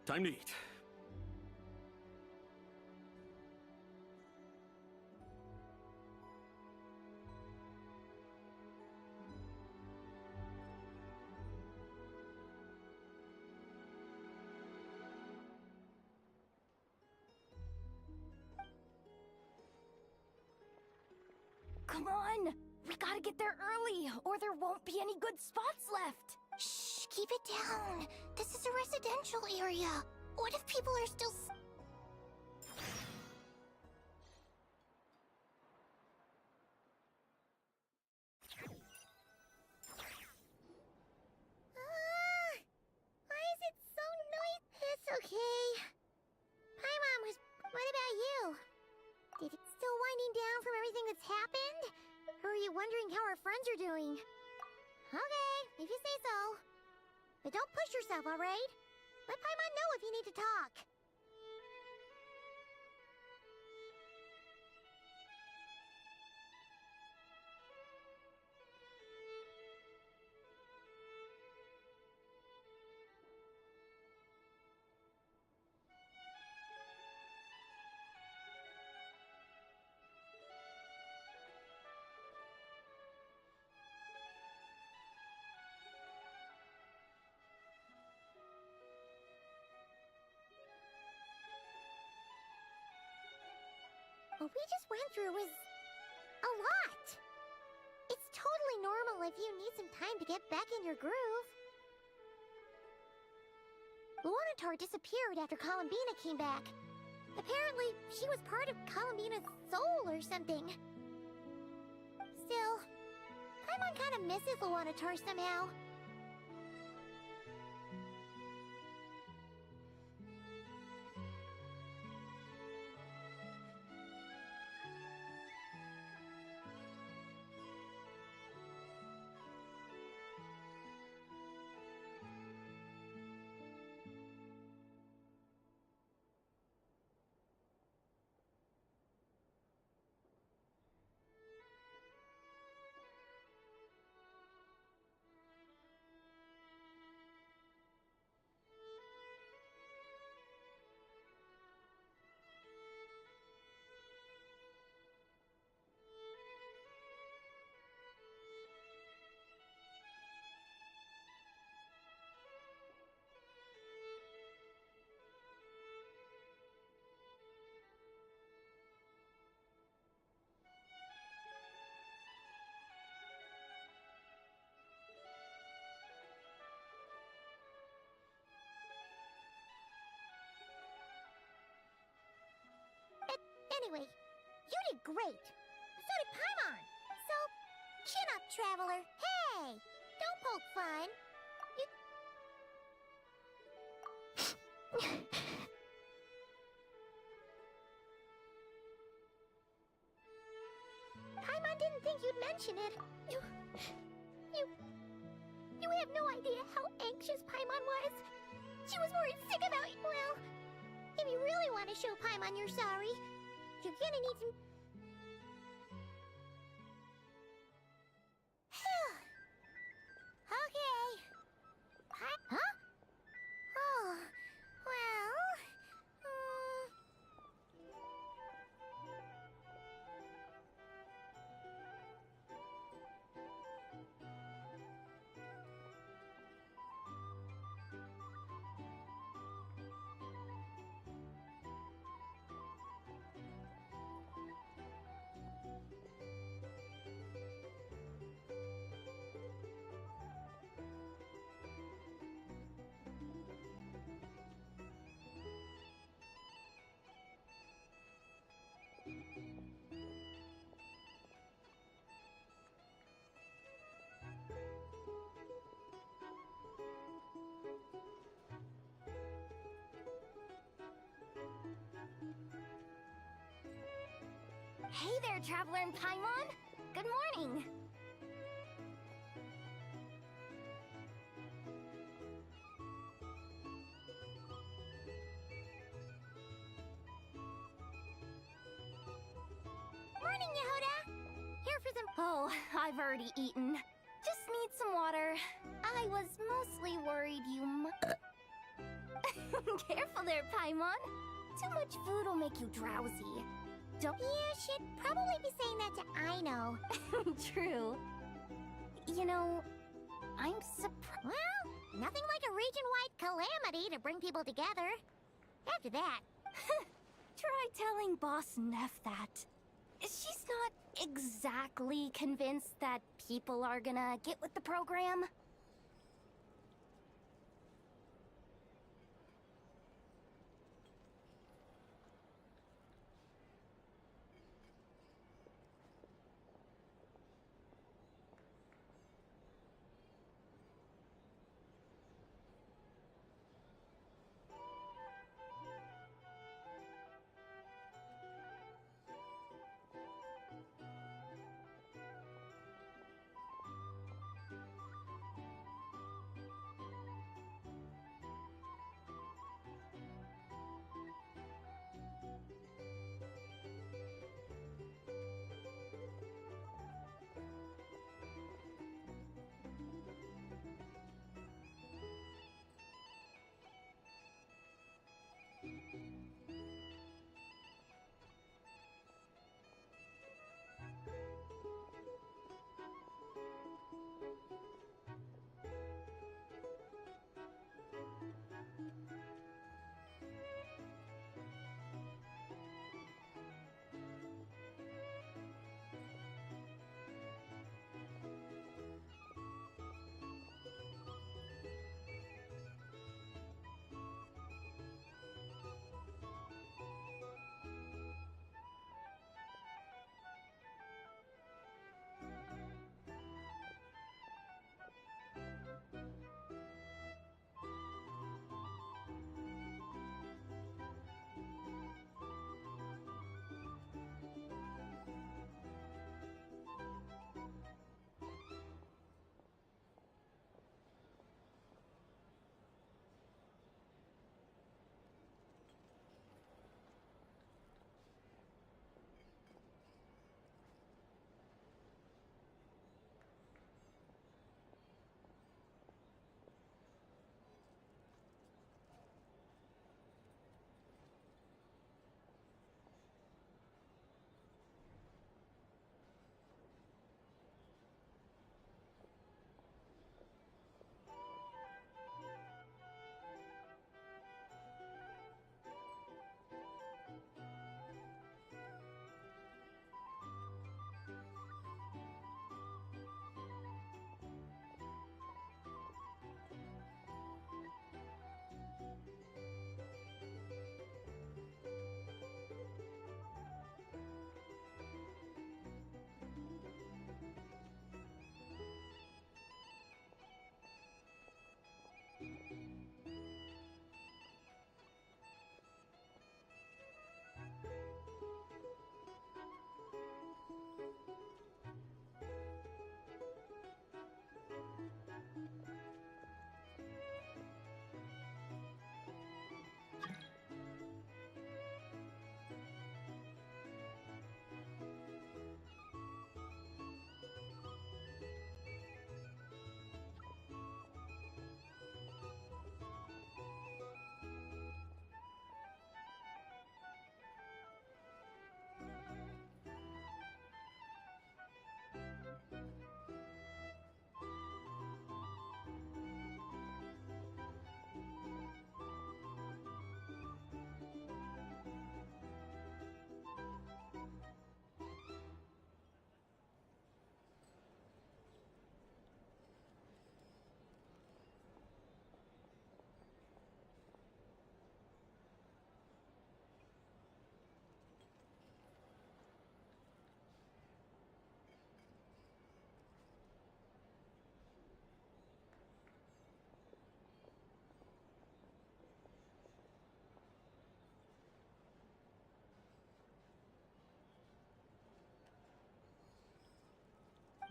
Time to eat. Come on! We gotta get there early, or there won't be any good spots left! Shh, keep it down. This is a residential area. What if people are still... Why is it so noisy? It's okay. Hi, Mom. What about you? Did it still winding down from everything that's happened? Or are you wondering how our friends are doing? Okay, if you say so. But don't push yourself, alright? Let Paimon know if you need to talk. What we just went through was a lot. It's totally normal if you need some time to get back in your groove. Luanatar disappeared after Columbina came back. Apparently, she was part of Columbina's soul or something. Still, Paimon kind of misses Luanatar somehow. Anyway, you did great. So did Paimon. So, chin up, Traveler. Hey! Don't poke fun. Paimon didn't think you'd mention it. You have no idea how anxious Paimon was. She was worried sick about you. Well, if you really want to show Paimon you're sorry, you're gonna need some... Okay. Huh? Oh, well... Hey there, Traveler and Paimon! Good morning! Morning, Yehuda! Here for some— Oh, I've already eaten. Just need some water. I was mostly worried you Careful there, Paimon. Too much food will make you drowsy. Don't— You should probably be saying that to Aino. True. You know, I'm surprised. Well, nothing like a region-wide calamity to bring people together. After that... Try telling Boss Neff that. She's not exactly convinced that people are gonna get with the program.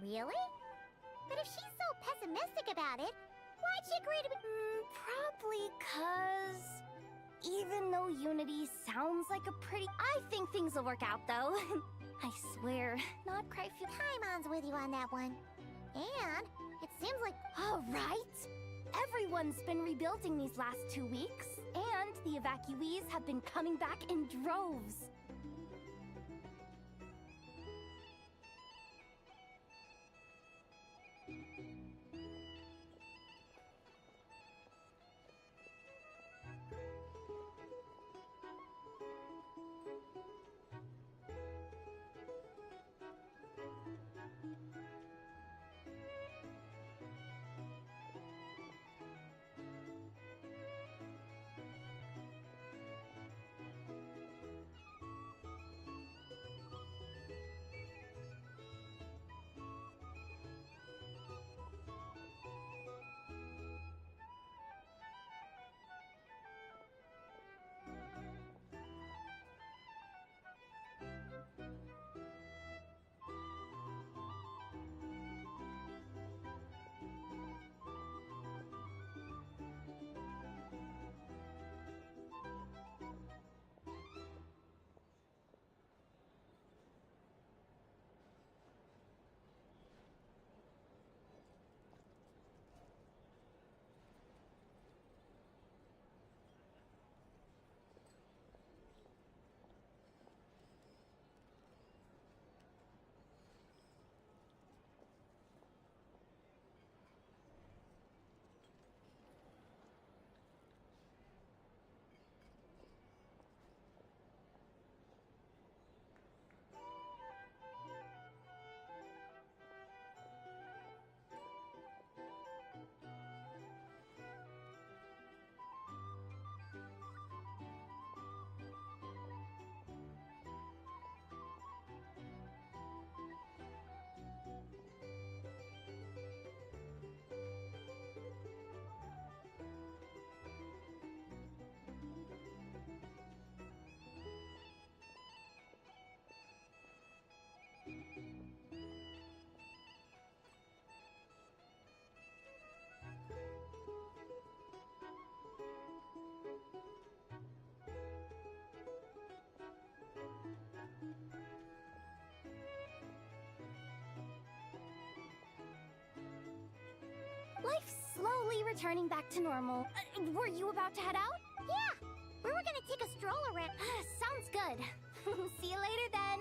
Really? But if she's so pessimistic about it, why'd she agree to be— Probably 'cause even though Unity sounds like a pretty— I think things will work out, though. I swear, not cry feel— Paimon's with you on that one. And it seems like— All right! Everyone's been rebuilding these last 2 weeks, and the evacuees have been coming back in droves. Life's slowly returning back to normal. Were you about to head out? Yeah! We were gonna take a stroll around. Sounds good. See you later then.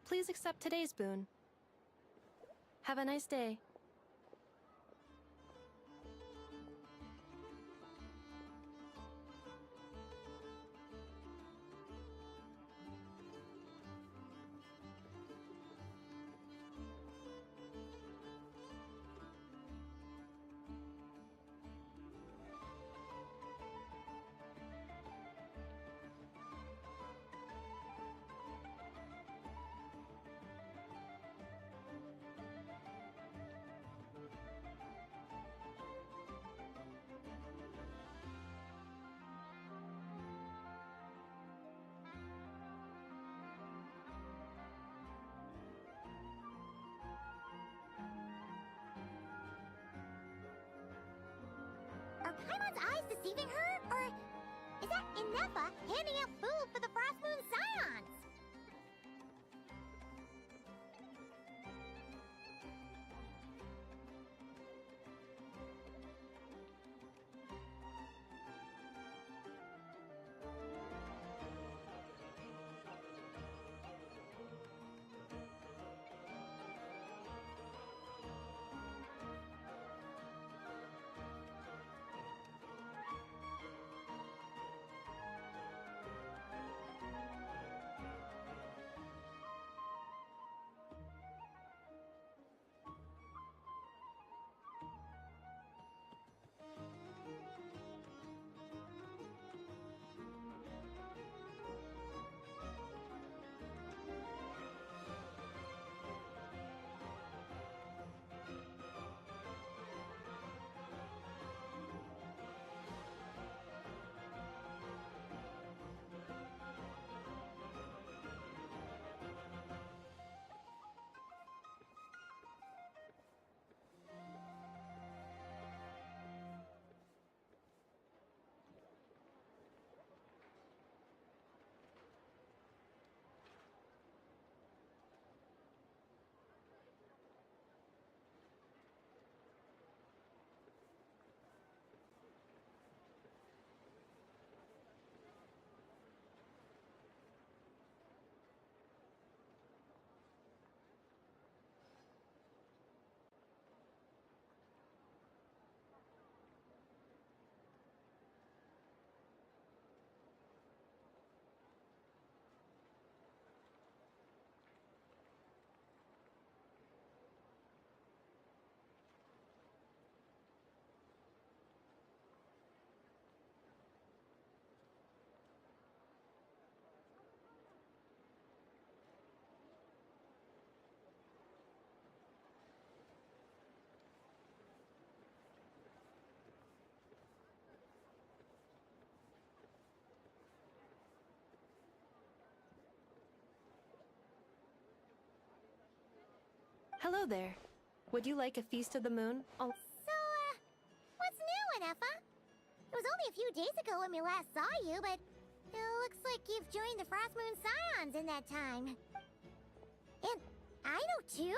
Please accept today's boon. Have a nice day. Are Paimon's eyes deceiving her? Or is that Inefa handing out food for the Frost Moon Scions? Hello there. Would you like a Feast of the Moon? Oh, So, what's new, Anefa? It was only a few days ago when we last saw you, but it looks like you've joined the Frost Moon Scions in that time. And I know too?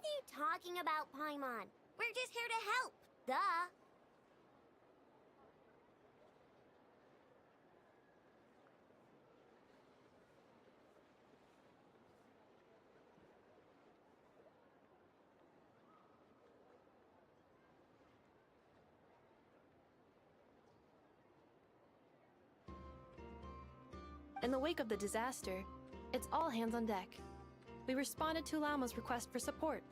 are you talking about, Paimon? We're just here to help. Duh. In the wake of the disaster, it's all hands on deck. We responded to Lama's request for support.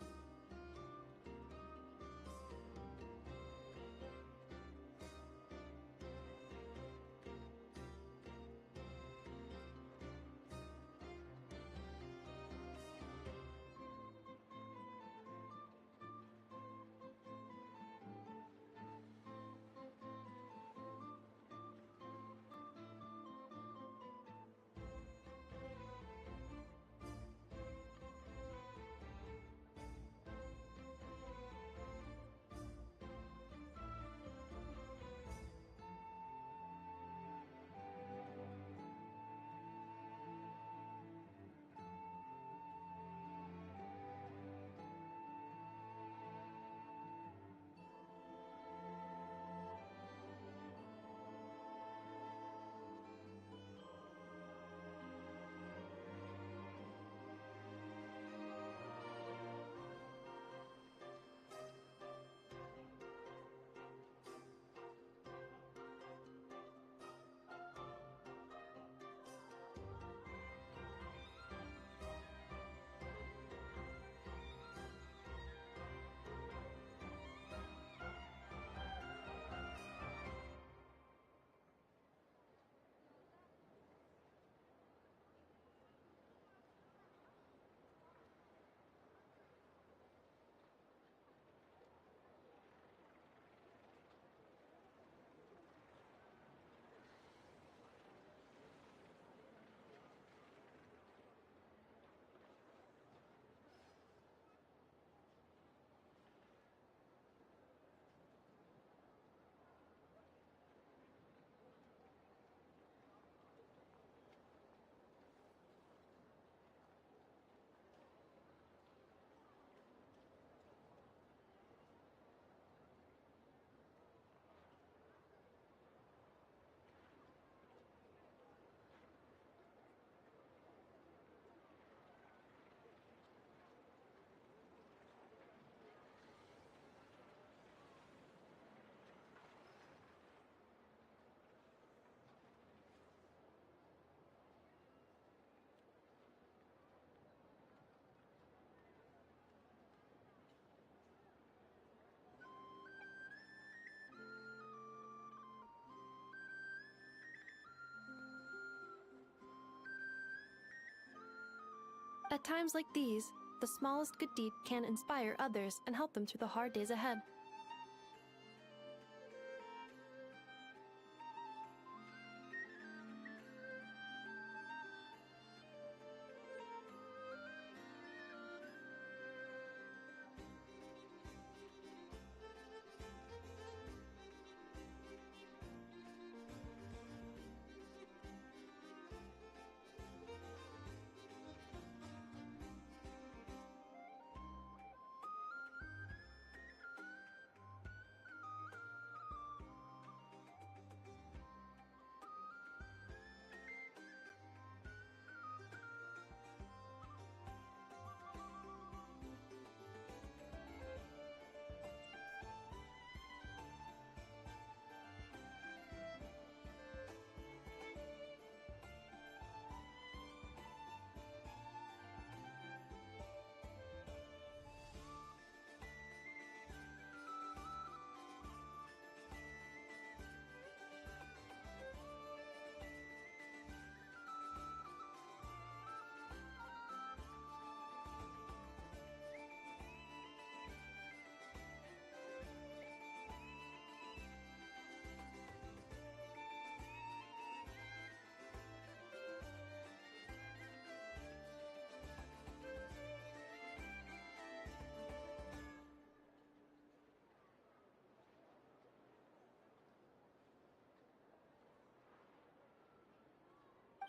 At times like these, the smallest good deed can inspire others and help them through the hard days ahead.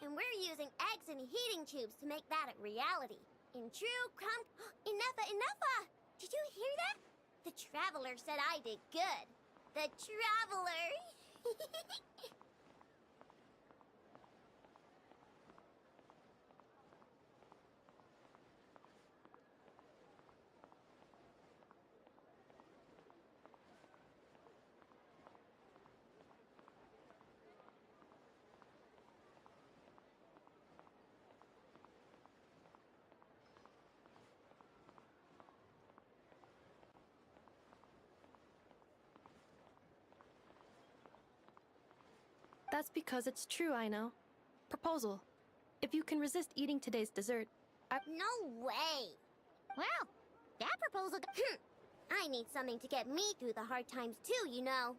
And we're using eggs and heating tubes to make that a reality. In true crumb... Enough! Did you hear that? The Traveler said I did good. The Traveler! That's because it's true, I know. Proposal. If you can resist eating today's dessert, No way! Well, that proposal... I need something to get me through the hard times too, you know.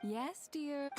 Yes, dear.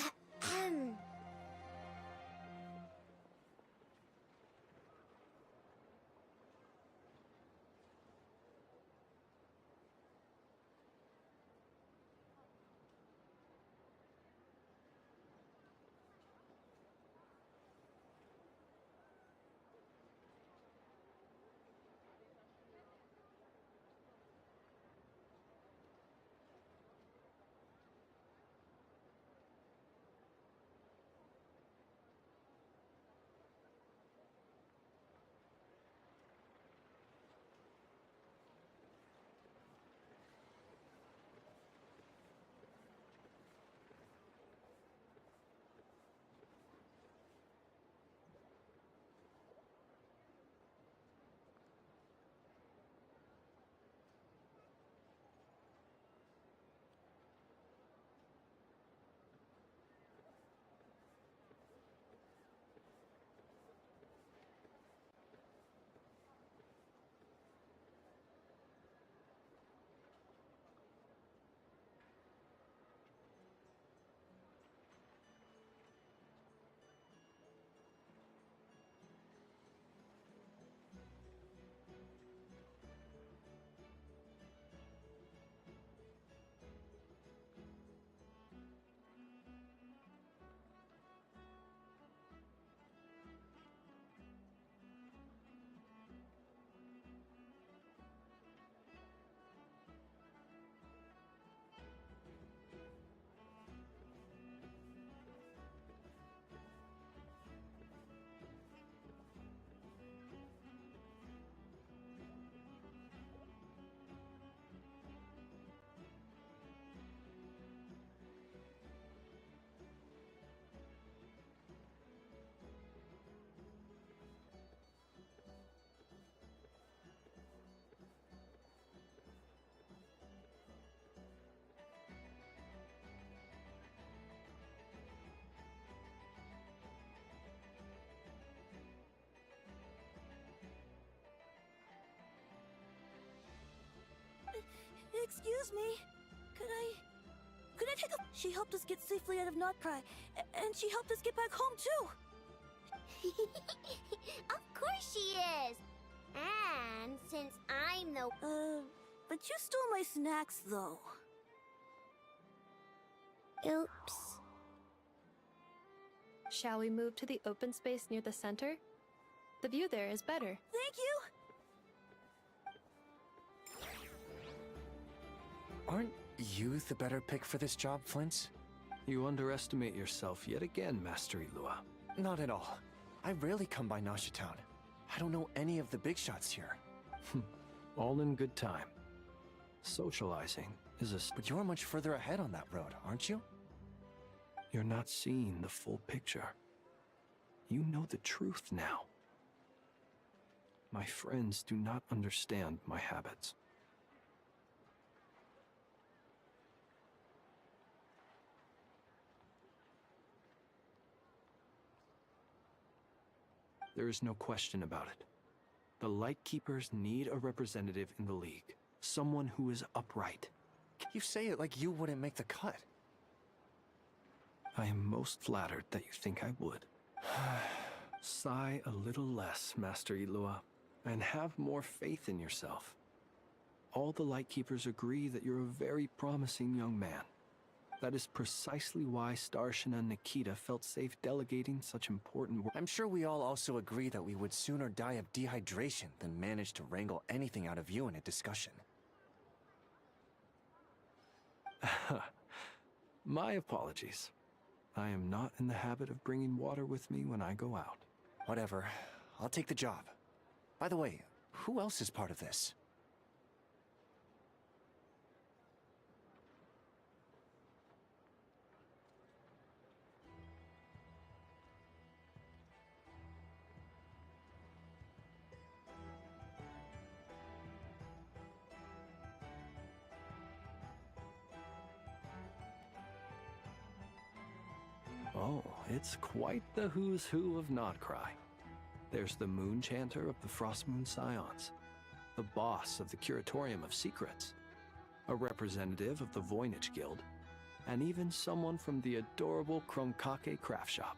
Excuse me. Could I take a... She helped us get safely out of Notcry, and she helped us get back home, too. Of course she is. And since I'm the... But you stole my snacks, though. Oops. Shall we move to the open space near the center? The view there is better. Thank you! Aren't you the better pick for this job, Flint? You underestimate yourself yet again, Master Ilua. Not at all. I rarely come by Nasha Town. I don't know any of the big shots here. All in good time. Socializing is a... But you're much further ahead on that road, aren't you? You're not seeing the full picture. You know the truth now. My friends do not understand my habits. There is no question about it. The Lightkeepers need a representative in the League. Someone who is upright. You say it like you wouldn't make the cut. I am most flattered that you think I would. Sigh a little less, Master Ilua, and have more faith in yourself. All the Lightkeepers agree that you're a very promising young man. That is precisely why Starshina and Nikita felt safe delegating such important work. I'm sure we all also agree that we would sooner die of dehydration than manage to wrangle anything out of you in a discussion. My apologies. I am not in the habit of bringing water with me when I go out. Whatever. I'll take the job. By the way, who else is part of this? Oh, it's quite the who's who of Notcry. There's the Moon Chanter of the Frostmoon Scions, the boss of the Curatorium of Secrets, a representative of the Voynich Guild, and even someone from the adorable Chromkake craft shop.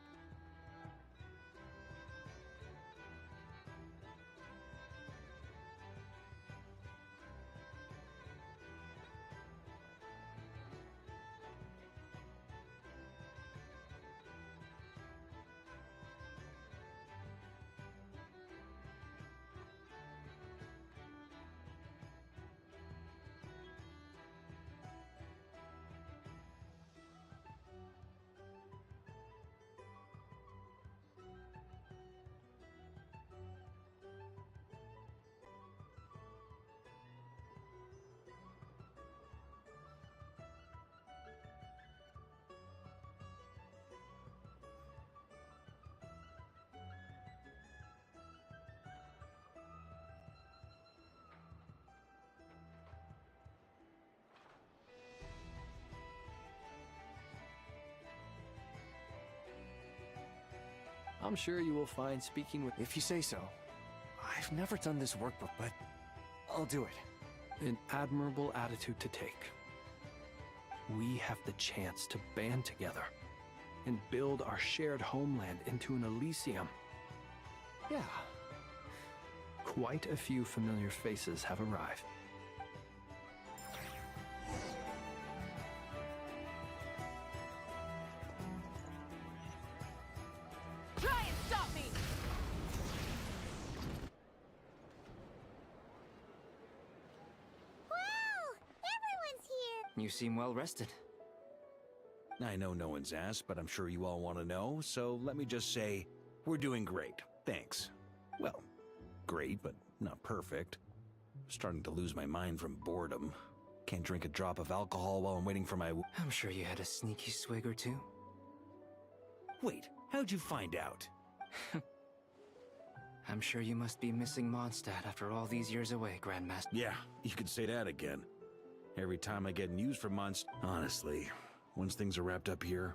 I'm sure you will find speaking with... If you say so. I've never done this work before, but I'll do it. An admirable attitude to take. We have the chance to band together and build our shared homeland into an Elysium. Yeah. Quite a few familiar faces have arrived. Try and stop me! Wow! Everyone's here! You seem well rested. I know no one's asked, but I'm sure you all want to know, so let me just say, we're doing great. Thanks. Well, great, but not perfect. Starting to lose my mind from boredom. Can't drink a drop of alcohol while I'm waiting for my... I'm sure you had a sneaky swig or two. Wait, how'd you find out? I'm sure you must be missing Mondstadt after all these years away, Grandmaster. Yeah, you could say that again. Every time I get news from Mondstadt... Honestly, once things are wrapped up here...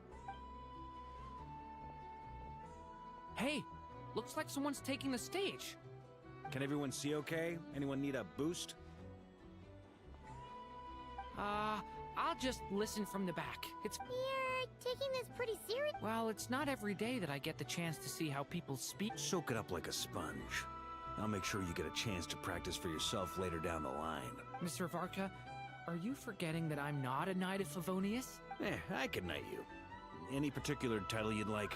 Hey, looks like someone's taking the stage. Can everyone see okay? Anyone need a boost? I'll just listen from the back. It's... You're taking this pretty serious. Well, it's not every day that I get the chance to see how people speak. Soak it up like a sponge. I'll make sure you get a chance to practice for yourself later down the line. Mr. Varka, are you forgetting that I'm not a Knight of Favonius? I can knight you. Any particular title you'd like?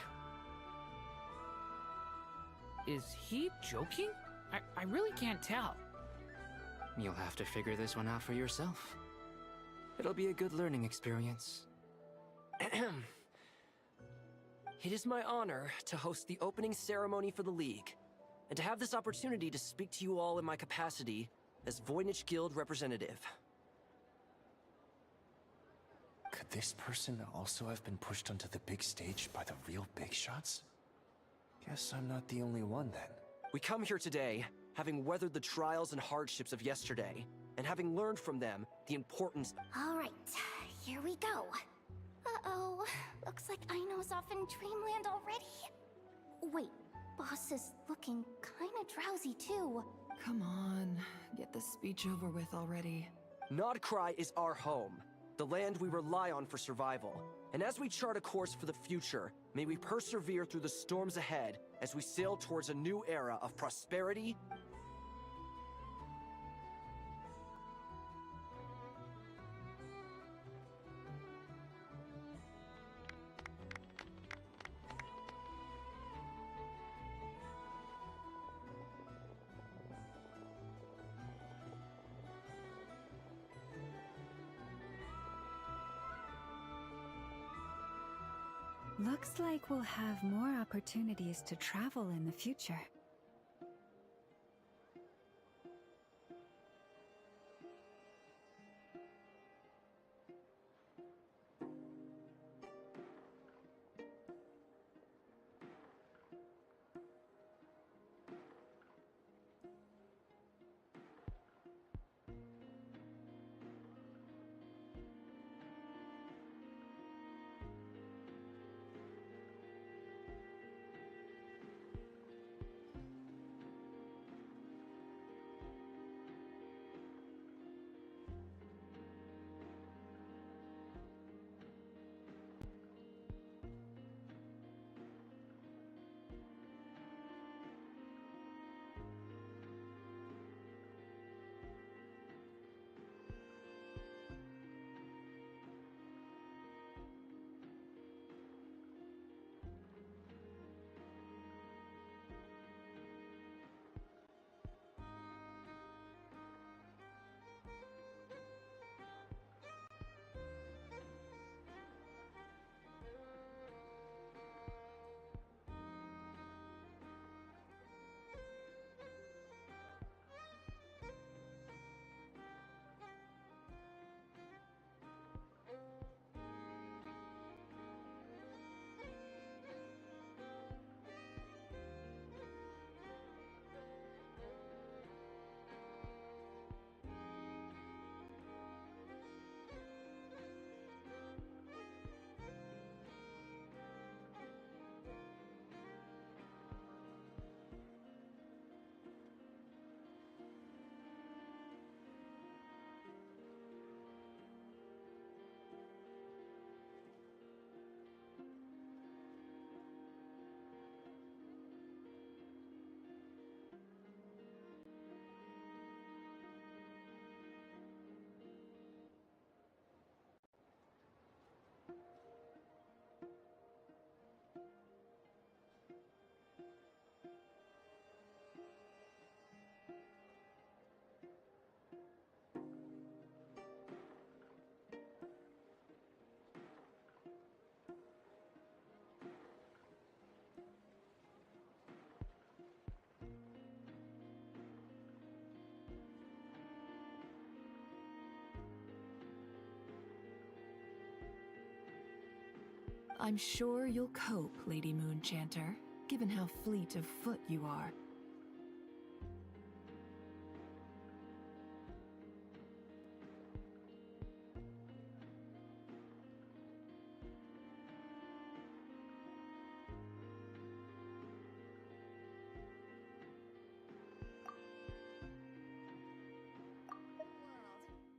Is he joking? I really can't tell. You'll have to figure this one out for yourself. It'll be a good learning experience. It is my honor to host the opening ceremony for the League, and to have this opportunity to speak to you all in my capacity as Voynich Guild representative. Could this person also have been pushed onto the big stage by the real big shots? Guess I'm not the only one then. We come here today, having weathered the trials and hardships of yesterday, and having learned from them the importance... All right, here we go. Uh-oh, looks like Aino's off in dreamland already. Wait, boss is looking kinda drowsy too. Come on, get the speech over with already. Nodcry is our home, the land we rely on for survival. And as we chart a course for the future, may we persevere through the storms ahead as we sail towards a new era of prosperity. Looks like we'll have more opportunities to travel in the future. I'm sure you'll cope, Lady Moonchanter, given how fleet of foot you are.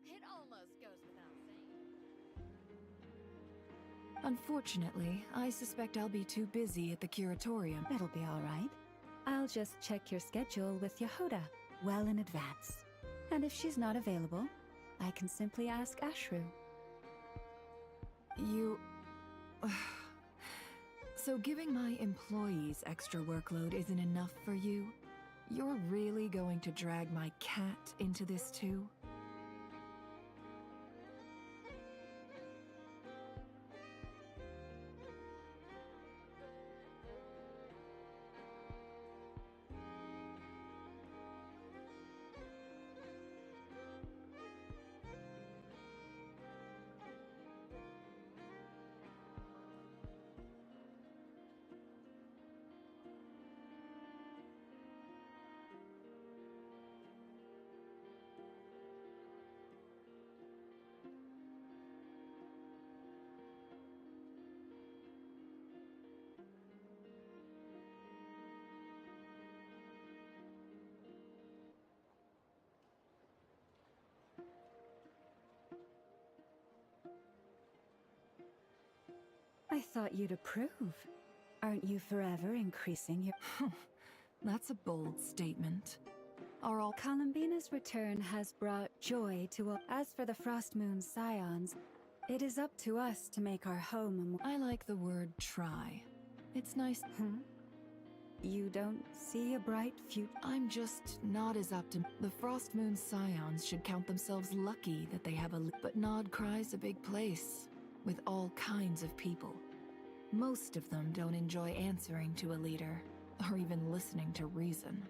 It almost goes without Unfortunately, I suspect I'll be too busy at the curatorium. It'll be all right. I'll just check your schedule with Yehuda well in advance. And if she's not available, I can simply ask Ashru. You... So giving my employees extra workload isn't enough for you? You're really going to drag my cat into this too? I thought you'd approve. Aren't you forever increasing your... That's a bold statement. Are all... Columbina's return has brought joy to all... As for the Frost Moon Scions, it is up to us to make our home a more... I like the word try. It's nice... You don't see a bright future? I'm just not as optimistic. The Frost Moon Scions should count themselves lucky that they have a... But Nodcry's a big place, with all kinds of people. Most of them don't enjoy answering to a leader, or even listening to reason.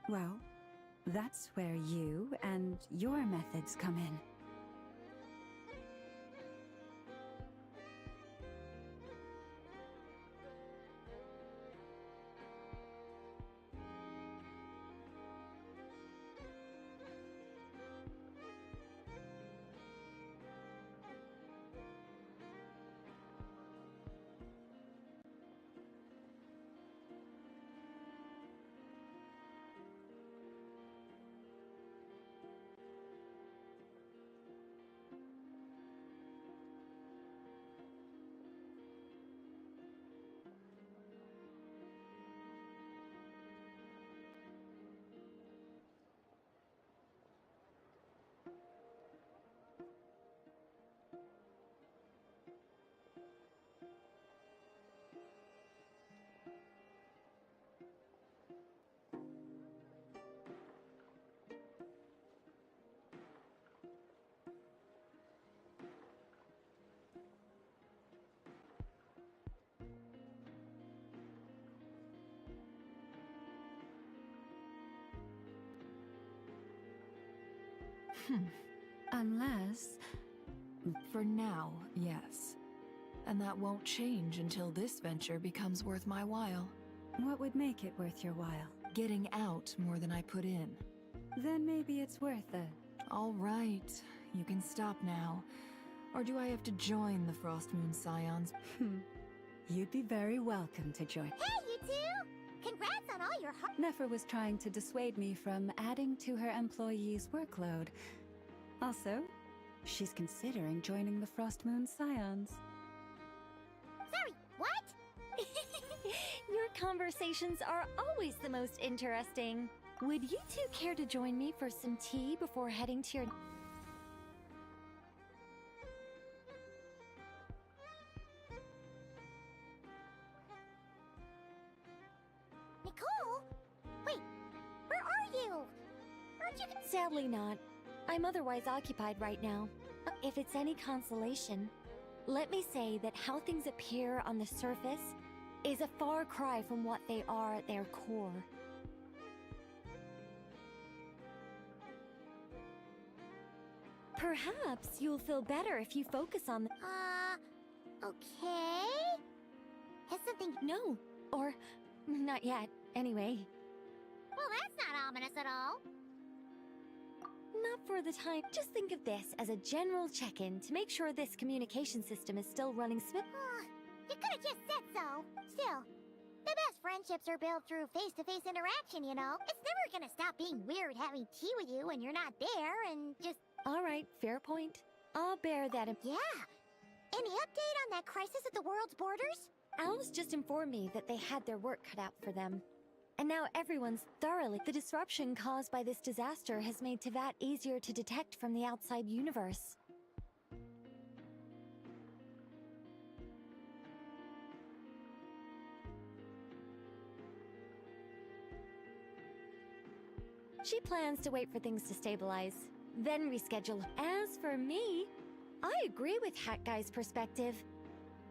Well, that's where you and your methods come in. Unless... For now, yes. And that won't change until this venture becomes worth my while. What would make it worth your while? Getting out more than I put in. Then maybe it's worth it. All right, you can stop now. Or do I have to join the Frostmoon Scions? You'd be very welcome to join. Hey, you two! Congrats on all your hard— Nefer was trying to dissuade me from adding to her employees' workload. Also, she's considering joining the Frostmoon Scions. Sorry, what? Your conversations are always the most interesting. Would you two care to join me for some tea before heading to your... Nicole? Wait, where are you? Aren't you— Sadly not. I'm otherwise occupied right now. If it's any consolation, let me say that how things appear on the surface is a far cry from what they are at their core. Perhaps you'll feel better if you focus on the— okay? Has something— No, or not yet, anyway. Well, that's not ominous at all. Not for the time. Just think of this as a general check-in to make sure this communication system is still running smooth. You could have just said so. Still, the best friendships are built through face-to-face interaction, you know? It's never gonna stop being weird having tea with you when you're not there and just— All right, fair point. I'll bear that in— Yeah. Any update on that crisis at the world's borders? Alice just informed me that they had their work cut out for them. And now everyone's thoroughly— The disruption caused by this disaster has made Teyvat easier to detect from the outside universe. She plans to wait for things to stabilize, then reschedule. As for me, I agree with Hat Guy's perspective.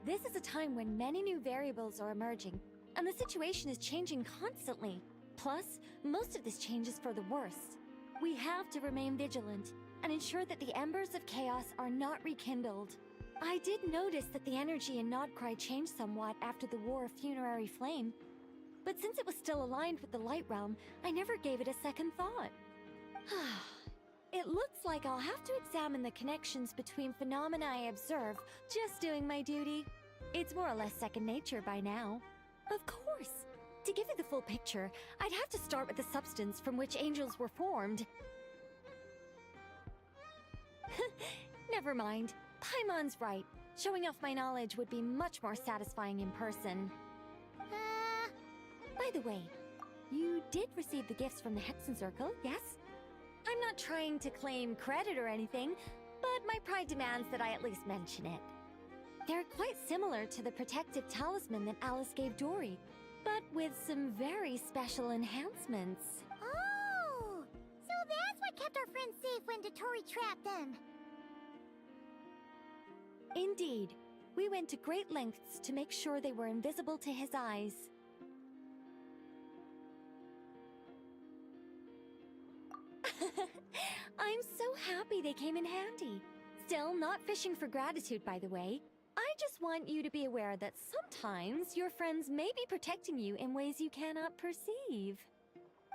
This is a time when many new variables are emerging, and the situation is changing constantly. Plus, most of this change is for the worse. We have to remain vigilant and ensure that the embers of chaos are not rekindled. I did notice that the energy in Nodcry changed somewhat after the War of Funerary Flame, but since it was still aligned with the Light Realm, I never gave it a second thought. It looks like I'll have to examine the connections between phenomena I observe, just doing my duty. It's more or less second nature by now. Of course. To give you the full picture, I'd have to start with the substance from which angels were formed. Never mind. Paimon's right. Showing off my knowledge would be much more satisfying in person. By the way, you did receive the gifts from the Hexen Circle, yes? I'm not trying to claim credit or anything, but my pride demands that I at least mention it. They're quite similar to the protective talisman that Alice gave Dory, but with some very special enhancements. Oh! So that's what kept our friends safe when Dotori trapped them. Indeed. We went to great lengths to make sure they were invisible to his eyes. I'm so happy they came in handy. Still, not fishing for gratitude, by the way. I just want you to be aware that sometimes your friends may be protecting you in ways you cannot perceive.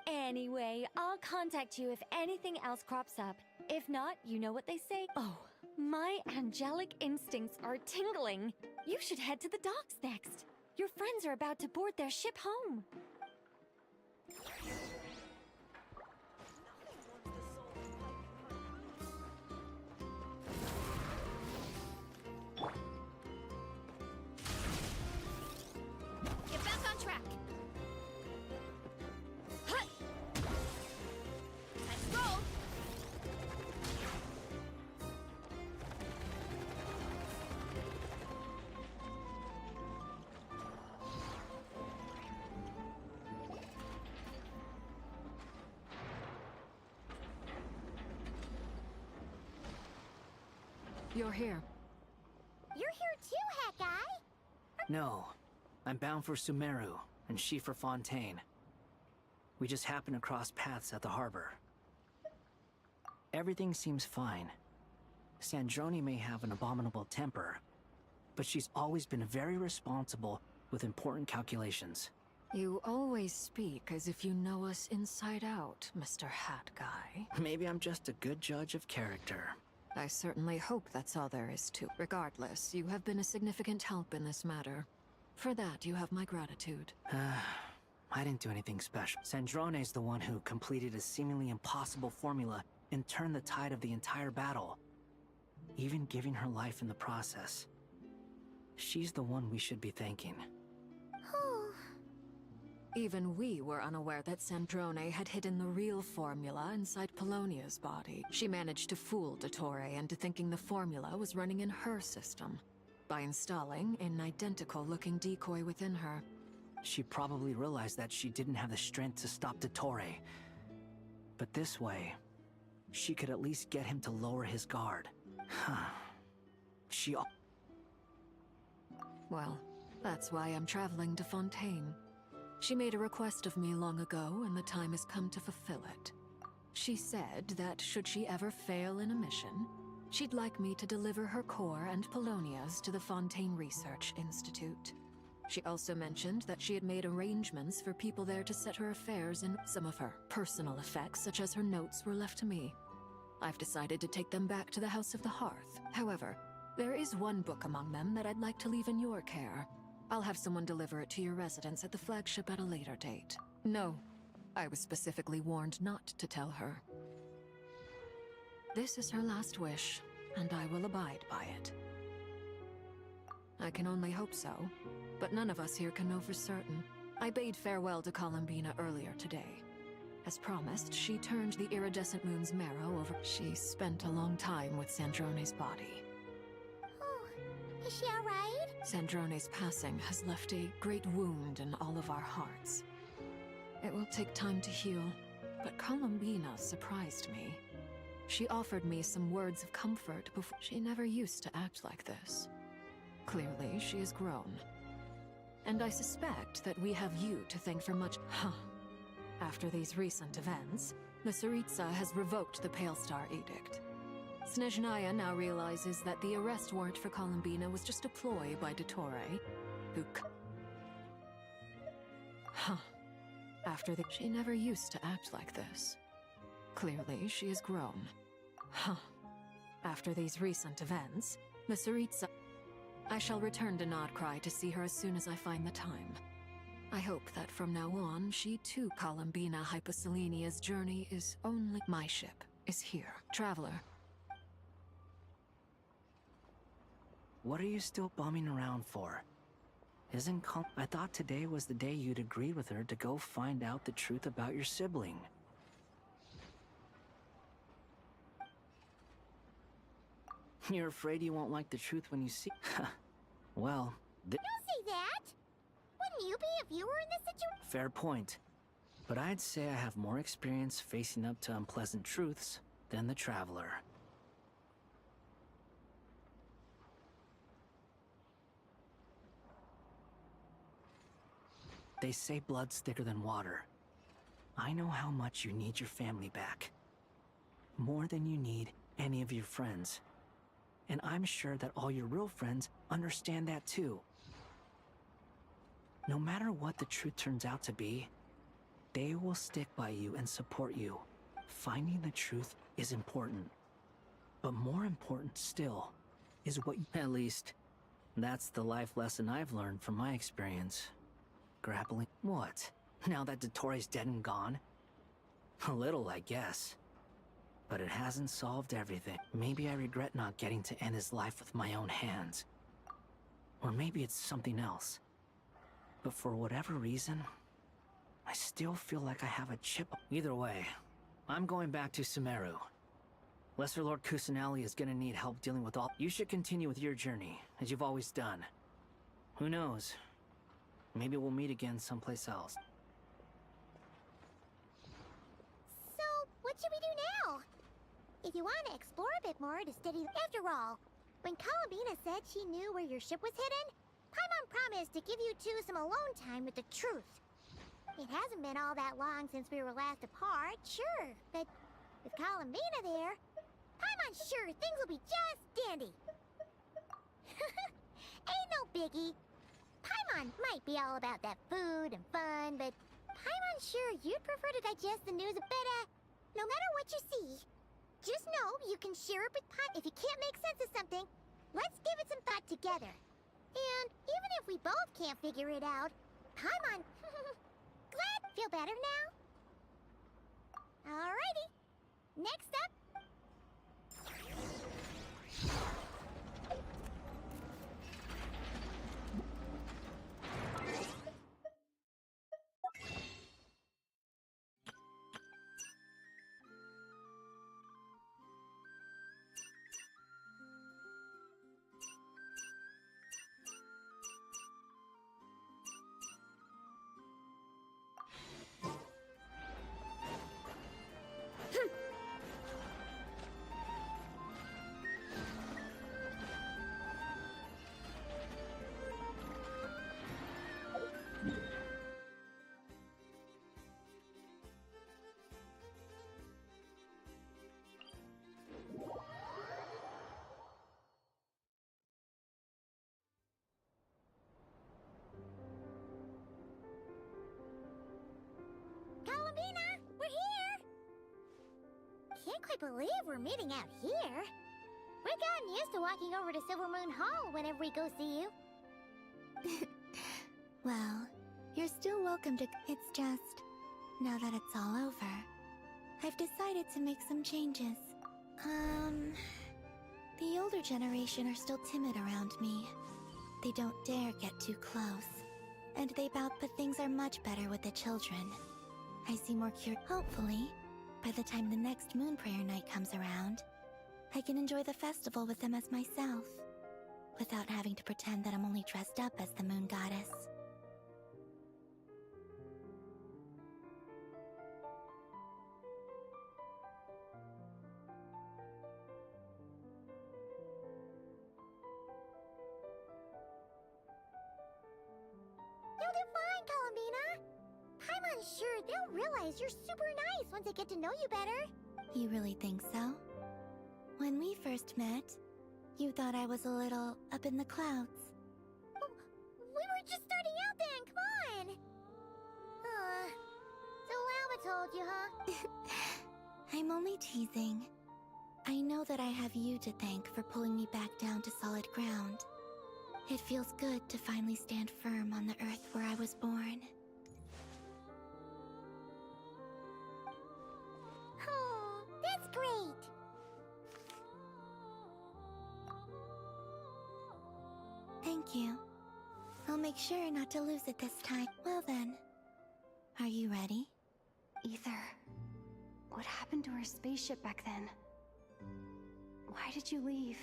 Anyway, I'll contact you if anything else crops up. If not, you know what they say. Oh, my angelic instincts are tingling. You should head to the docks next. Your friends are about to board their ship home. Get back on track. Hut. Let's go. You're here. You're here too, Hat Guy. No, I'm bound for Sumeru, and she for Fontaine. We just happened to cross paths at the harbor. Everything seems fine. Sandrone may have an abominable temper, but she's always been very responsible with important calculations. You always speak as if you know us inside out, Mr. Hat Guy. Maybe I'm just a good judge of character. I certainly hope that's all there is to. Regardless, you have been a significant help in this matter. For that, you have my gratitude. I didn't do anything special. Sandrone's the one who completed a seemingly impossible formula and turned the tide of the entire battle, even giving her life in the process. She's the one we should be thanking. Even we were unaware that Sandrone had hidden the real formula inside Polonia's body. She managed to fool Dottore into thinking the formula was running in her system by installing an identical-looking decoy within her. She probably realized that she didn't have the strength to stop Dottore. But this way, she could at least get him to lower his guard. Well, that's why I'm traveling to Fontaine. She made a request of me long ago, and the time has come to fulfill it. She said that should she ever fail in a mission, she'd like me to deliver her core and Polonia's to the Fontaine Research Institute. She also mentioned that she had made arrangements for people there to set her affairs, and some of her personal effects, such as her notes, were left to me. I've decided to take them back to the House of the Hearth. However, there is one book among them that I'd like to leave in your care. I'll have someone deliver it to your residence at the flagship at a later date. No, I was specifically warned not to tell her. This is her last wish, and I will abide by it. I can only hope so, but none of us here can know for certain. I bade farewell to Columbina earlier today. As promised, she turned the iridescent moon's marrow over. She spent a long time with Sandrone's body. Oh, is she alright? Sandrone's passing has left a great wound in all of our hearts. It will take time to heal, but Columbina surprised me. She offered me some words of comfort before. She never used to act like this. Clearly, she has grown. And I suspect that we have you to thank for much. After these recent events, the Tsaritsa has revoked the Pale Star Edict. Snezhnaya now realizes that the arrest warrant for Columbina was just a ploy by Dottore, who After the- She never used to act like this. Clearly, she has grown. After these recent events, the Tsaritsa... I shall return to Nodcry to see her as soon as I find the time. I hope that from now on, she too, Columbina Hyposelenia's journey is only... My ship is here. Traveler. What are you still bumming around for? I thought today was the day you'd agreed with her to go find out the truth about your sibling. You're afraid you won't like the truth when you see... Well, Don't say that! Wouldn't you be if you were in this situation? fair point. But I'd say I have more experience facing up to unpleasant truths than the Traveler. They say blood's thicker than water. I know how much you need your family back. More than you need any of your friends. And I'm sure that all your real friends understand that too. No matter what the truth turns out to be, they will stick by you and support you. Finding the truth is important. But more important still is what you... At least, that's the life lesson I've learned from my experience. Grappling... What? Now that Dottore's dead and gone? A little, I guess. But it hasn't solved everything. Maybe I regret not getting to end his life with my own hands. Or maybe it's something else. But for whatever reason, I still feel like I have a chip. Either way, I'm going back to Sumeru. Lesser Lord Kusanali is gonna need help dealing with all... You should continue with your journey, as you've always done. Who knows? Maybe we'll meet again someplace else. So, what should we do now? If you want to explore a bit more to study... After all, when Columbina said she knew where your ship was hidden, Paimon promised to give you two some alone time with the truth. It hasn't been all that long since we were last apart, sure, but With Columbina there, I'm unsure things will be just dandy. Ain't no biggie. Paimon might be all about that food and fun, but Paimon's sure you'd prefer to digest the news a bit, no matter what you see. Just know you can share it with Paimon. If you can't make sense of something, let's give it some thought together. And even if we both can't figure it out, Paimon... Glad? Feel better now? Alrighty. Next up... Columbina, we're here! Can't quite believe we're meeting out here. We've gotten used to walking over to Silvermoon Hall whenever we go see you. Well, you're still welcome to... It's just... Now that it's all over, I've decided to make some changes. The older generation are still timid around me. They don't dare get too close. And they bout, but things are much better with the children. I see more Hopefully, by the time the next Moon Prayer Night comes around, I can enjoy the festival with them as myself, without having to pretend that I'm only dressed up as the Moon Goddess. You'll do fine, Columbina. Paimon's sure they'll realize you're super nice once they get to know you better. You really think so? When we first met, you thought I was a little up in the clouds. We were just starting out then, come on! So Alma told you, huh? I'm only teasing. I know that I have you to thank for pulling me back down to solid ground. It feels good to finally stand firm on the earth where I was born. Oh, that's great! Thank you. I'll make sure not to lose it this time. Well then, are you ready? Ether, what happened to our spaceship back then? Why did you leave?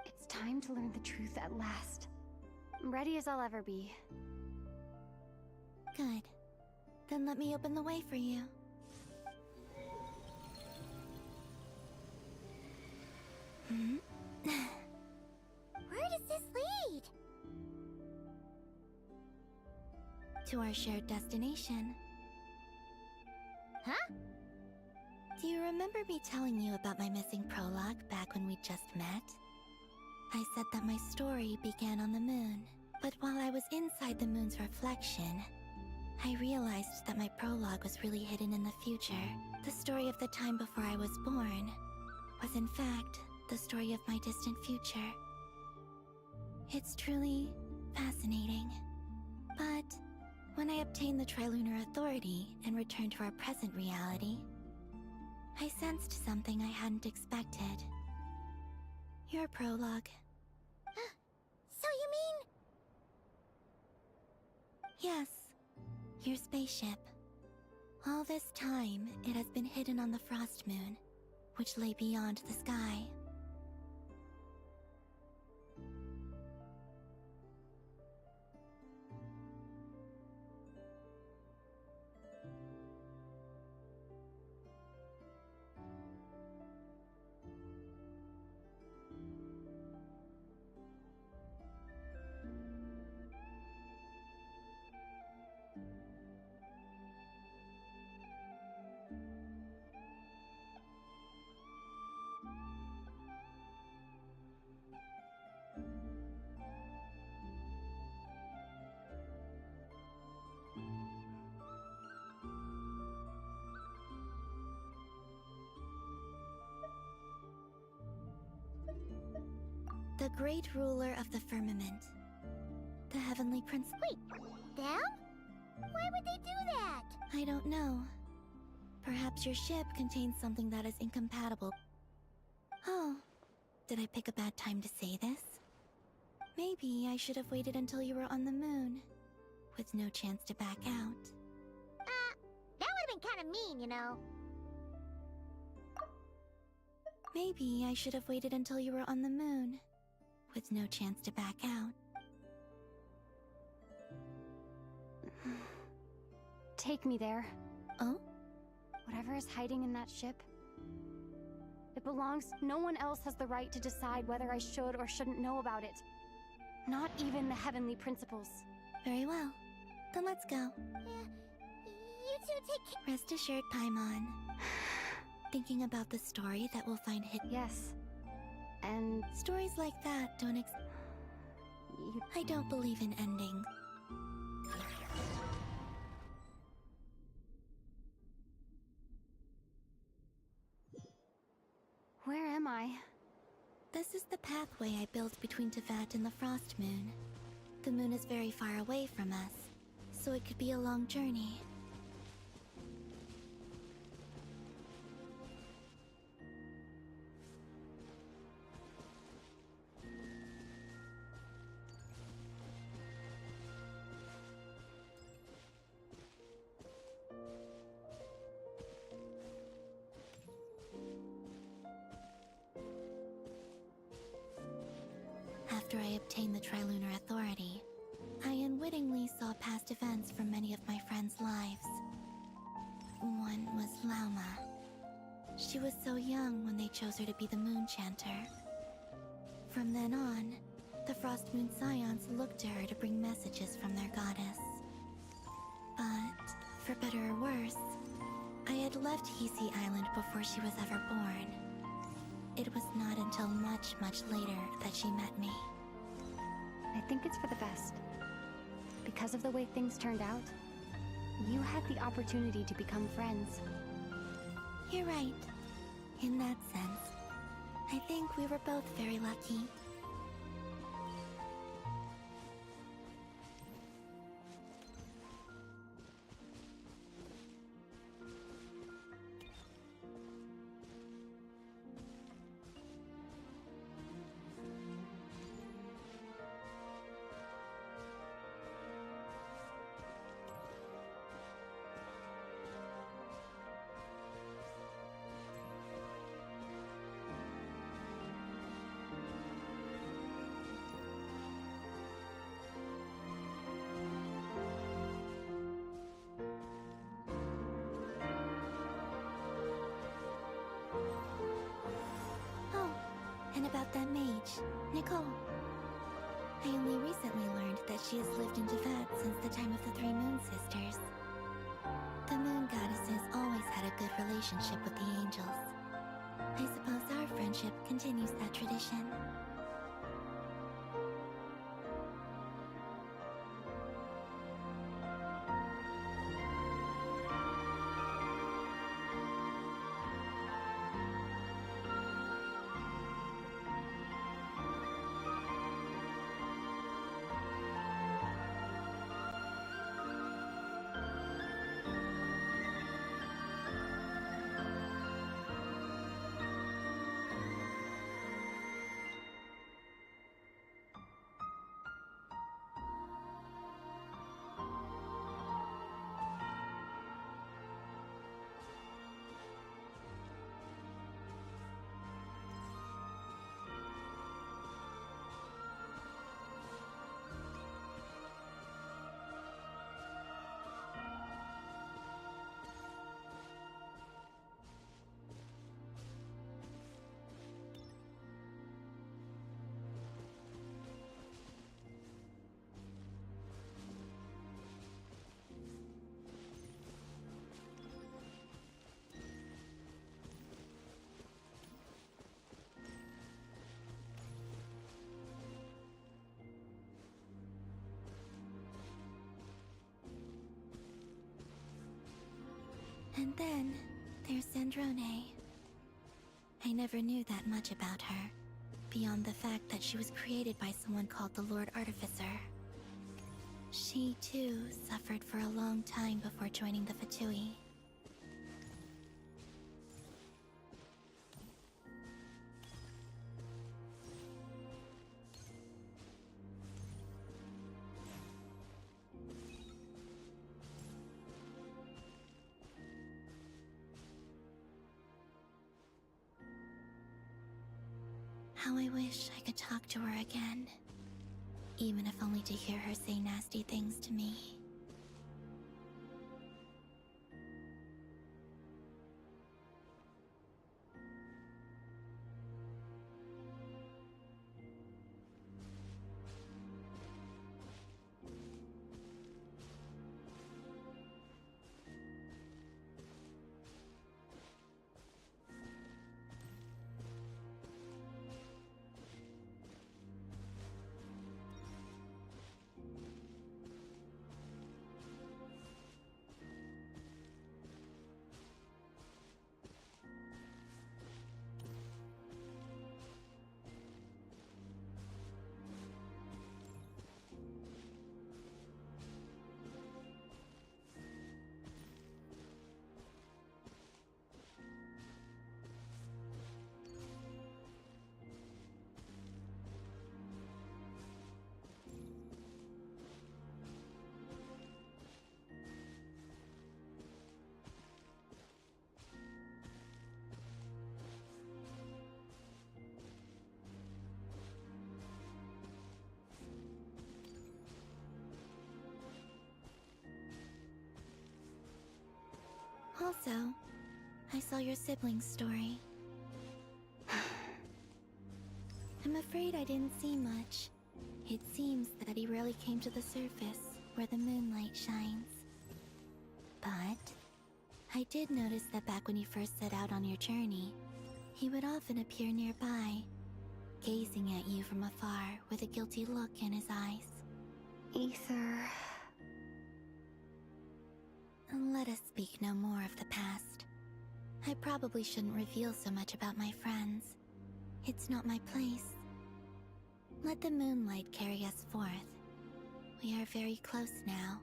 It's time to learn the truth at last. I'm ready as I'll ever be. Good. Then let me open the way for you. Where does this lead? To our shared destination. Huh? Do you remember me telling you about my missing prologue back when we just met? I said that my story began on the moon, but while I was inside the moon's reflection, I realized that my prologue was really hidden in the future. The story of the time before I was born was in fact the story of my distant future. It's truly fascinating. But when I obtained the Trilunar Authority and returned to our present reality, I sensed something I hadn't expected. Your prologue. So you mean... Yes, your spaceship. All this time, it has been hidden on the Frost Moon, which lay beyond the sky. The great ruler of the firmament. The heavenly prince. Wait, them? Why would they do that? I don't know. Perhaps your ship contains something that is incompatible. Oh, did I pick a bad time to say this? Maybe I should have waited until you were on the moon, with no chance to back out. That would've been kinda mean, you know. Maybe I should have waited until you were on the moon, with no chance to back out. Take me there. Oh? Whatever is hiding in that ship. It belongs. No one else has the right to decide whether I should or shouldn't know about it. Not even the heavenly principles. Very well. Then let's go. Yeah, you two take care. Rest assured, Paimon. Thinking about the story that we'll find hidden. Yes. And stories like that don't I don't believe in endings. Where am I? This is the pathway I built between Teyvat and the Frost Moon. The moon is very far away from us, so it could be a long journey. After I obtained the Trilunar Authority, I unwittingly saw past events from many of my friends' lives. One was Lauma. She was so young when they chose her to be the Moon Chanter. From then on, the Frost Moon Scions looked to her to bring messages from their goddess. But, for better or worse, I had left Hisi Island before she was ever born. It was not until much, much later that she met me. I think it's for the best. Because of the way things turned out, you had the opportunity to become friends. You're right. In that sense, I think we were both very lucky. And about that mage, Nicole. I only recently learned that she has lived in Teyvat since the time of the Three Moon Sisters. The Moon Goddesses always had a good relationship with the angels. I suppose our friendship continues that tradition. And then, there's Sandrone. I never knew that much about her, beyond the fact that she was created by someone called the Lord Artificer. She, too, suffered for a long time before joining the Fatui. How I wish I could talk to her again. Even if only to hear her say nasty things to me. Also, I saw your sibling's story. I'm afraid I didn't see much. It seems that he rarely came to the surface, where the moonlight shines. But I did notice that back when you first set out on your journey, he would often appear nearby, gazing at you from afar with a guilty look in his eyes. Ether... Let us speak no more of the past. I probably shouldn't reveal so much about my friends. It's not my place. Let the moonlight carry us forth. We are very close now.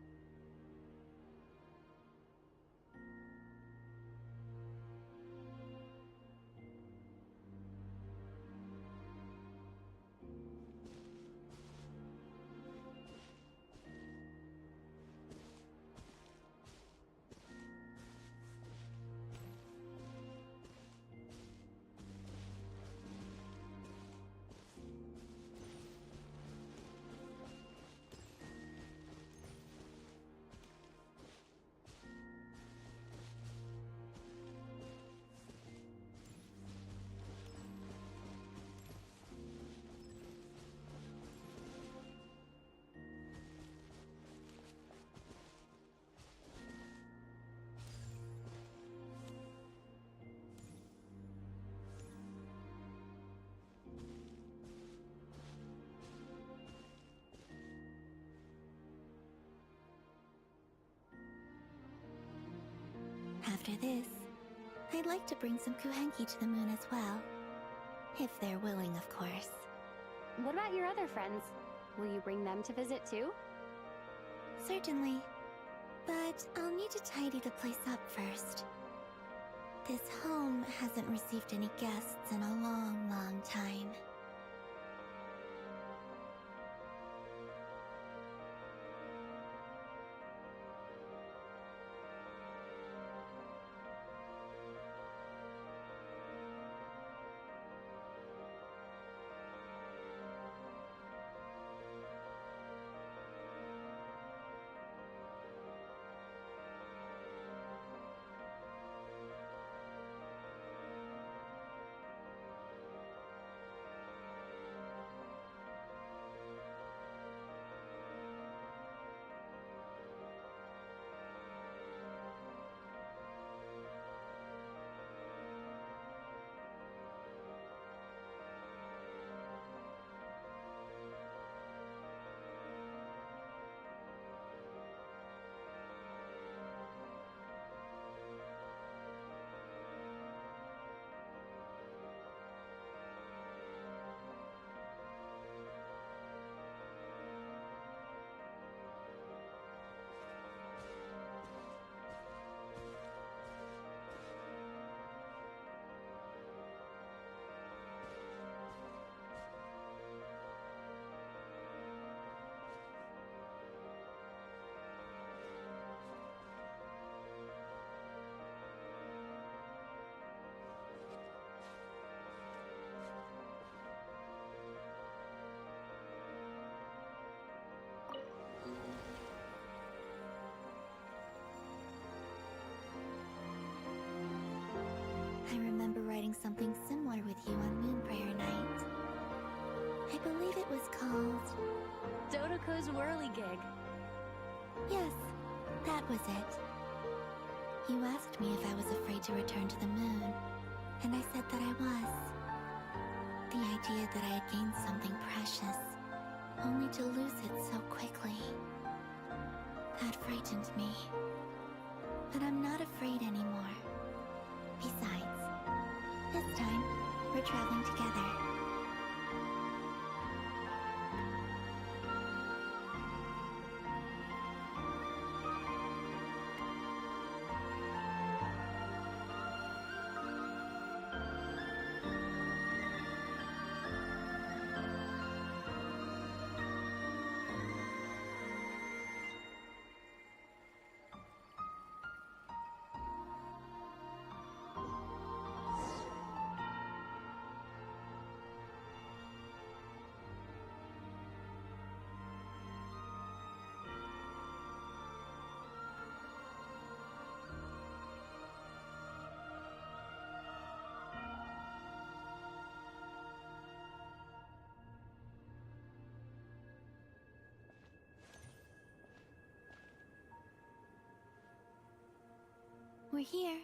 After this, I'd like to bring some Kuhenki to the moon as well. If they're willing, of course. What about your other friends? Will you bring them to visit too? Certainly. But I'll need to tidy the place up first. This home hasn't received any guests in a long, long time. doing something similar with you on Moon Prayer Night. I believe it was called... Dodoko's Whirligig. Yes, that was it. You asked me if I was afraid to return to the moon, and I said that I was. The idea that I had gained something precious, only to lose it so quickly. That frightened me. But I'm not afraid anymore. Besides, this time, we're traveling together. We're here.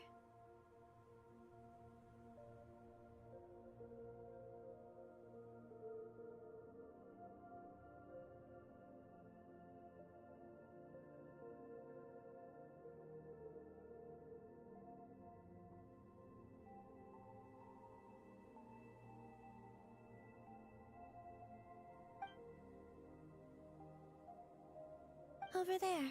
Over there.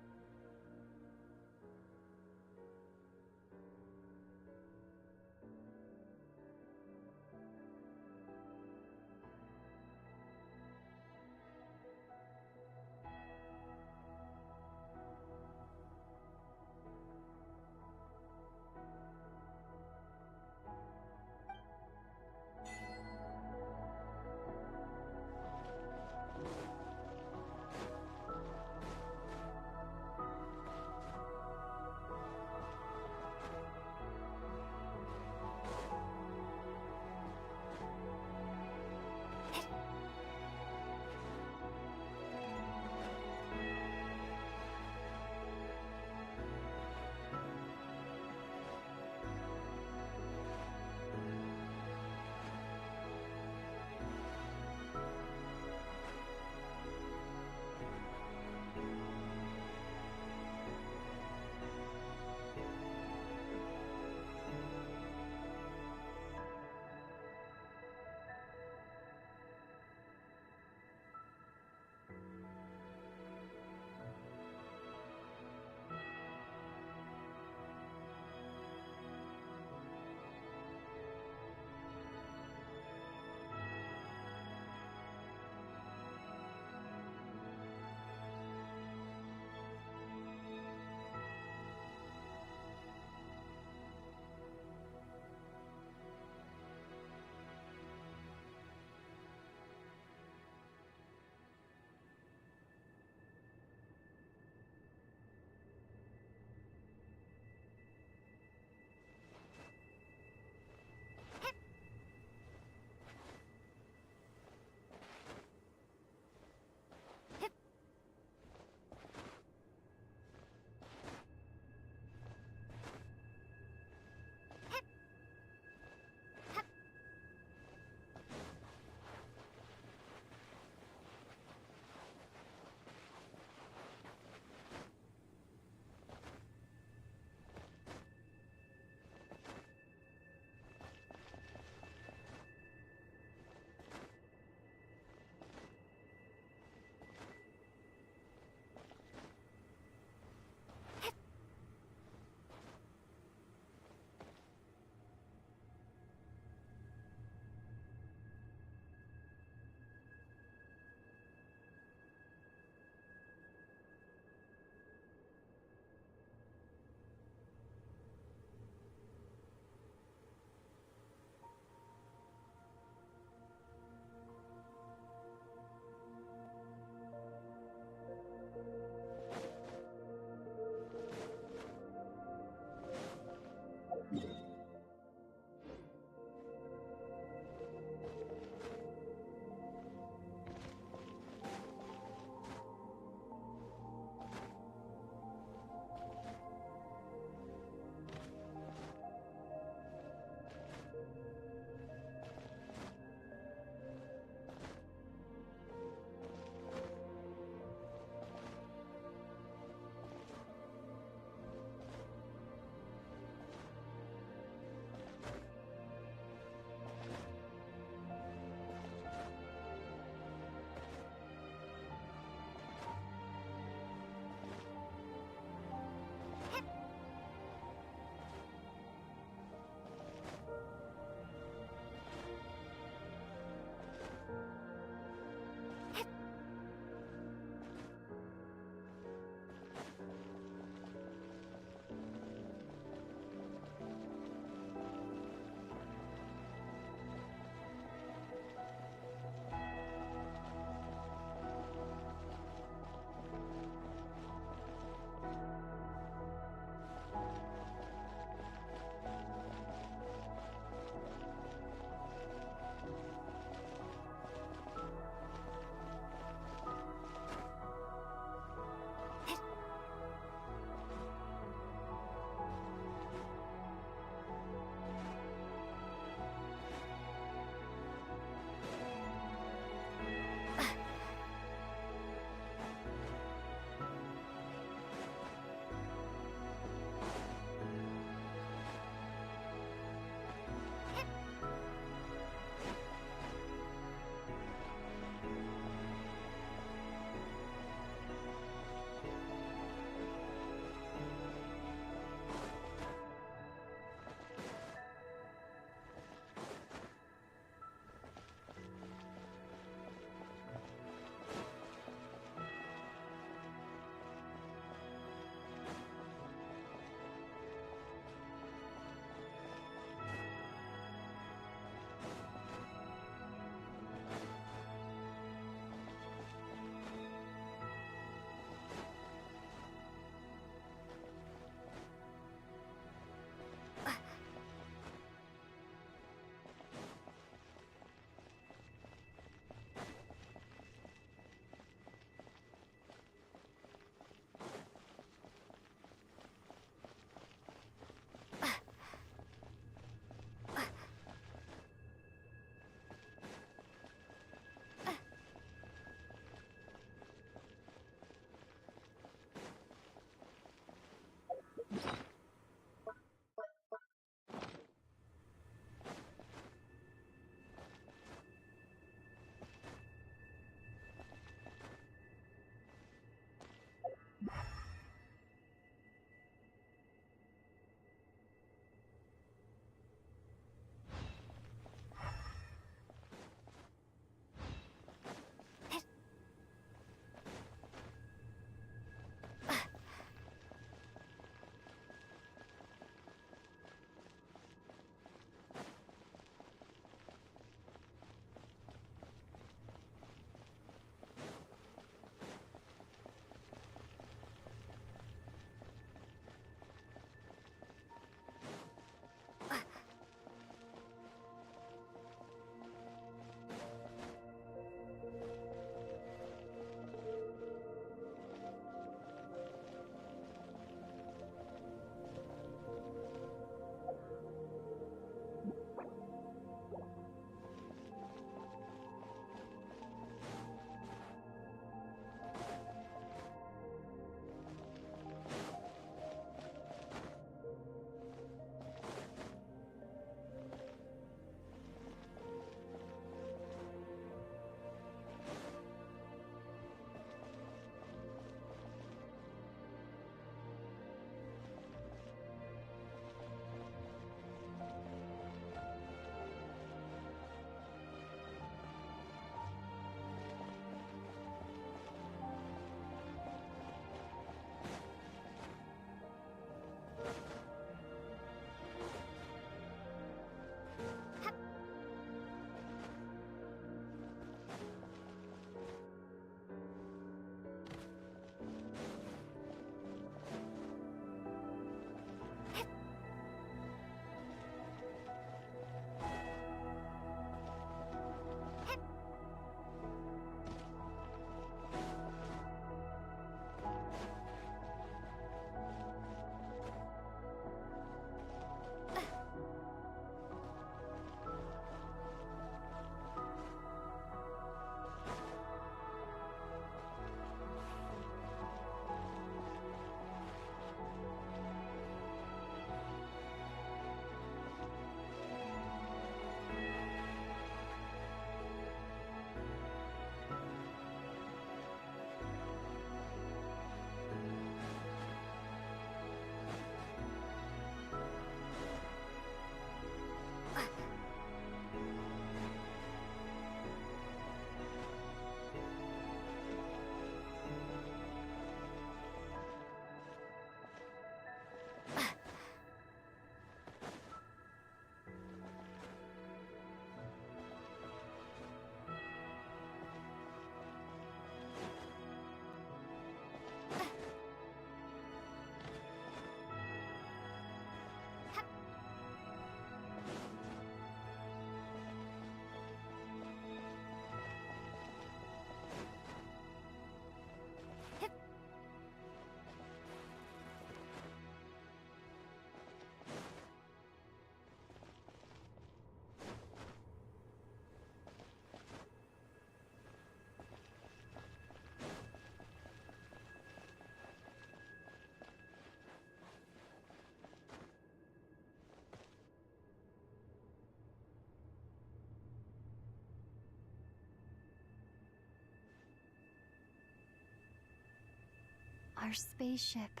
Our spaceship.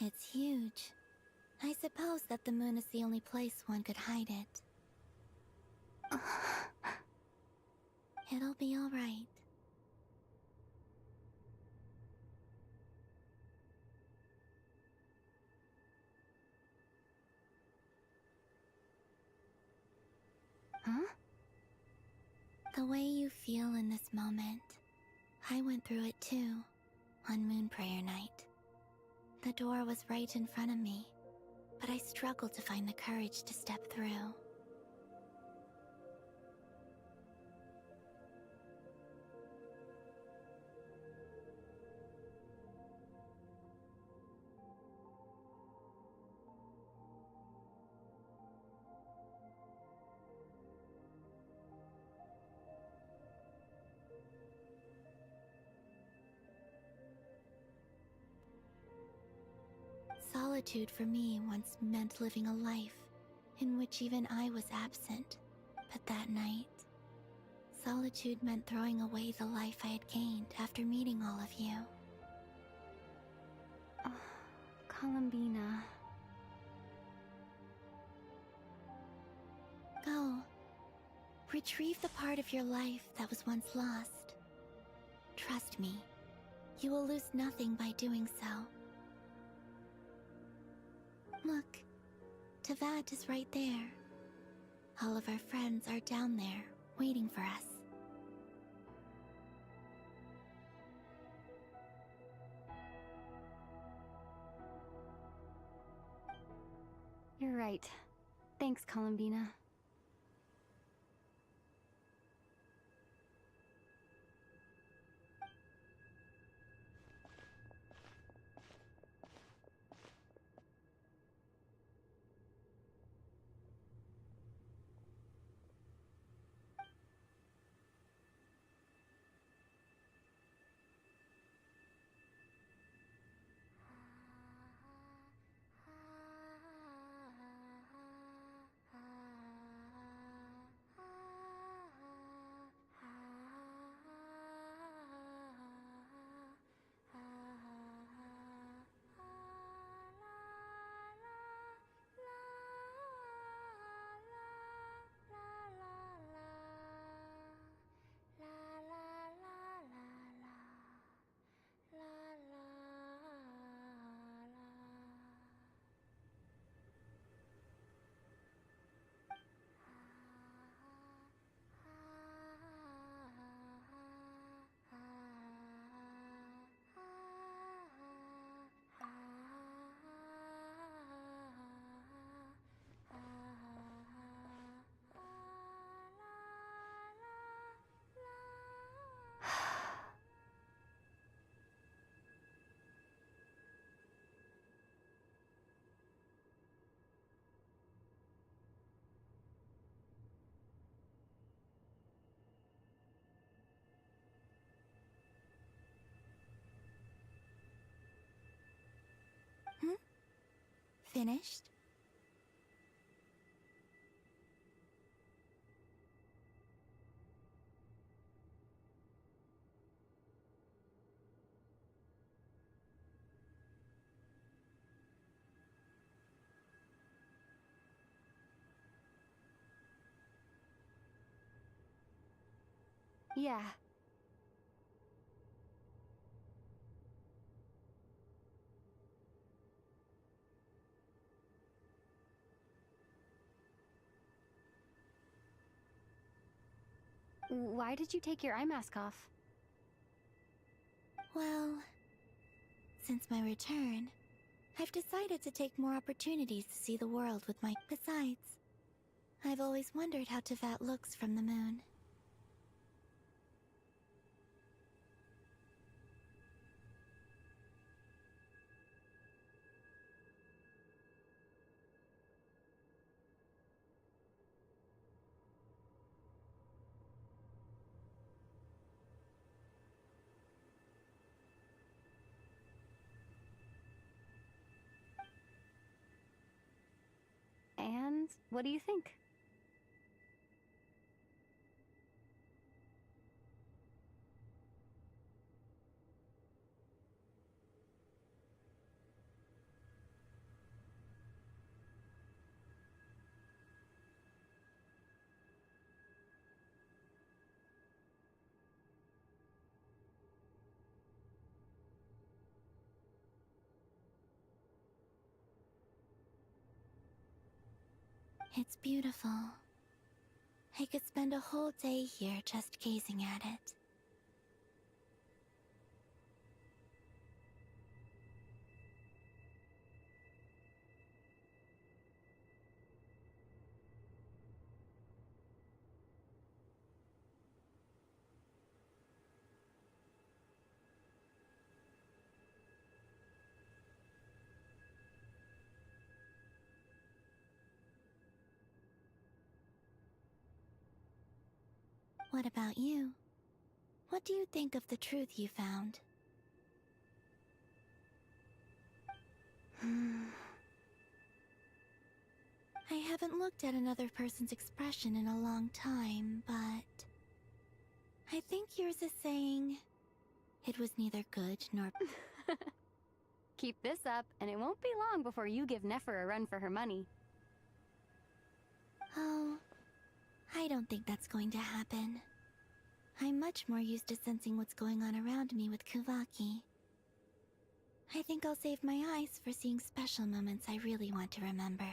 It's huge. I suppose that the moon is the only place one could hide it. It'll be all right. Huh? The way you feel in this moment, I went through it too, on Moon Prayer Night. The door was right in front of me, but I struggled to find the courage to step through. Solitude for me once meant living a life in which even I was absent. But that night, solitude meant throwing away the life I had gained after meeting all of you. Columbina. Go. Retrieve the part of your life that was once lost. Trust me, you will lose nothing by doing so. Look, Tavad is right there. All of our friends are down there, waiting for us. You're right. Thanks, Columbina. Finished? Yeah. Why did you take your eye mask off? Well, since my return, I've decided to take more opportunities to see the world with my... Besides, I've always wondered how Teyvat looks from the moon. And what do you think? It's beautiful. I could spend a whole day here just gazing at it. What about you? What do you think of the truth you found? I haven't looked at another person's expression in a long time, but I think yours is saying it was neither good nor... Keep this up, and it won't be long before you give Nefer a run for her money. Oh, I don't think that's going to happen. I'm much more used to sensing what's going on around me with Kuvaki. I think I'll save my eyes for seeing special moments I really want to remember.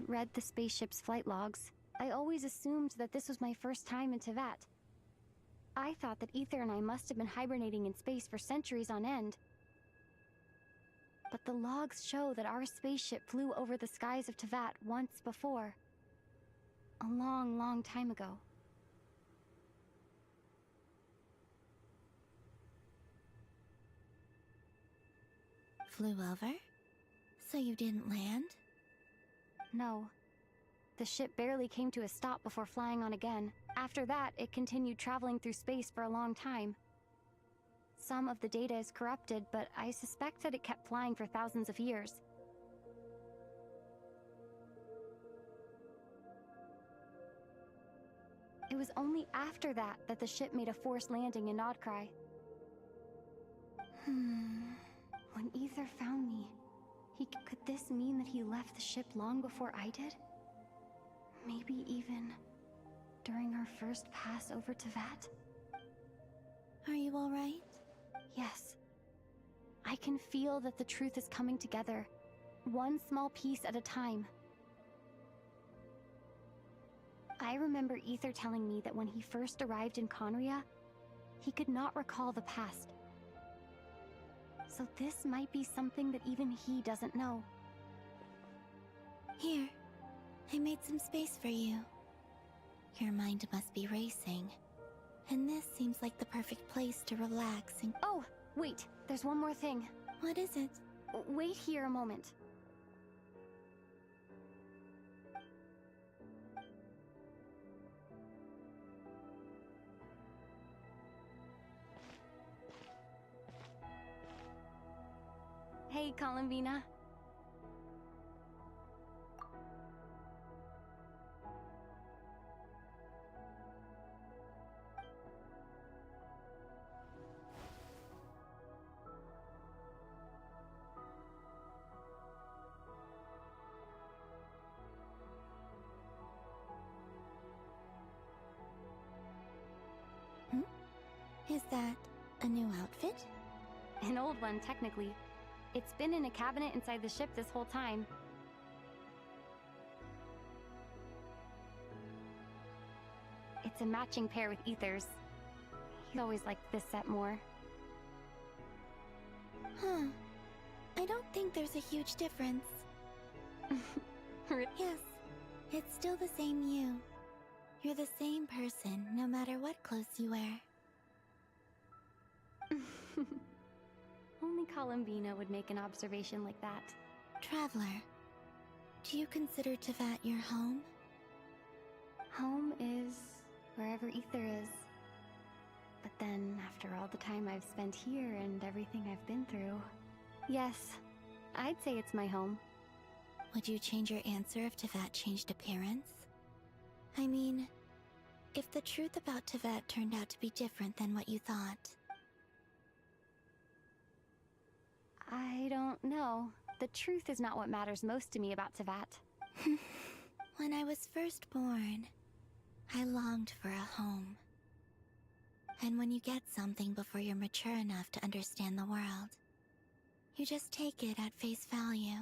hadn't read the spaceship's flight logs, I always assumed that this was my first time in Tevat. I thought that Ether and I must have been hibernating in space for centuries on end. But the logs show that our spaceship flew over the skies of Tevat once before. A long, long time ago. Flew over? So you didn't land? No. The ship barely came to a stop before flying on again. After that, it continued traveling through space for a long time. Some of the data is corrupted, but I suspect that it kept flying for thousands of years. It was only after that that the ship made a forced landing in Nodcry. When Ether found me, could this mean that he left the ship long before I did? Maybe even during our first pass over Tevat? Are you alright? Yes. I can feel that the truth is coming together, one small piece at a time. I remember Ether telling me that when he first arrived in Conria, he could not recall the past. So this might be something that even he doesn't know. Here, I made some space for you. Your mind must be racing, and this seems like the perfect place to relax and— Oh, wait, there's one more thing. What is it? Wait here a moment. Hey, Columbina. Is that a new outfit? An old one, technically. It's been in a cabinet inside the ship this whole time. It's a matching pair with Ether's. He always liked this set more. Huh. I don't think there's a huge difference. Yes, it's still the same you. You're the same person, no matter what clothes you wear. Only Columbina would make an observation like that. Traveler, do you consider Tevat your home? Home is wherever Ether is. But then, after all the time I've spent here and everything I've been through, yes, I'd say it's my home. Would you change your answer if Tevat changed appearance? I mean, if the truth about Tevat turned out to be different than what you thought. I don't know. The truth is not what matters most to me about Tevat. When I was first born, I longed for a home. And when you get something before you're mature enough to understand the world, you just take it at face value.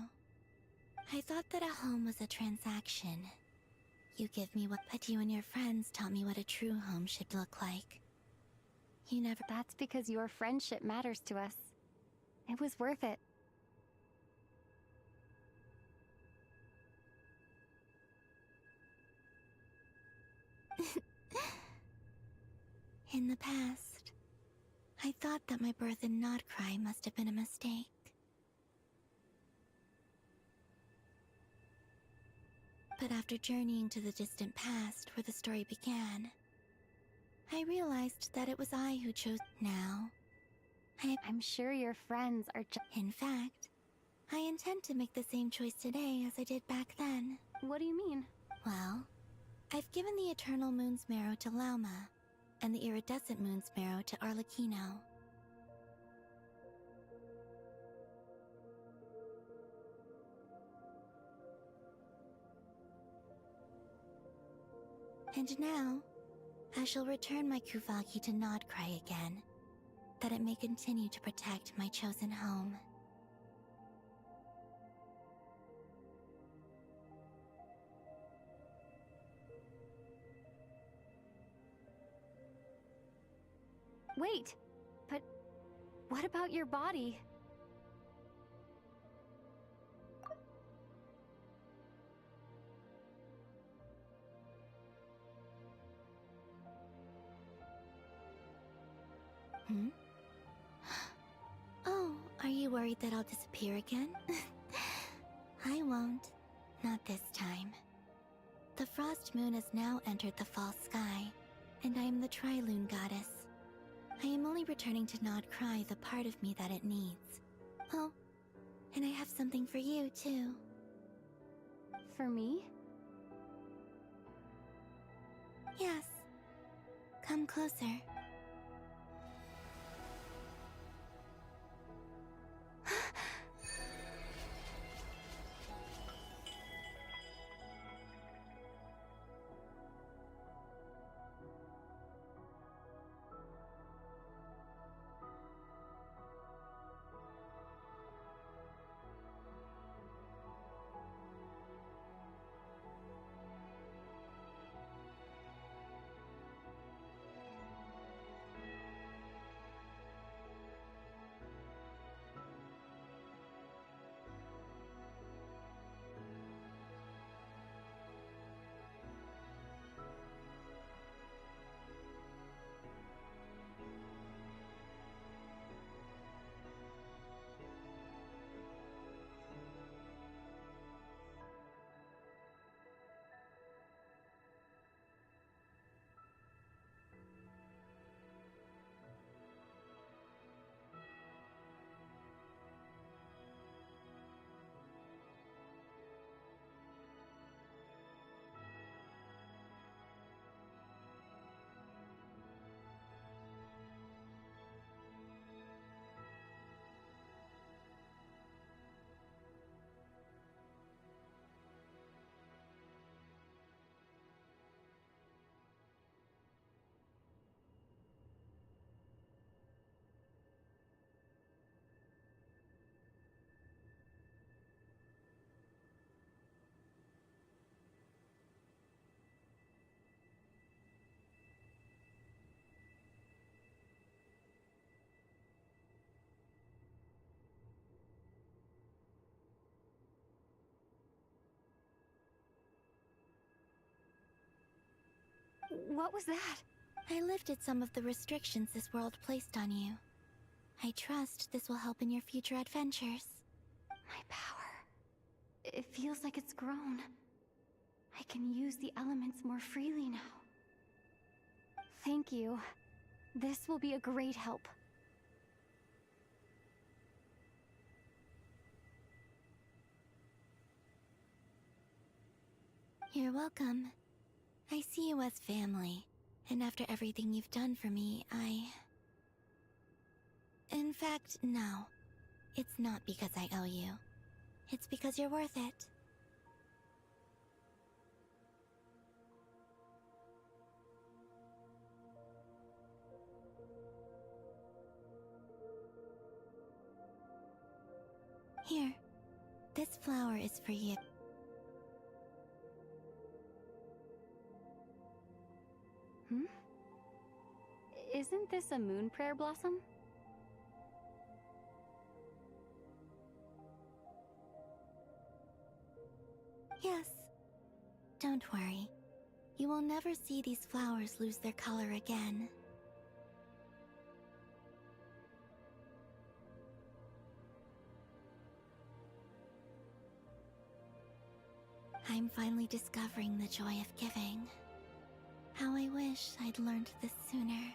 I thought that a home was a transaction. You give me what, but you and your friends taught me what a true home should look like. You never— That's because your friendship matters to us. It was worth it. In the past, I thought that my birth in Nodcry must have been a mistake. But after journeying to the distant past where the story began, I realized that it was I who chose. Now, I'm sure your friends are In fact, I intend to make the same choice today as I did back then. What do you mean? Well, I've given the Eternal Moon's Marrow to Lauma, and the Iridescent Moon's Marrow to Arlecchino. And now, I shall return my Kuvagi to Nodcry again, that it may continue to protect my chosen home. Wait, but what about your body? Hmm? Oh, are you worried that I'll disappear again? I won't. Not this time. The Frost Moon has now entered the fall sky, and I am the Tri-Lune Goddess. I am only returning to not cry the part of me that it needs. Oh, and I have something for you, too. For me? Yes. Come closer. What was that? I lifted some of the restrictions this world placed on you. I trust this will help in your future adventures. My power. It feels like it's grown. I can use the elements more freely now. Thank you. This will be a great help. You're welcome. I see you as family, and after everything you've done for me, In fact, no. It's not because I owe you. It's because you're worth it. Here. This flower is for you. Hmm? Isn't this a moon prayer blossom? Yes. Don't worry. You will never see these flowers lose their color again. I'm finally discovering the joy of giving. How I wish I'd learned this sooner.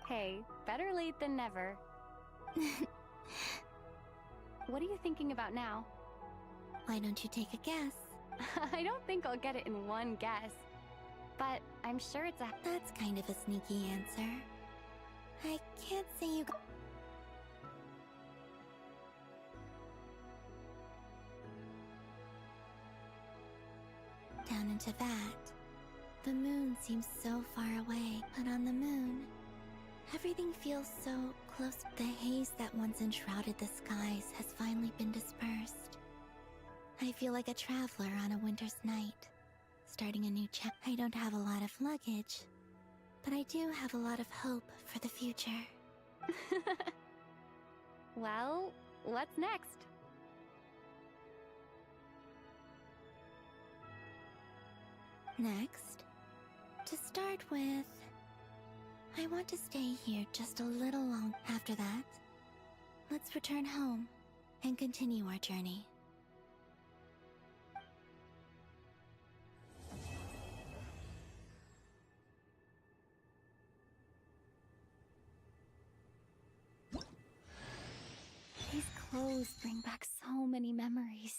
Hey, better late than never. What are you thinking about now? Why don't you take a guess? I don't think I'll get it in one guess. But I'm sure it's a... That's kind of a sneaky answer. I can't say you... Down into that. The moon seems so far away, but on the moon, everything feels so close. The haze that once enshrouded the skies has finally been dispersed. I feel like a traveler on a winter's night, starting a new chapter. I don't have a lot of luggage, but I do have a lot of hope for the future. Well, what's next? Next, to start with, I want to stay here just a little long. After that, let's return home and continue our journey. These clothes bring back so many memories.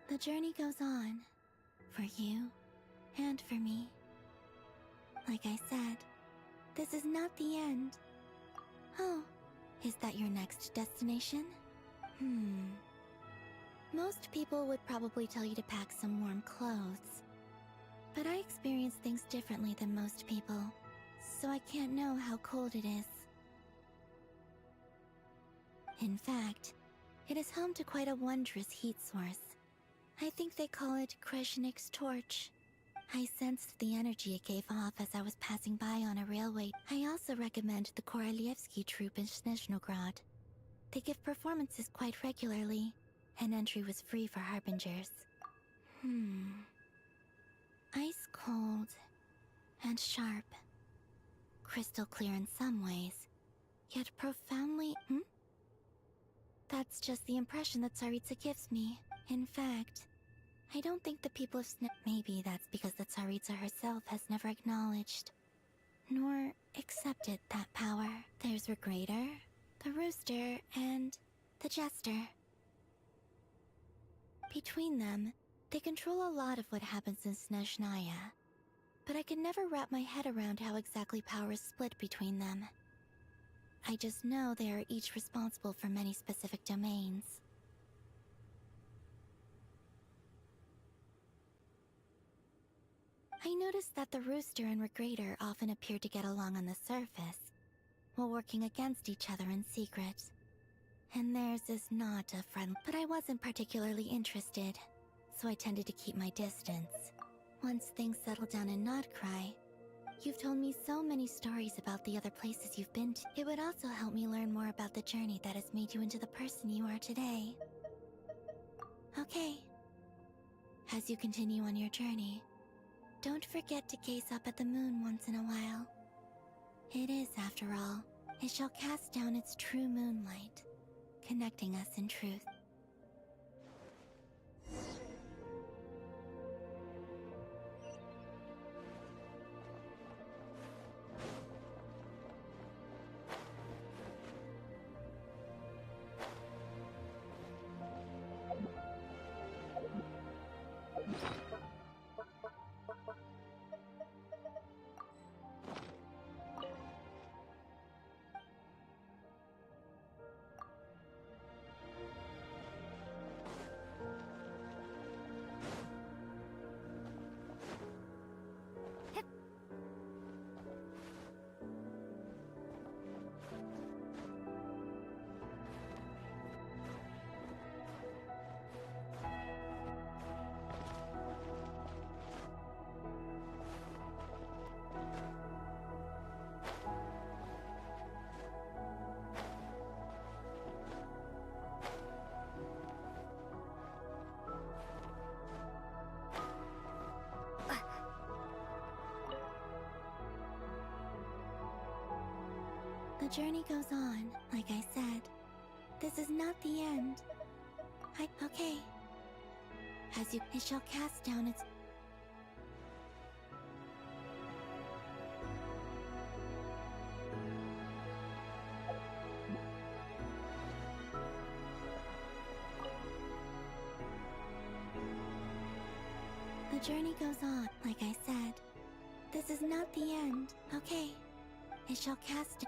The journey goes on, for you and for me. Like I said, this is not the end. Oh, is that your next destination? Most people would probably tell you to pack some warm clothes. But I experience things differently than most people, so I can't know how cold it is. In fact, it is home to quite a wondrous heat source. I think they call it Kreshnik's torch. I sensed the energy it gave off as I was passing by on a railway. I also recommend the Korolievsky troupe in Snezhnogrod. They give performances quite regularly, and entry was free for harbingers. Ice cold and sharp. Crystal clear in some ways, yet profoundly... That's just the impression that Tsaritsa gives me. In fact, I don't think the people of maybe that's because the Tsaritsa herself has never acknowledged, nor accepted that power. There's Regrator, the Rooster, and the Jester. Between them, they control a lot of what happens in Snezhnaya, but I can never wrap my head around how exactly power is split between them. I just know they are each responsible for many specific domains. I noticed that the Rooster and Regrator often appear to get along on the surface, while working against each other in secret. And theirs is not a friend, but I wasn't particularly interested, so I tended to keep my distance. Once things settled down in Notcry, you've told me so many stories about the other places you've been to. It would also help me learn more about the journey that has made you into the person you are today. Okay. As you continue on your journey, don't forget to gaze up at the moon once in a while. It is, after all, it shall cast down its true moonlight, connecting us in truth. The journey goes on, like I said. This is not the end. Okay. It shall cast down its... The journey goes on, like I said. This is not the end. Okay. It shall cast...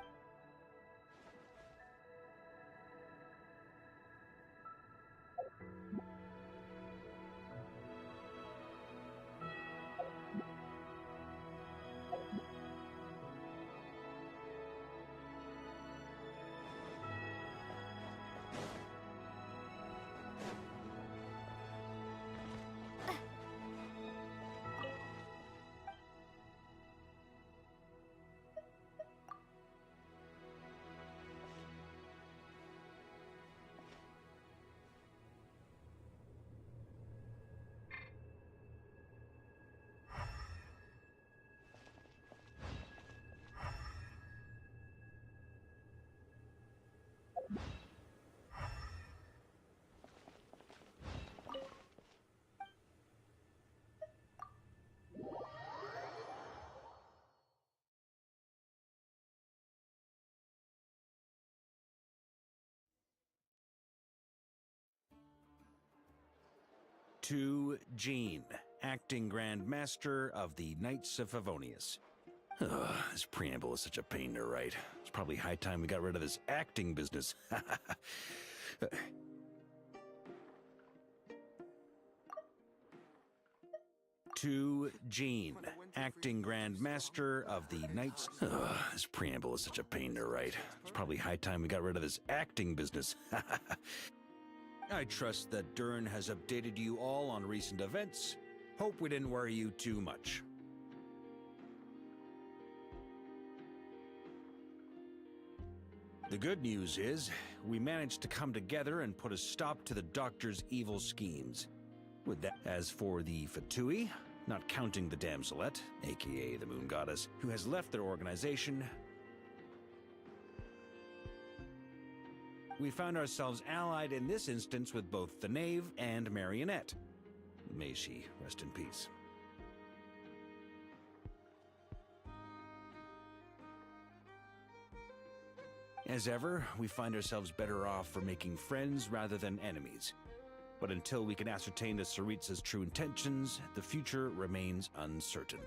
To Jean, acting Grand Master of the Knights of Favonius. This preamble is such a pain to write. It's probably high time we got rid of this acting business. To Jean, acting Grand Master of the Knights. This preamble is such a pain to write. It's probably high time we got rid of this acting business. I trust that Dern has updated you all on recent events. Hope we didn't worry you too much. The good news is, we managed to come together and put a stop to the Doctor's evil schemes. With that, as for the Fatui, not counting the Damselette, aka the Moon Goddess, who has left their organization, we found ourselves allied in this instance with both the Knave and Marionette. May she rest in peace. As ever, we find ourselves better off for making friends rather than enemies. But until we can ascertain the Tsaritsa's true intentions, the future remains uncertain.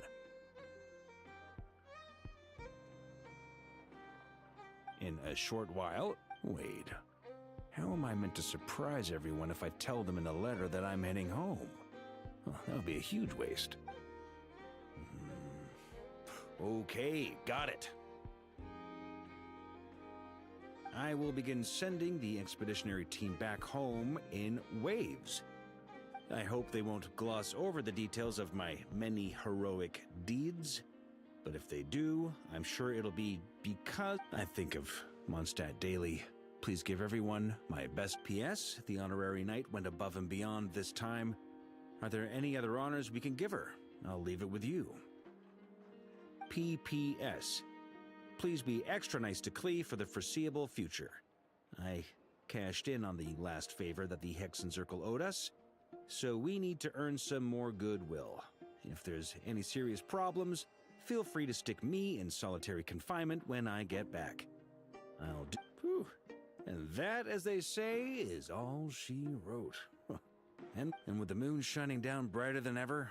In a short while, wait. How am I meant to surprise everyone if I tell them in a letter that I'm heading home? Oh, that would be a huge waste. Okay, got it. I will begin sending the expeditionary team back home in waves. I hope they won't gloss over the details of my many heroic deeds, but if they do, I'm sure it'll be because I think of Mondstadt daily. Please give everyone my best. P.S. The honorary knight went above and beyond this time. Are there any other honors we can give her? I'll leave it with you. P.P.S. Please be extra nice to Klee for the foreseeable future. I cashed in on the last favor that the Hexen Circle owed us, so we need to earn some more goodwill. If there's any serious problems, feel free to stick me in solitary confinement when I get back. I'll do... Whew. And that, as they say, is all she wrote. And with the moon shining down brighter than ever,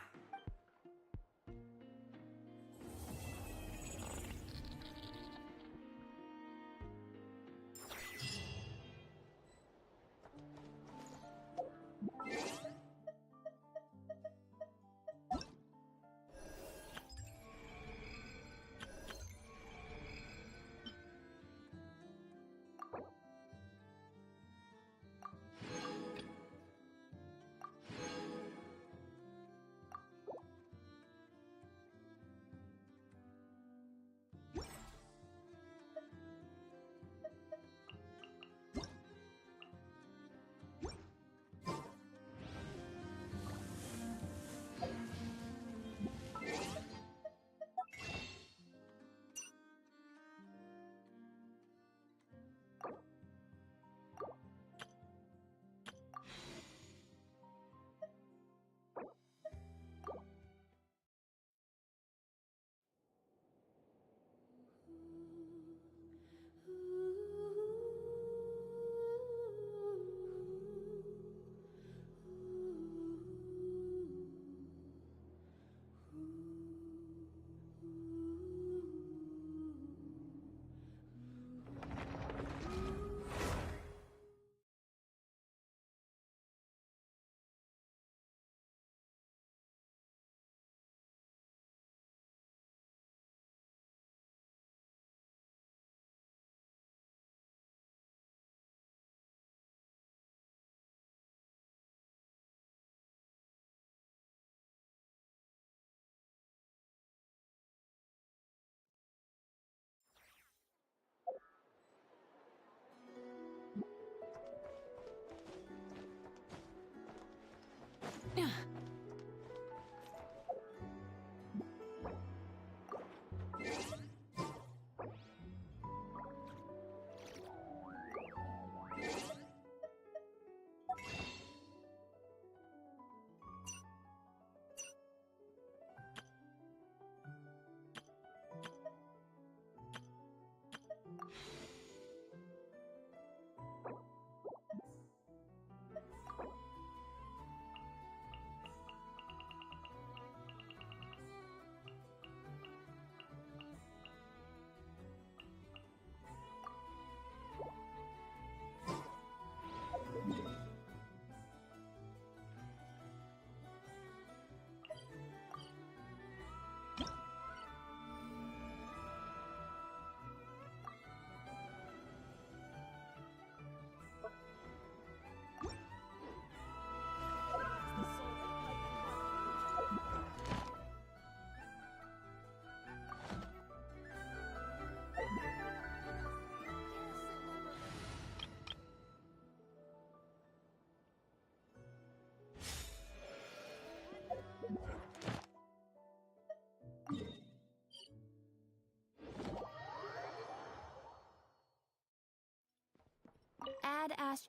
last...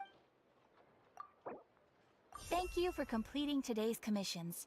Thank you for completing today's commissions.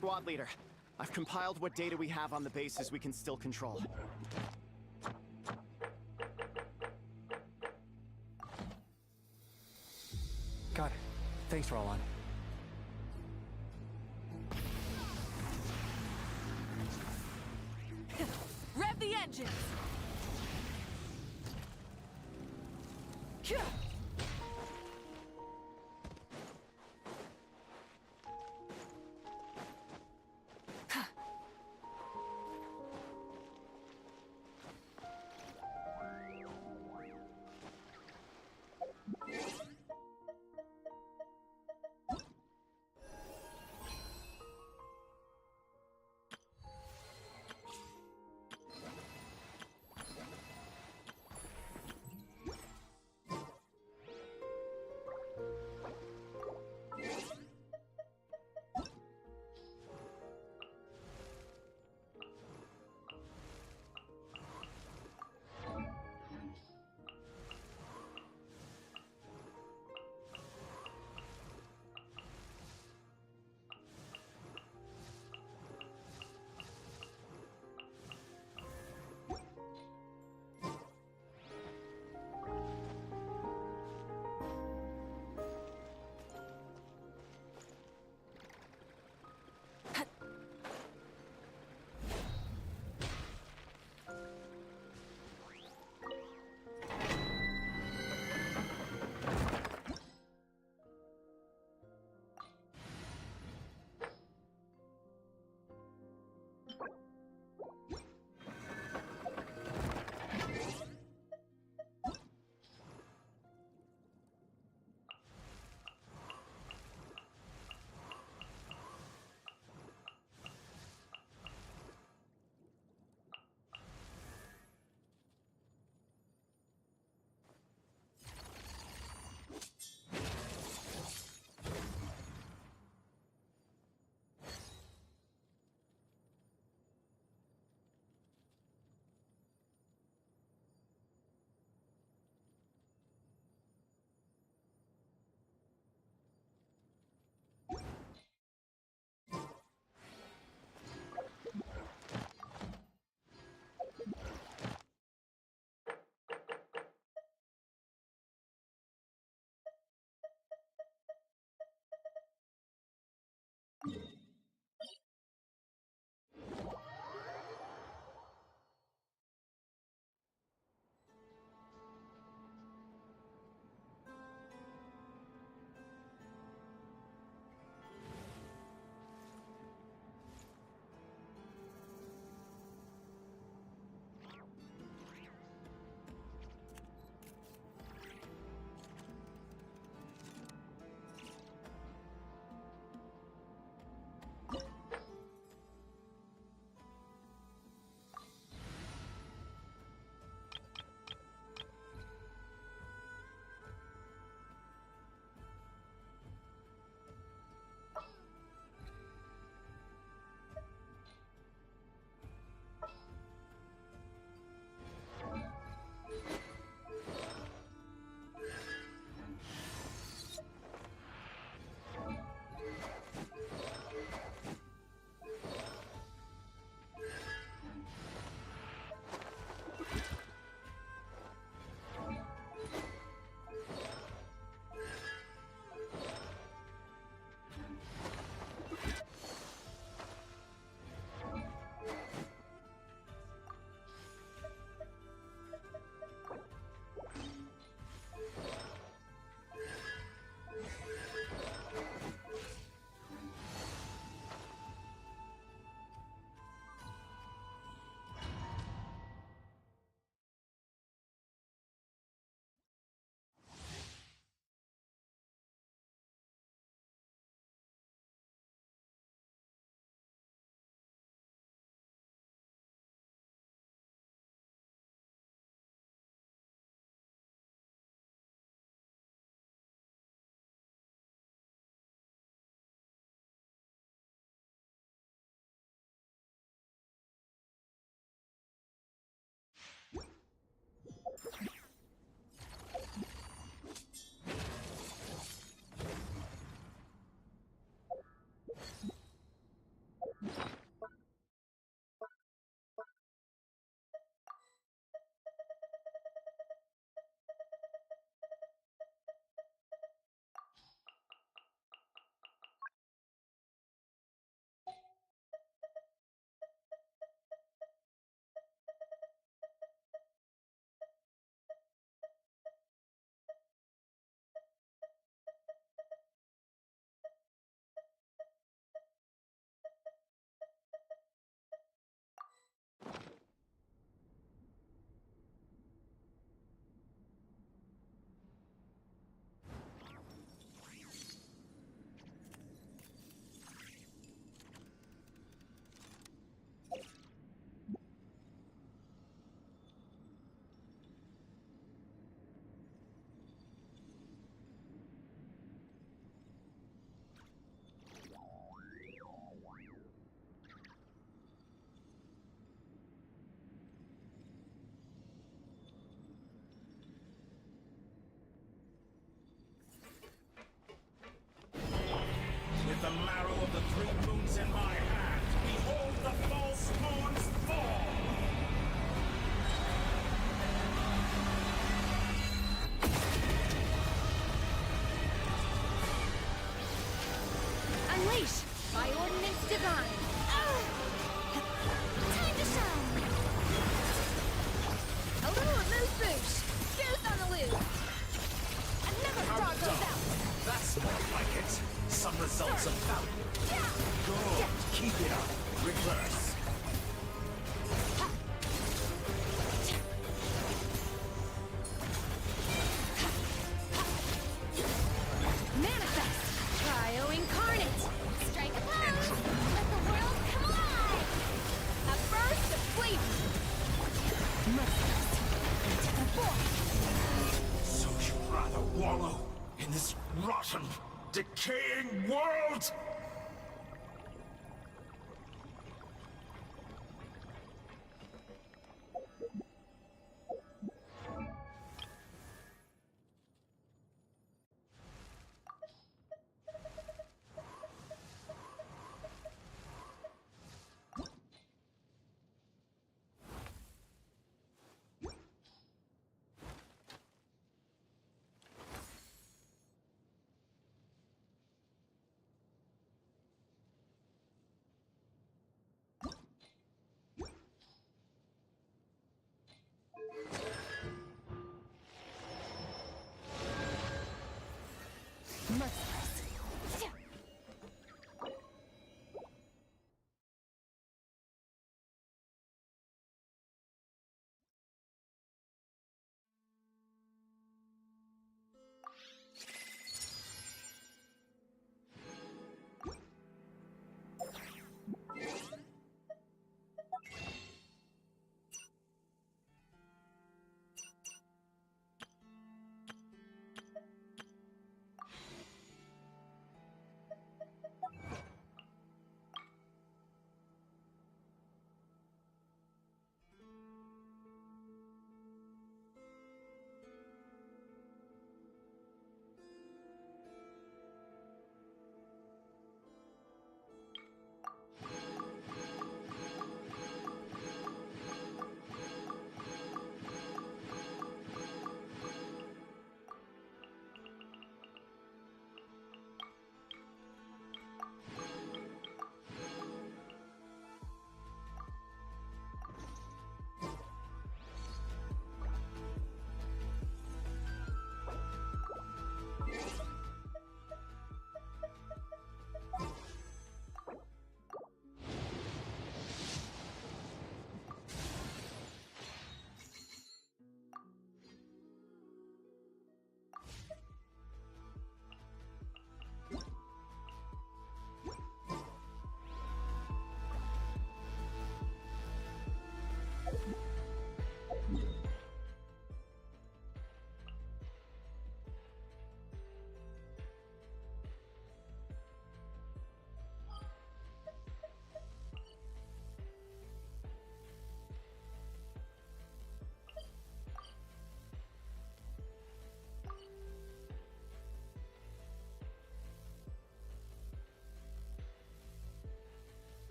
Squad leader, I've compiled what data we have on the bases we can still control. Got it. Thanks, Roland. Rev the engines! Reverse. Manifest! Cryo incarnate! Strike a pose! Let the world come alive! A burst of flavor! Merciless! Into the void! So you'd rather wallow in this rotten, decaying world?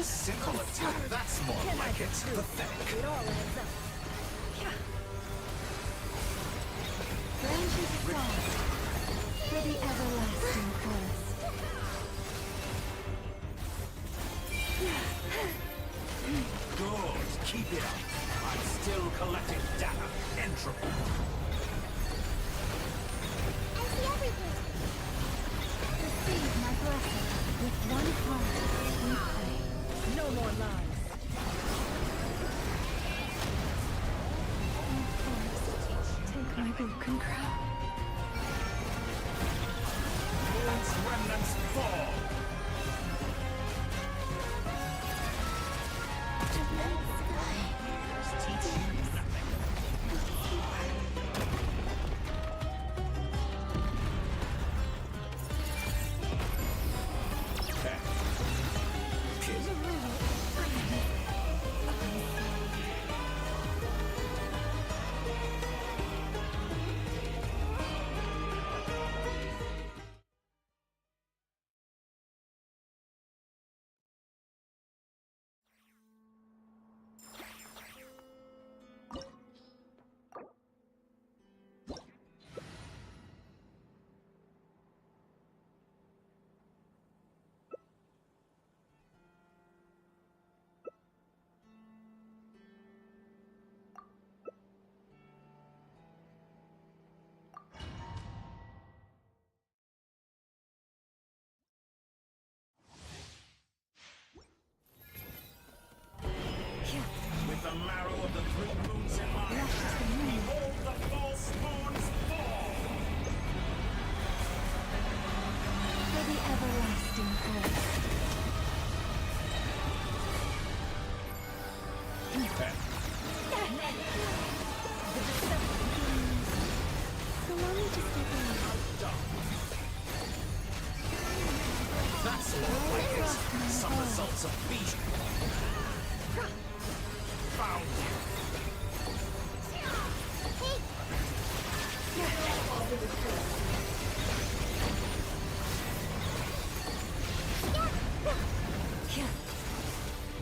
Sickle attack, that's more like it. Pathetic. It all adds up. Branches fall for the everlasting forest. Good, keep it up. I'm still collecting data. Entropy. I see everything. Receive my blessing with one heart we pray. No more lies. Take my broken crown. Moon's remnants fall. With the marrow of the three moons in my hand, behold the false moons fall! For the everlasting forest. Allow me to step in. That's more like it. Some results of beast. Found you.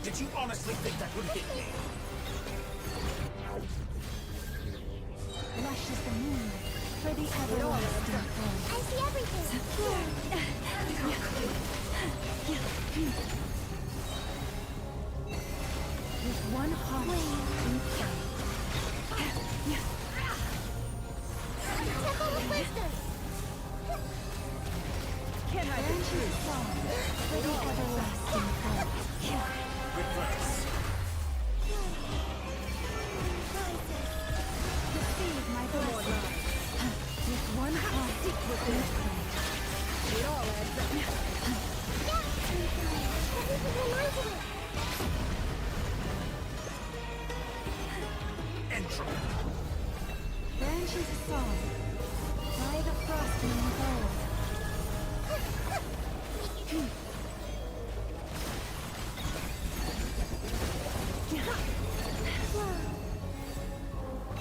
Did you honestly think that would hit me? Lush is the moon for the everlasting forest. I see everything. With one heart we pray. Temple of Wisdom. Can't hide the truth. For the everlasting forest. Reverse. Receive my blessing. With one heart we pray. It all adds up. Everything reminds me. Entropy. Branches fall by the frost moon of old.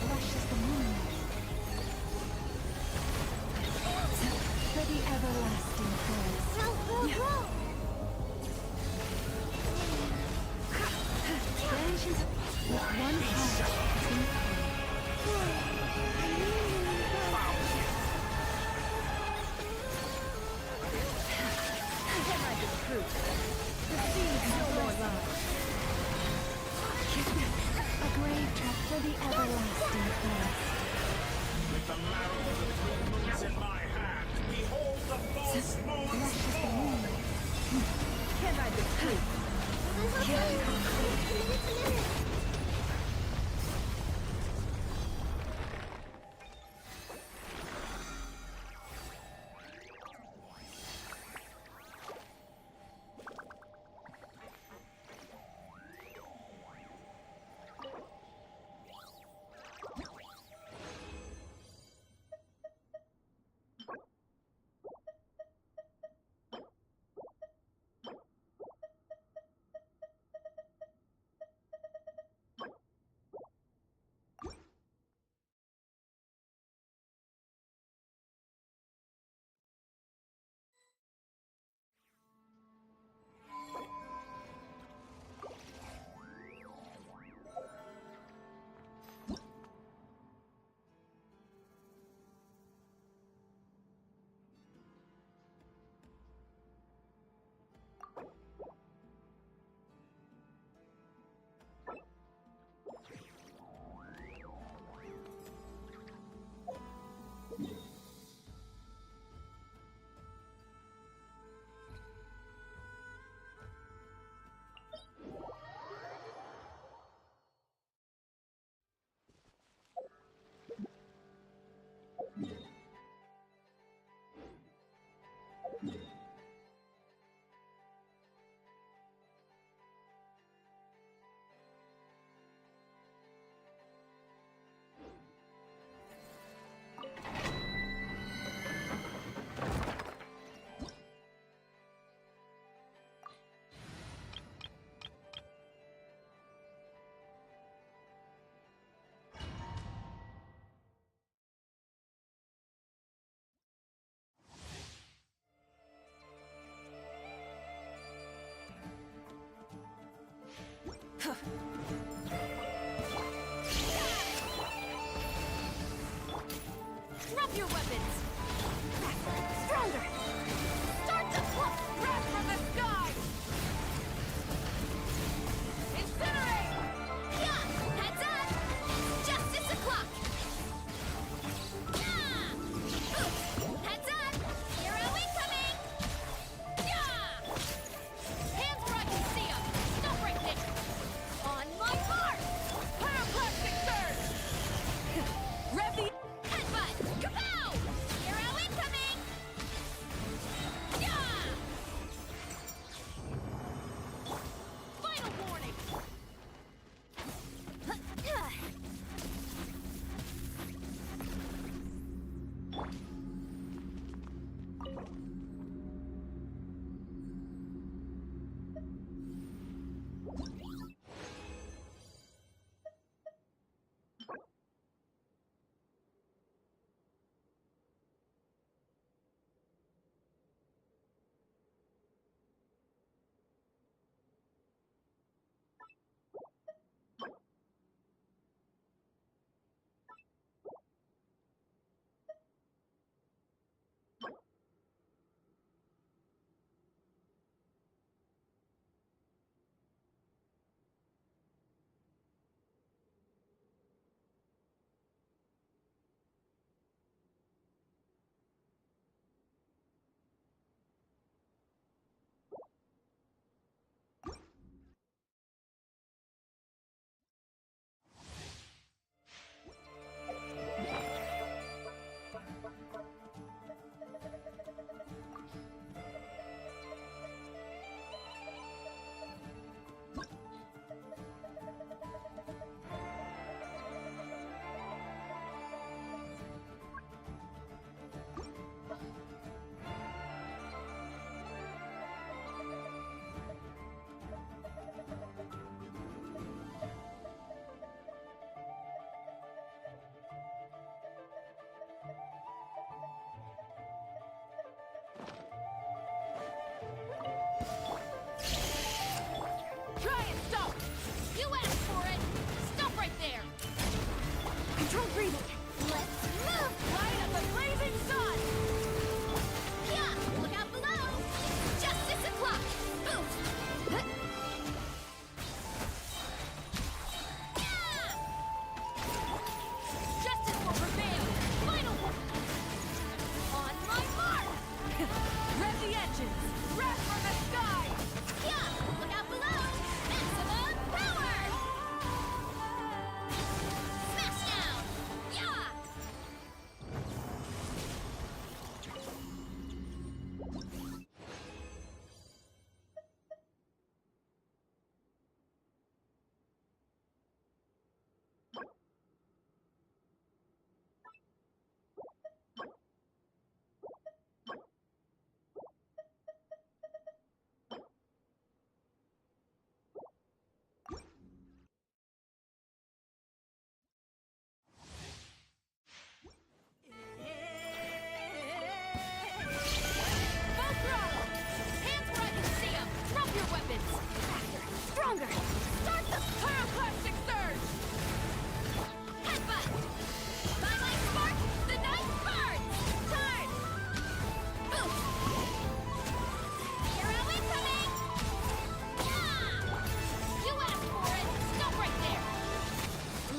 Lush is the moon for the everlasting forest. Branches with one heart we Can't hide the truth. Receive no more lies. A grave trap for the everlasting forest. With the marrow of the three moons in my hand, behold the false moons fall! Can't hide the truth.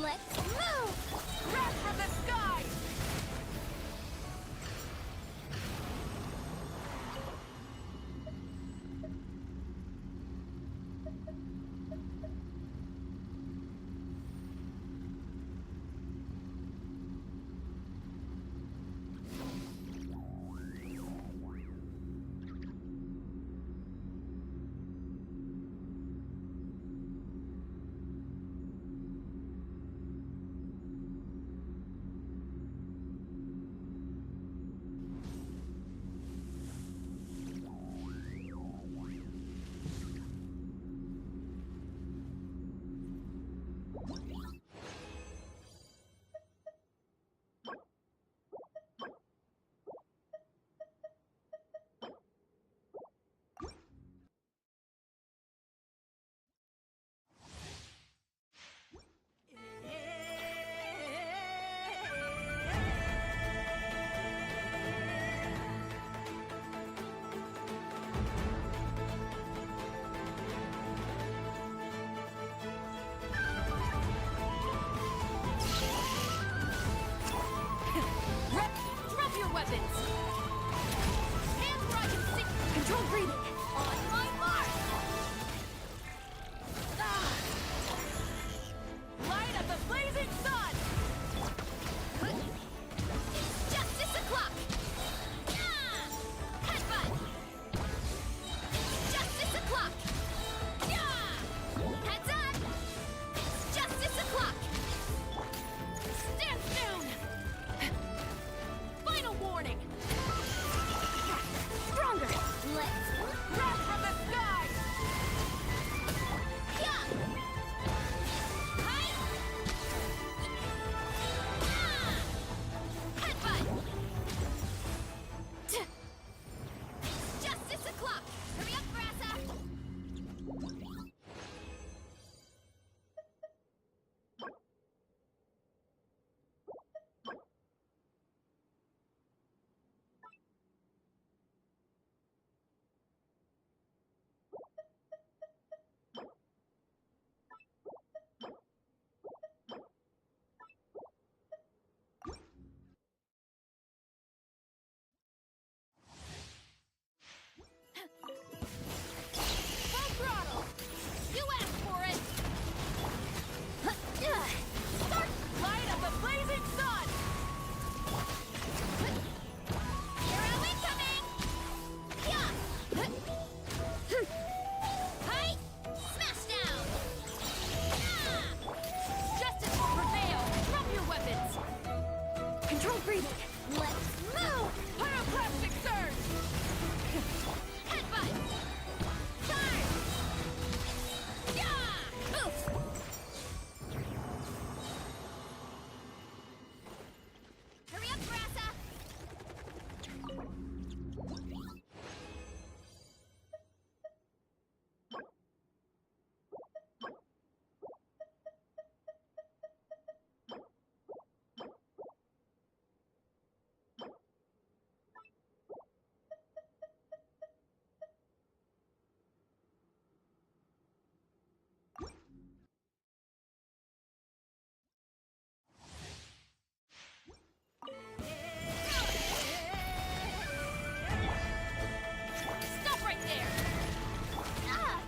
Let's move! Wrath from the sky! Drop your weapons! Hands where I can see! Control breathing! On my mark! Ah! Light of the blazing sun! It's justice o'clock! Yeah! Headbutt! It's justice o'clock! Yeah! Heads up! It's justice o'clock! Stand down! Final warning! Stronger! Let's Wrath from the sky! yeah! Hi! Yeah! Headbutt! It's justice o'clock! Hurry up, Brassa! Full throttle! You asked for it! Start! Light of the blazing sun! Arrow incoming! Yeah! Hi! Smash down! Yeah! Justice will prevail! Drop your weapons! Control breathing! Let's move! Pyroclastic surge! Headbutt! Charge! Yeah! Oof! Hurry up, Brassa! Stop right there! Ah!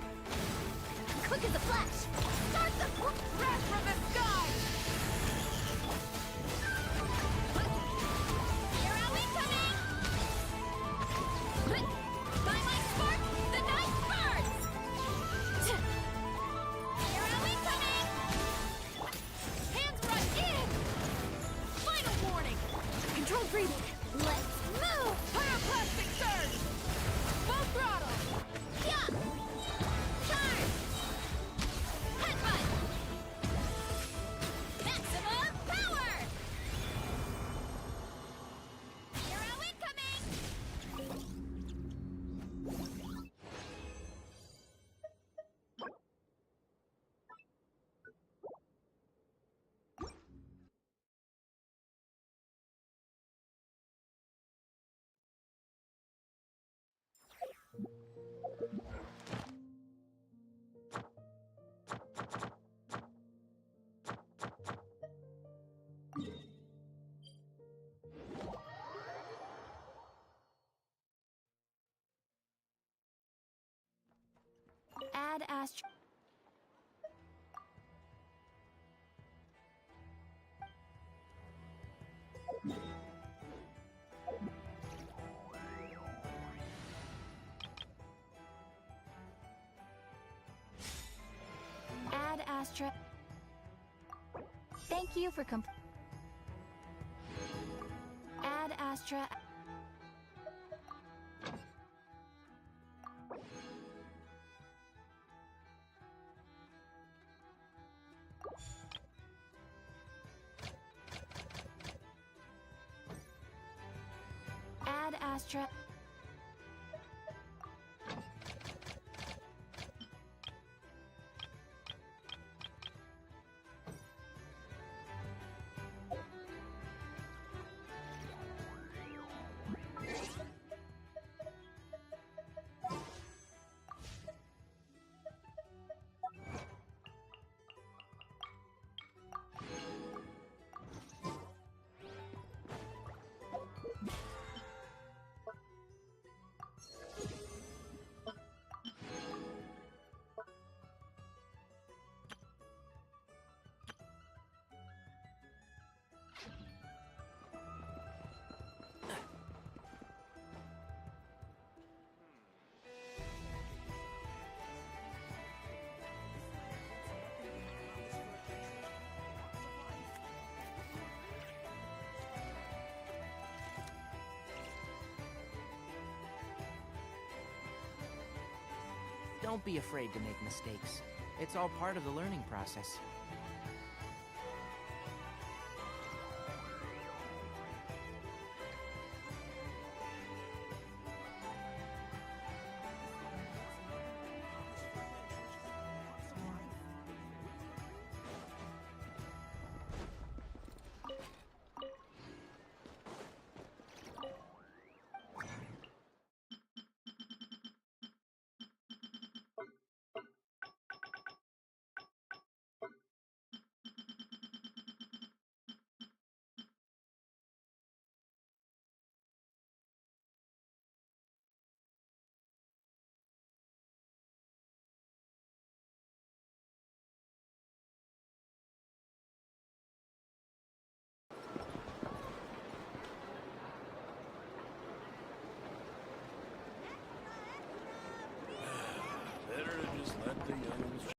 Quick as a flash! Start the Wrath from the sky! arrow incoming! By my spark, the night burns! Arrow incoming! Hands right in! Final warning! Control breathing! Let's move! Pyroclastic surge! Full throttle! Yeah! Charge! Headbutt! Maximum power! Arrow incoming! Ad Astra. Ad Astra. Thank you for Ad Astra. Ad Astra. Don't be afraid to make mistakes. It's all part of the learning process. Better to just let the young'uns.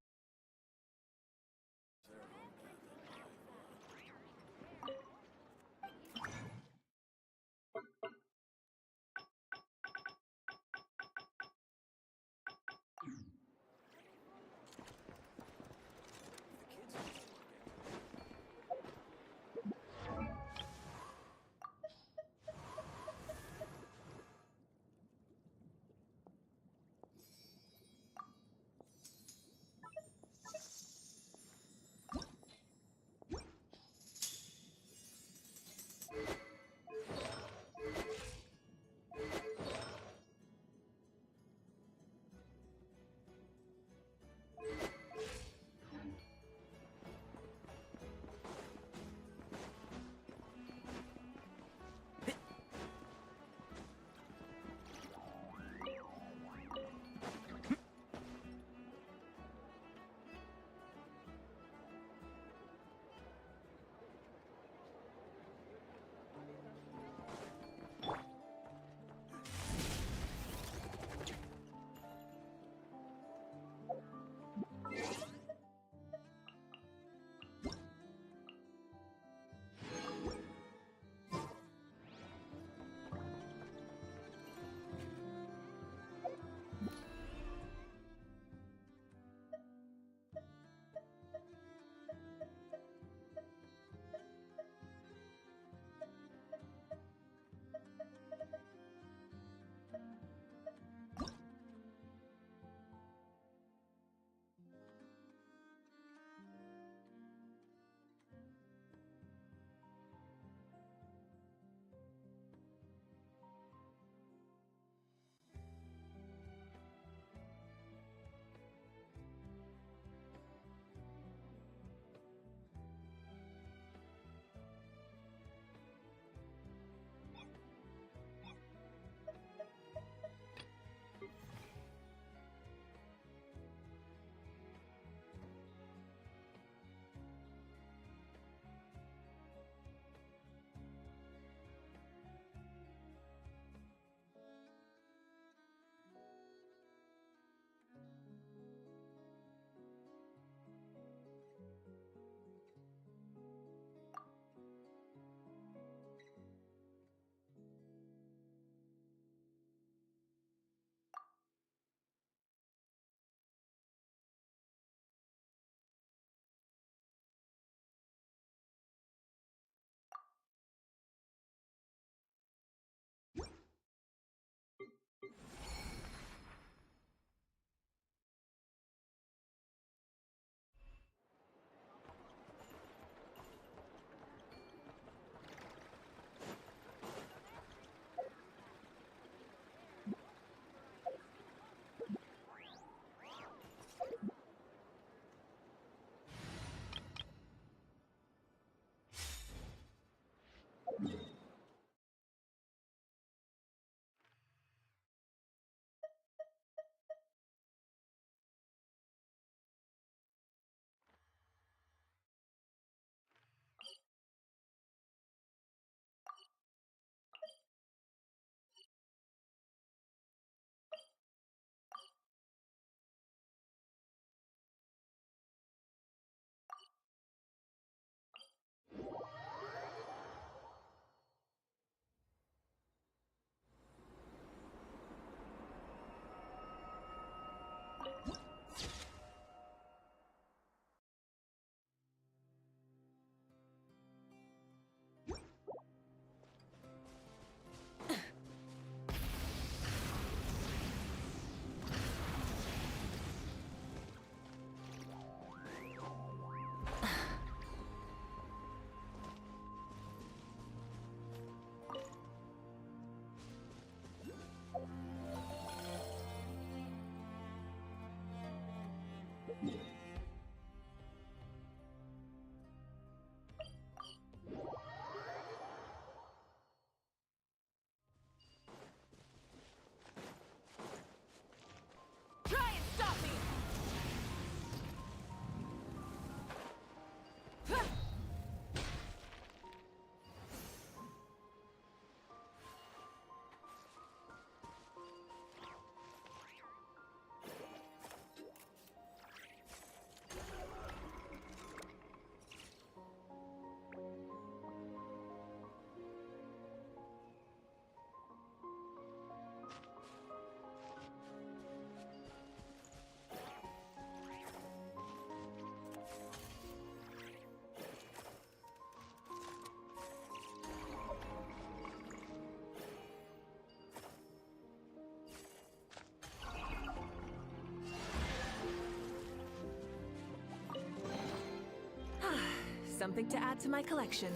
Something to add to my collection.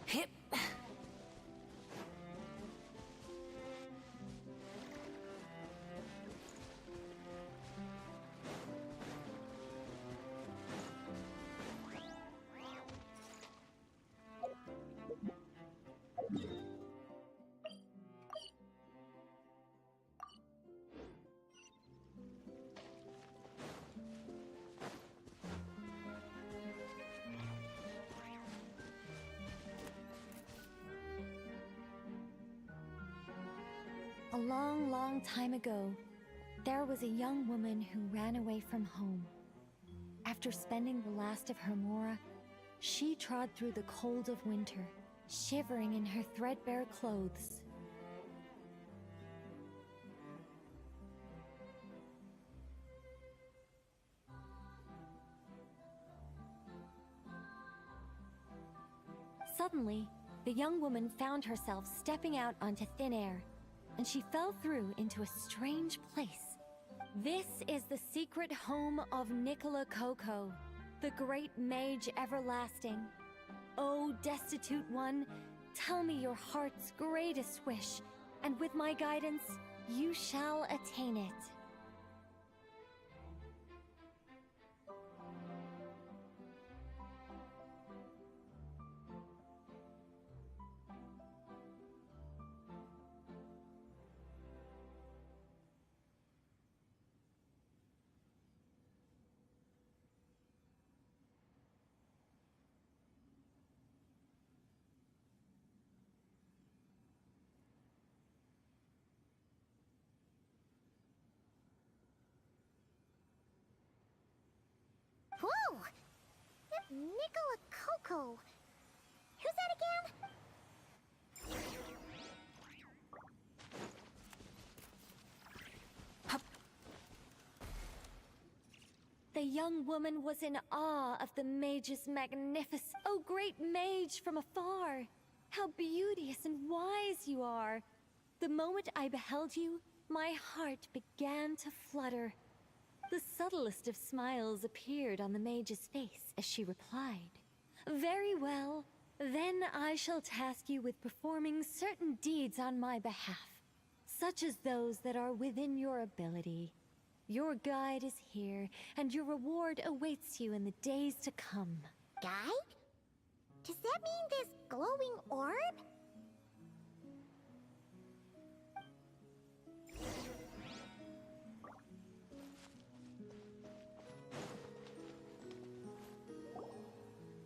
Hip. A long, long time ago, there was a young woman who ran away from home. After spending the last of her mora, she trod through the cold of winter, shivering in her threadbare clothes. Suddenly, the young woman found herself stepping out onto thin air, and she fell through into a strange place. This is the secret home of Nicola Coco, the great mage everlasting. O destitute one, tell me your heart's greatest wish, and with my guidance, you shall attain it. Whoa! Nicola Coco. Who's that again? The young woman was in awe of the mage's magnificence. Oh, great mage from afar! How beauteous and wise you are! The moment I beheld you, my heart began to flutter. The subtlest of smiles appeared on the mage's face as she replied. Very well, then I shall task you with performing certain deeds on my behalf, such as those that are within your ability. Your guide is here, and your reward awaits you in the days to come. Guide? Does that mean this glowing orb?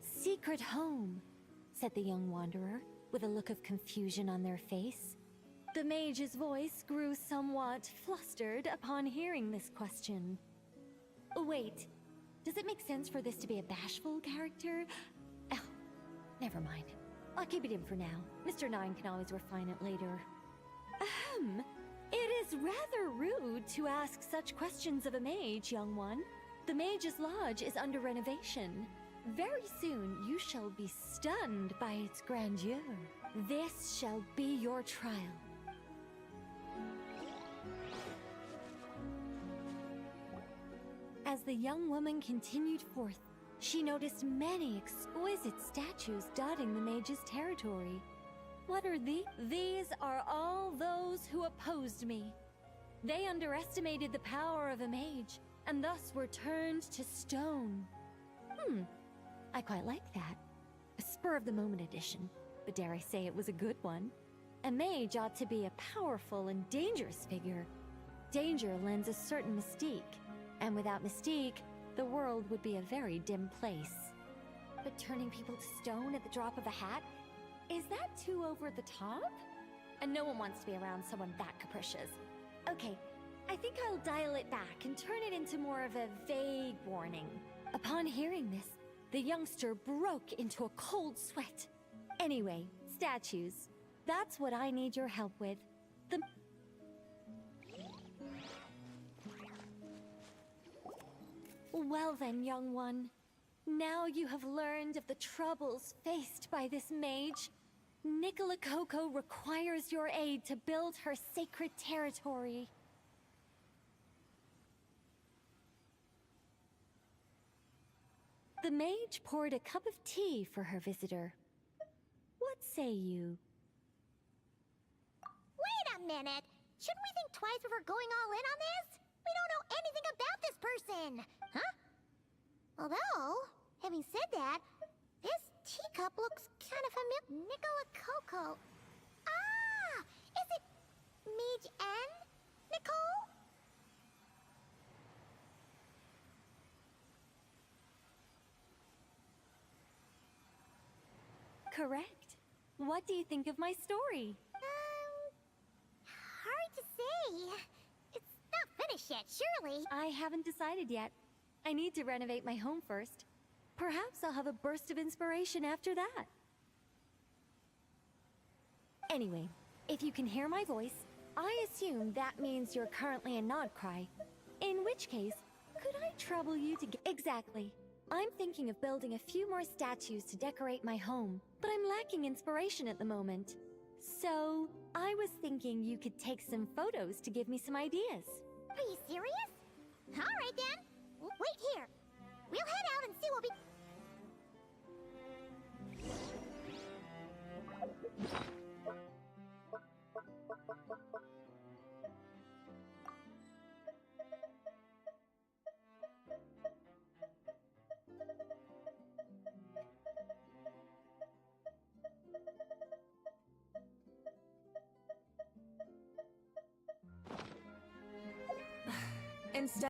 Secret home, said the young wanderer, with a look of confusion on their face. The mage's voice grew somewhat flustered upon hearing this question. Wait, does it make sense for this to be a bashful character? Oh, never mind. I'll keep it in for now. Mr. Nine can always refine it later. Ahem. It is rather rude to ask such questions of a mage, young one. The Mage's Lodge is under renovation. Very soon you shall be stunned by its grandeur. This shall be your trial. As the young woman continued forth, she noticed many exquisite statues dotting the mage's territory. What are these? These are all those who opposed me. They underestimated the power of a mage, and thus were turned to stone. I quite like that. A spur-of-the-moment addition, but dare I say it was a good one. A mage ought to be a powerful and dangerous figure. Danger lends a certain mystique, and without mystique, the world would be a very dim place. But turning people to stone at the drop of a hat? Is that too over the top? And no one wants to be around someone that capricious. Okay, I think I'll dial it back and turn it into more of a vague warning. Upon hearing this, the youngster broke into a cold sweat. Anyway, statues. That's what I need your help with. Well then, young one. Now you have learned of the troubles faced by this mage. Nicola Coco requires your aid to build her sacred territory. The mage poured a cup of tea for her visitor. What say you? Wait a minute! Shouldn't we think twice before going all in on this? We don't know anything about this person! Huh? Although, having said that, this teacup looks kind of familiar. Nicola Coco. Ah! Is it Mage N? Nicole? Correct. What do you think of my story? Hard to say. It's not finished yet, surely. I haven't decided yet. I need to renovate my home first. Perhaps I'll have a burst of inspiration after that. Anyway, if you can hear my voice, I assume that means you're currently in Nodcry. In which case, could I trouble you to get... Exactly. I'm thinking of building a few more statues to decorate my home, but I'm lacking inspiration at the moment. So, I was thinking you could take some photos to give me some ideas. Are you serious? Alright then. Wait here. We'll head out and see what we... Instead